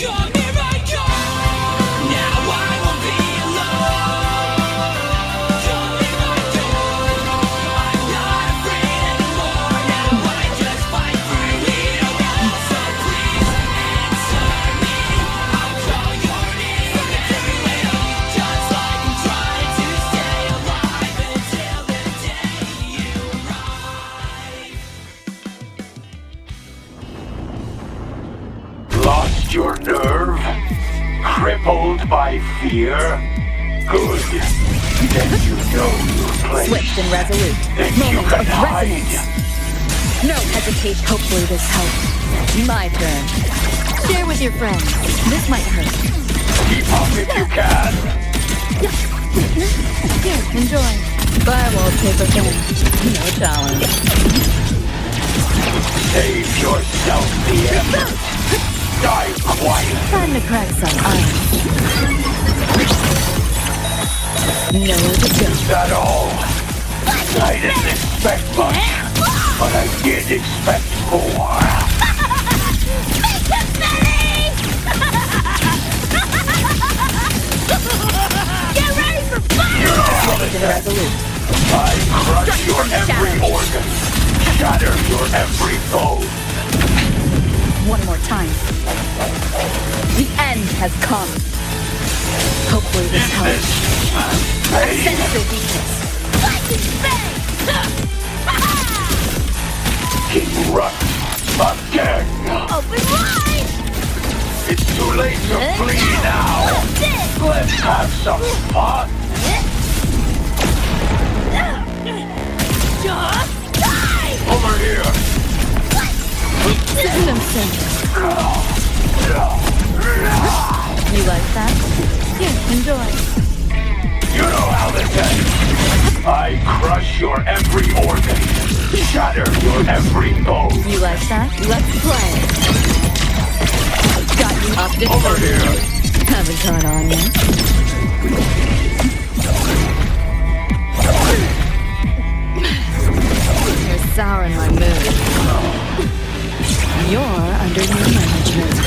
Come here I come. Now I won't be alone. Come here I come. I'm not afraid anymore. Now I just fight through it all. So please answer me. I'll call your name everywhere. Just like I'm trying to stay alive until the day you arrive. Lost your nerve? Crippled by fear? Good. Then you know your place. Swift and resolute. Then you Moment can of hide. resonance. No hesitation. Hopefully this helps. My turn. Share with your friends. This might hurt. Keep up if you can. Here, enjoy. Firewall paper thin. No challenge. Save yourself the effort. Die quiet. Time to crack some ice. Nowhere to go. Is that all? I didn't expect much, but I did expect more. Get ready for fire! I crush your every organ, shatter your every bone. One more time. The end has come. Hopefully this helps. I sense your weakness. King Rut again. Open wide! It's too late to flee now. Let's have some fun. Just die! Over here. System sync. You like that? Here, enjoy. You know how this ends. I crush your every organ, shatter your every bone. You like that? Let's play. Got you up to Over here. Haven't caught on yet. You're souring my mood. You're under new management.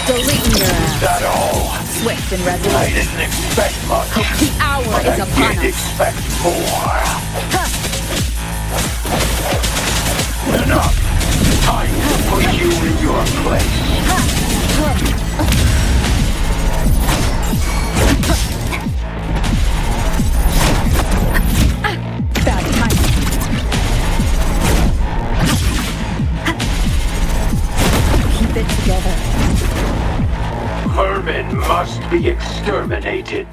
Deleting your ass. Is that all? Swift and resolute. I didn't expect much. The hour but is I upon did us. expect more. Enough. Time to put you in your place. Bad timing. Keep it together. Vermin must be exterminated.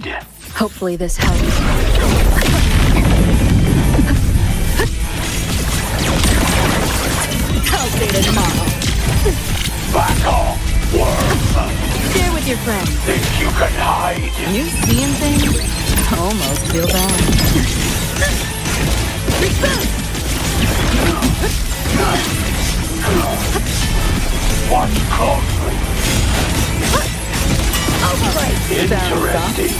Hopefully this helps. Calculated friend. Think you can hide? You seeing things? Almost feel bad. Watch closely. Interesting.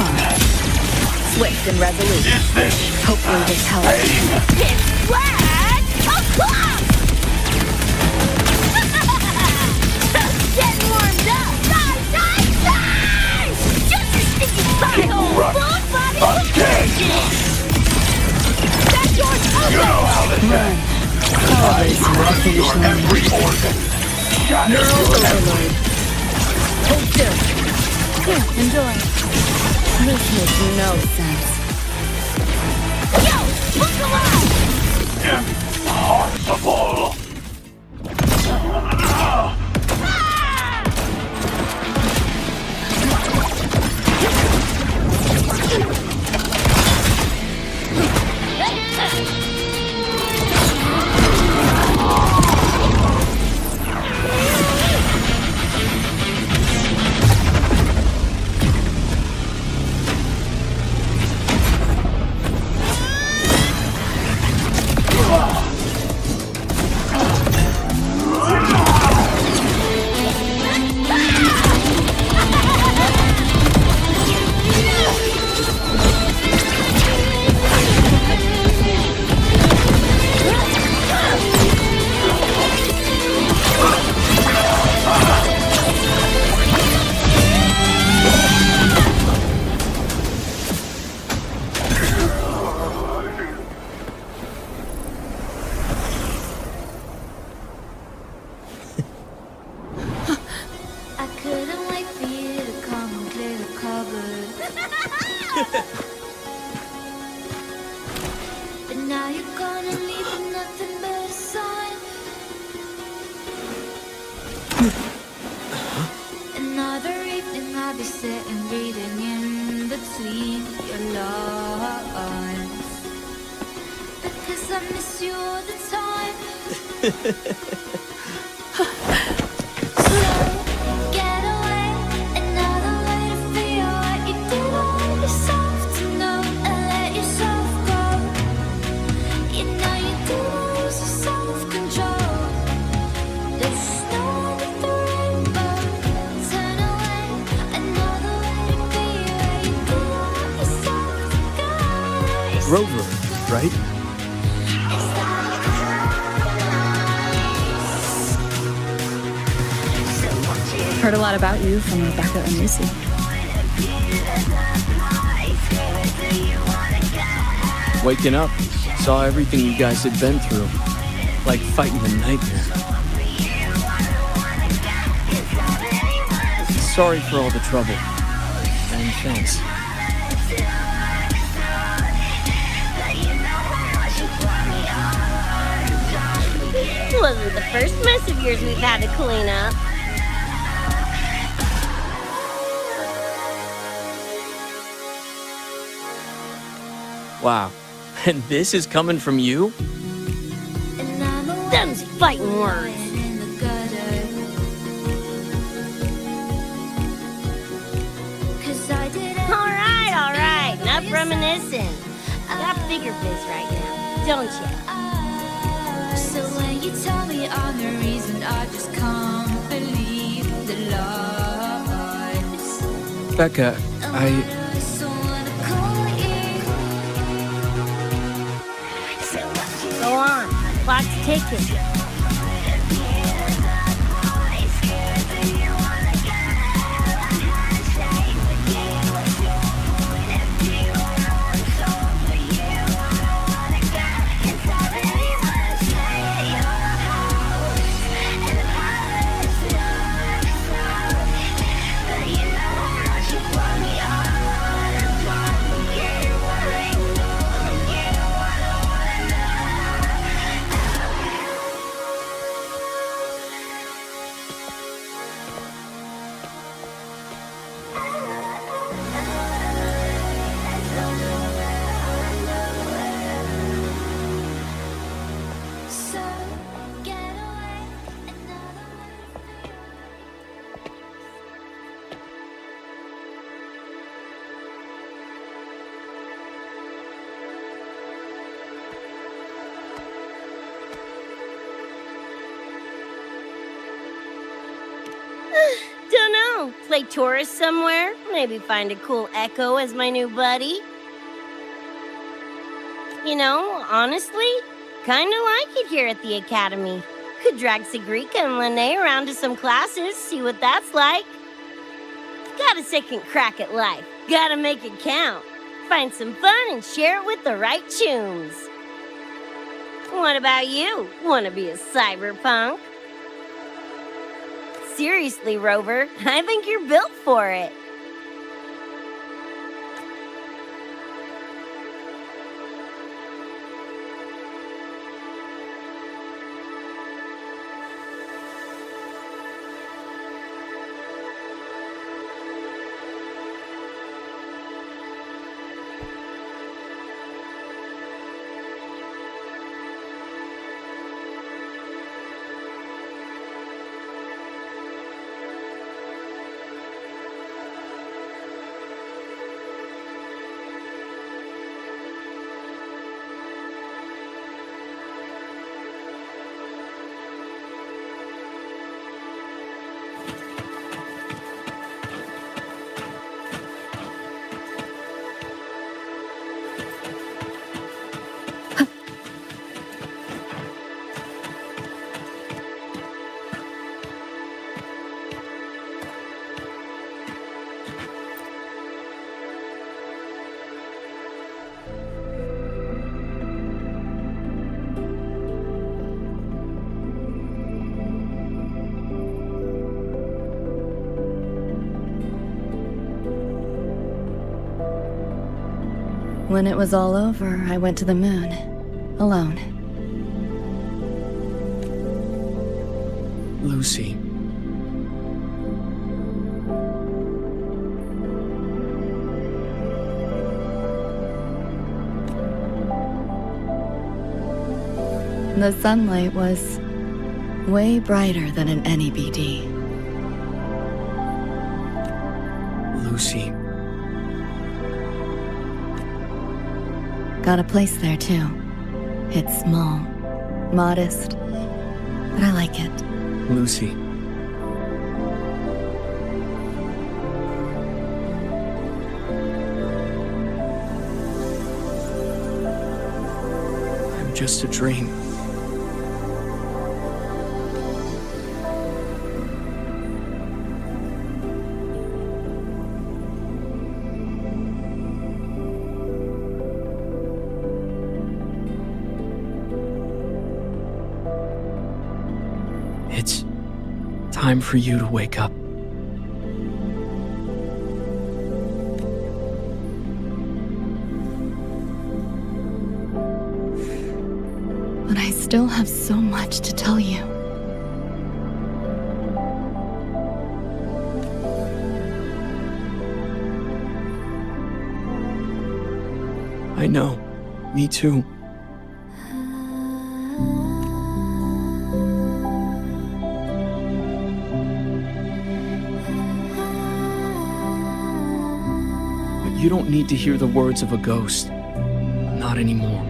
Swift and resolute. Is this Hopefully this helps. It's flag o'clock! Getting warmed up! Die! Just your sticky butthole! Run. Full body Again. That door's open! You know how this ends. I crush your every organ. Shatter Neural your overload. Hold still. Here, enjoy. This makes no sense. Yo! Look alive! Impossible. I couldn't wait for you to come and clear the cupboard. But now you're gonna leave with nothing but a sign. Another evening I'll be sitting reading in between your lines. Because I miss you all the time. Get away, another way to feel what you do on yourself to know and let yourself go. You know you do lose your self-control. There's snow under the rainbow. Turn away, another way to be where you do want yourself to go. Rover, right? Heard a lot about you from Rebecca and Lucy. Waking up, saw everything you guys had been through. Like fighting a nightmare. Sorry for all the trouble. And thanks. Wasn't the first mess of yours we've had to clean up. Wow. And this is coming from you? Them's fighting words. All right. Enough reminiscing. Got bigger biz right now, don't you? So when you tell me I'm the reason, I just can't believe the lies. Becca, So wanna call you. Go on. Clock's ticking. Dunno. Play tourist somewhere? Maybe find a cool Echo as my new buddy? You know, honestly, kinda like it here at the Academy. Could drag Sigrika and Lene around to some classes, see what that's like. Got a second crack at life. Gotta make it count. Find some fun and share it with the right chooms. What about you? Wanna be a cyberpunk? Seriously, Rover, I think you're built for it. When it was all over, I went to the moon. Alone. Lucy. The sunlight was way brighter than in any BD. Lucy. Got a place there too. It's small, modest, but I like it. Lucy. I'm just a dream. It's time for you to wake up. But I still have so much to tell you. I know. Me too. You don't need to hear the words of a ghost. Not anymore.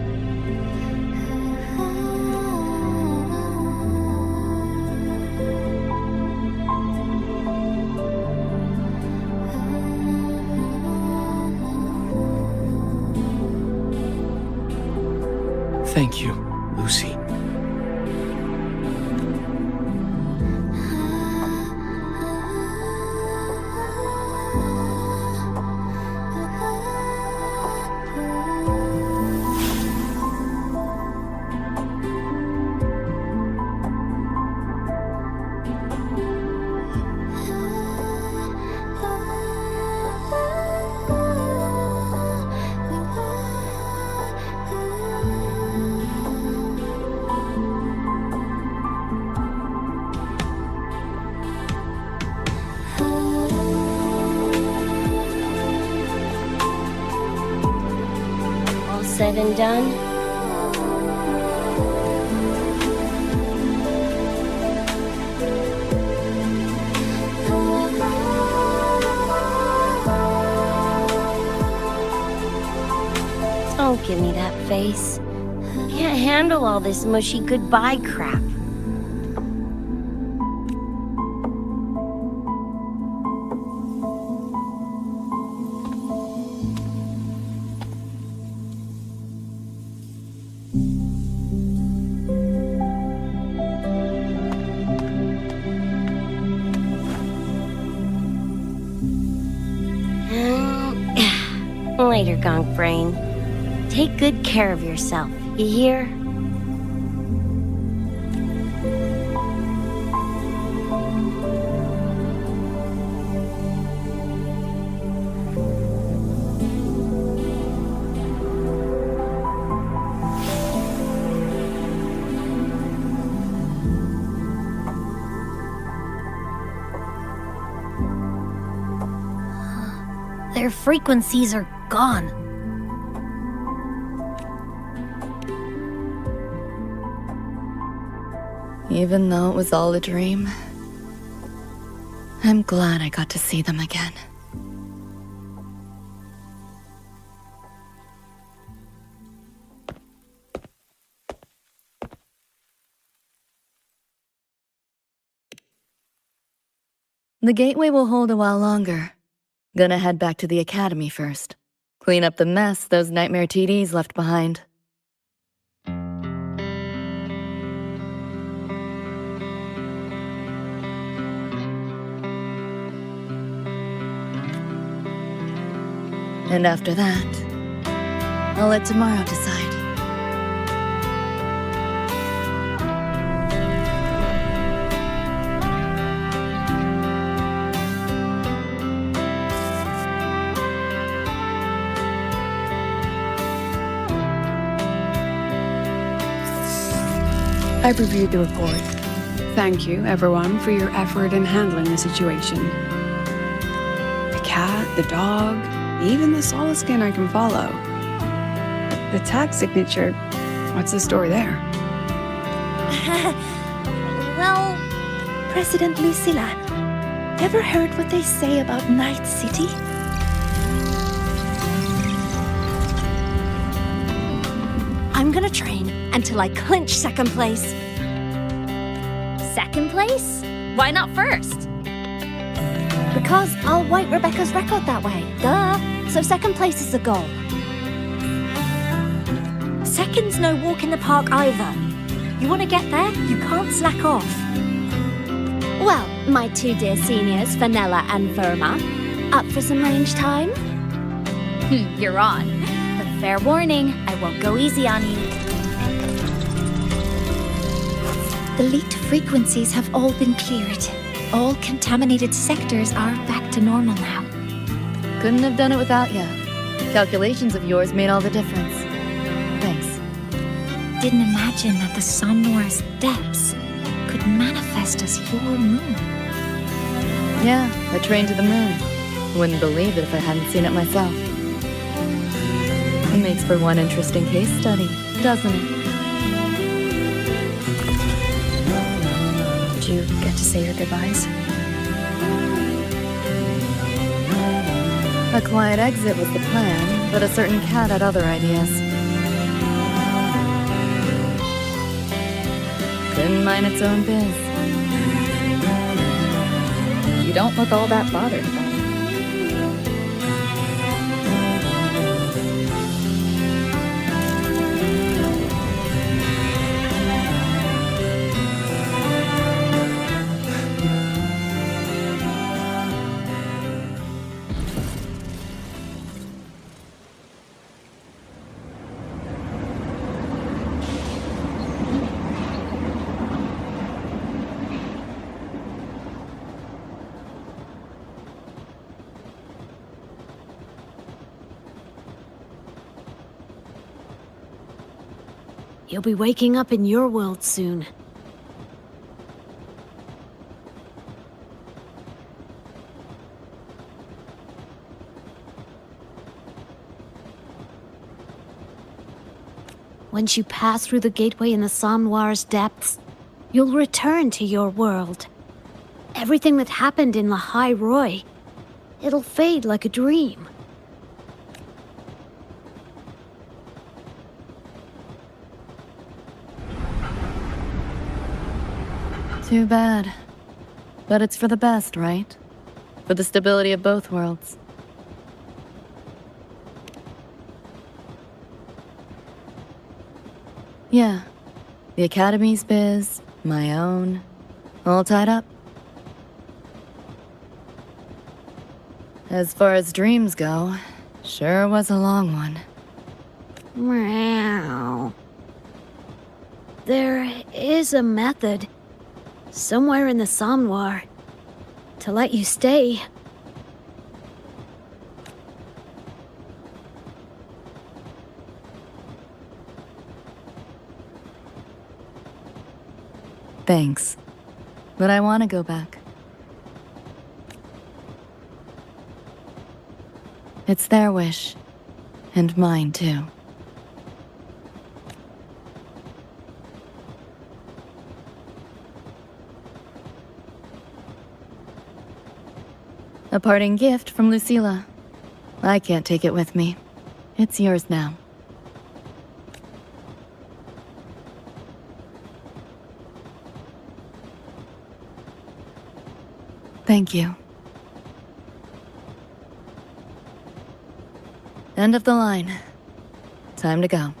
Thank you, Lucy. Said and done? Don't give me that face. Can't handle all this mushy goodbye crap. later, Gonk Brain. Take good care of yourself, you hear? Their frequencies are gone. Even though it was all a dream, I'm glad I got to see them again. The gateway will hold a while longer. Gonna head back to the academy first. Clean up the mess those nightmare TDs left behind. And after that, I'll let tomorrow decide. I've reviewed the report. Thank you, everyone, for your effort in handling the situation. The cat, the dog, even the solid skin I can follow. The tag signature, what's the story there? Well, President Lucilla, ever heard what they say about Night City? I'm gonna train until I clinch second place. Second place? Why not first? Because I'll wipe Rebecca's record that way. Duh. So second place is the goal. Second's no walk in the park either. You want to get there, you can't slack off. Well, my two dear seniors, Vanilla and Verma, up for some range time? You're on. But fair warning, I won't go easy on you. The leaked frequencies have all been cleared. All contaminated sectors are back to normal now. Couldn't have done it without you. Calculations of yours made all the difference. Thanks. Didn't imagine that the Somnoir's depths could manifest as your moon. Yeah, I trained to the moon. Wouldn't believe it if I hadn't seen it myself. It makes for one interesting case study, doesn't it? Did you get to say your goodbyes? A quiet exit was the plan, but a certain cat had other ideas. Couldn't mind its own biz. You don't look all that bothered about it. You'll be waking up in your world soon. Once you pass through the gateway in the Somnoir's depths, you'll return to your world. Everything that happened in La High Roy, it'll fade like a dream. Too bad. But it's for the best, right? For the stability of both worlds. Yeah. The Academy's biz, my own, all tied up. As far as dreams go, Sure was a long one. Meow. There is a method, somewhere in the Somnoir, to let you stay. Thanks. But I want to go back. It's their wish. And mine, too. A parting gift from Lucilla. I can't take it with me. It's yours now. Thank you. End of the line. Time to go.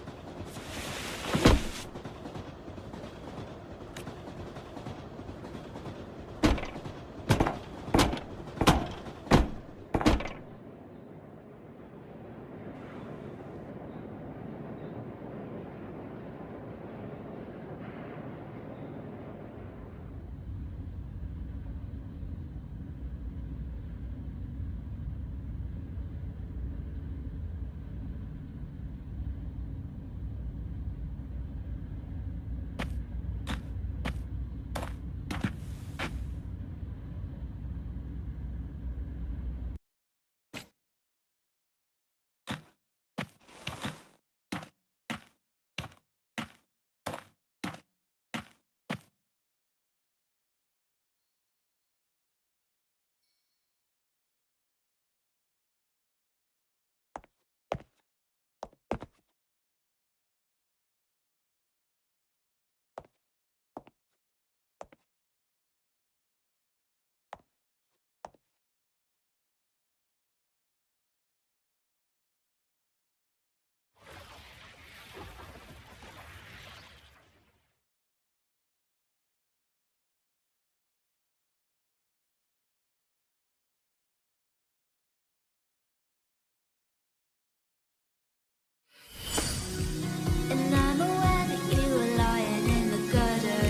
And I'm aware that you were lying in the gutter.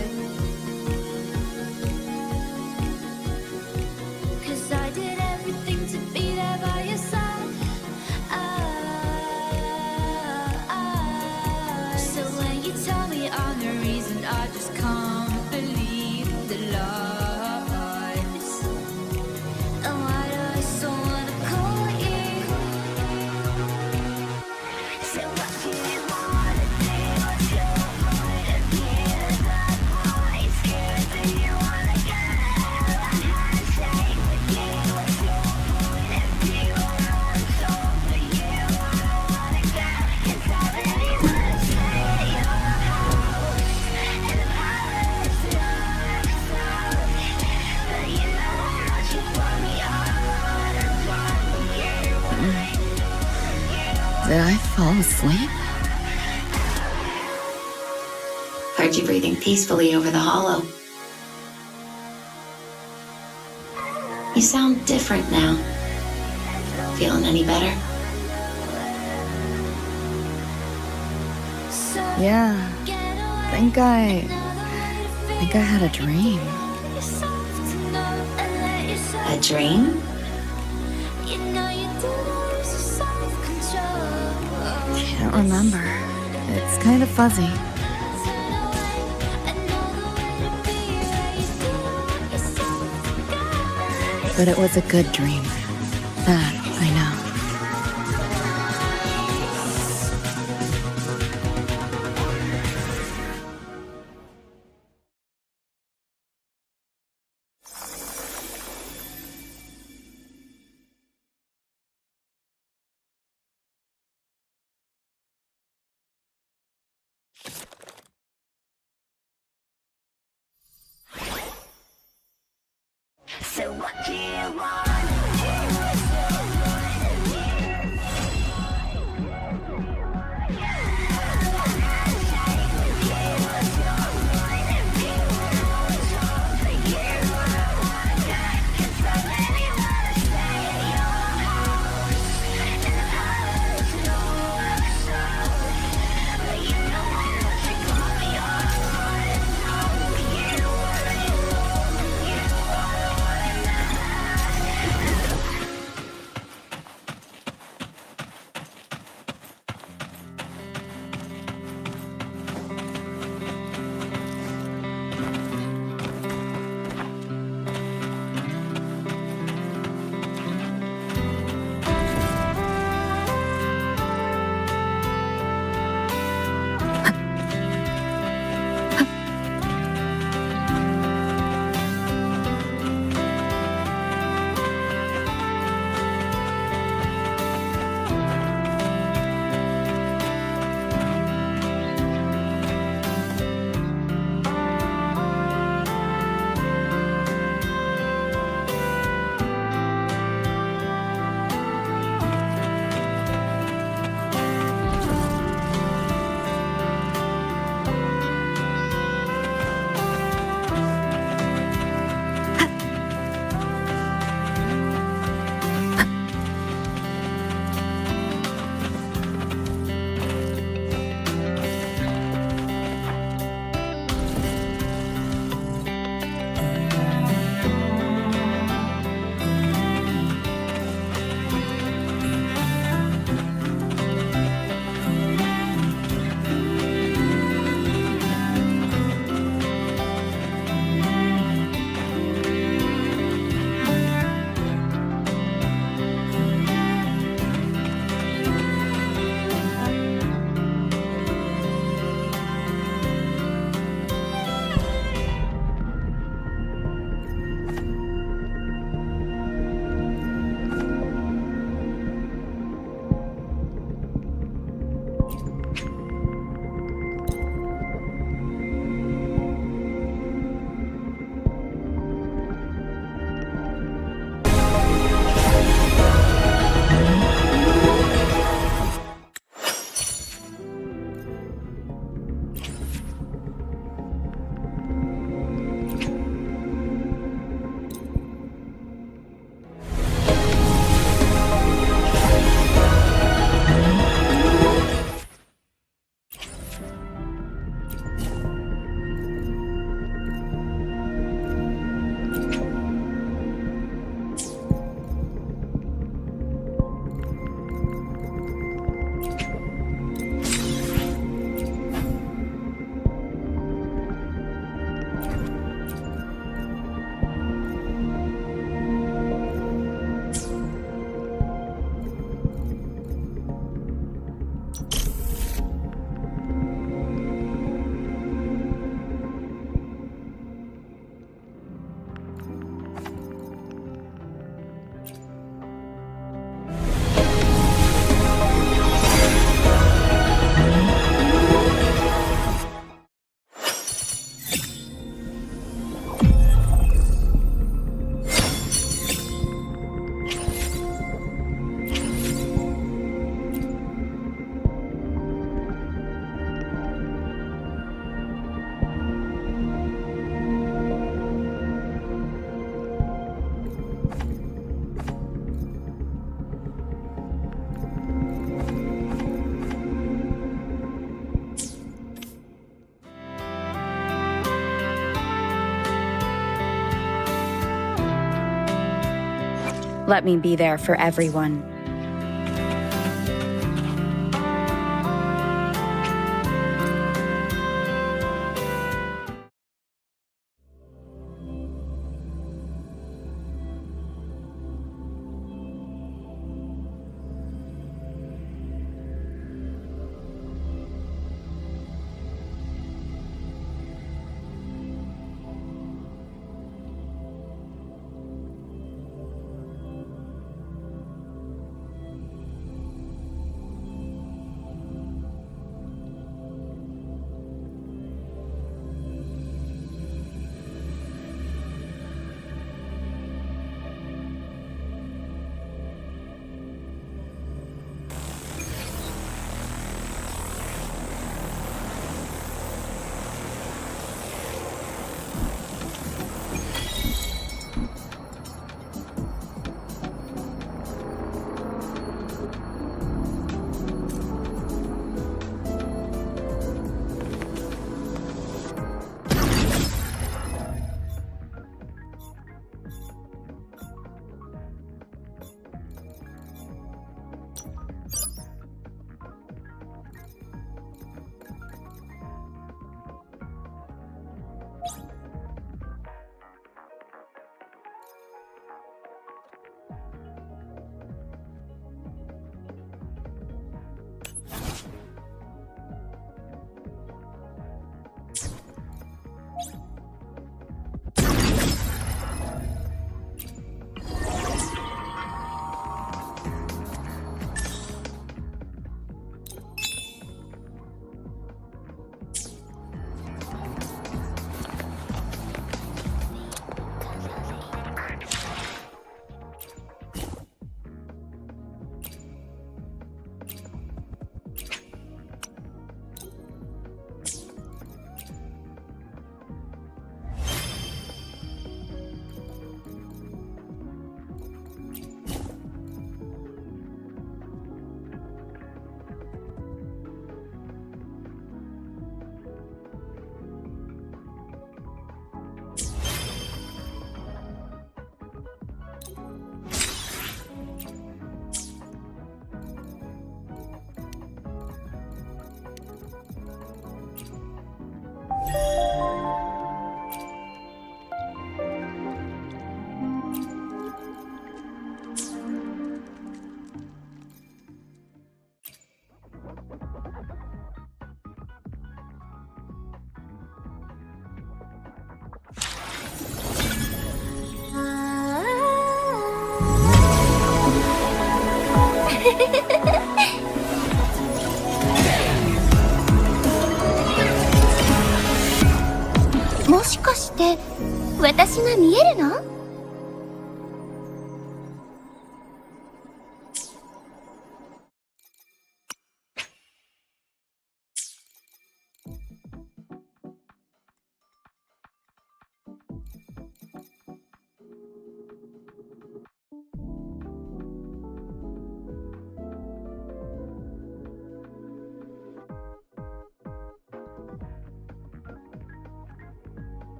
'Cause I did everything to be there by your side. So when you tell me I'm the reason, I just can't believe the lies. And why do I still wanna call you? So what do you wanna do? What's your point of view? That boy scared that you wanna go. I handshake with you. What's your point of view? I want soul for you. I don't wanna go. 'Cause I really wanna stay at your house. And the palace looks soft. But you know how you want me all. I want you. Did I fall asleep? Heard you breathing peacefully over the hollow. You sound different now. Feeling any better? Yeah. Think I had a dream. A dream? Can't remember. It's kind of fuzzy. But it was a good dream. That I know. So what do you wanna do? What's your point of view? Handshake with you. What's your point of view? I want soul for you. I don't wanna go. 'Cause I really wanna stay at your house. And the Let me be there for everyone.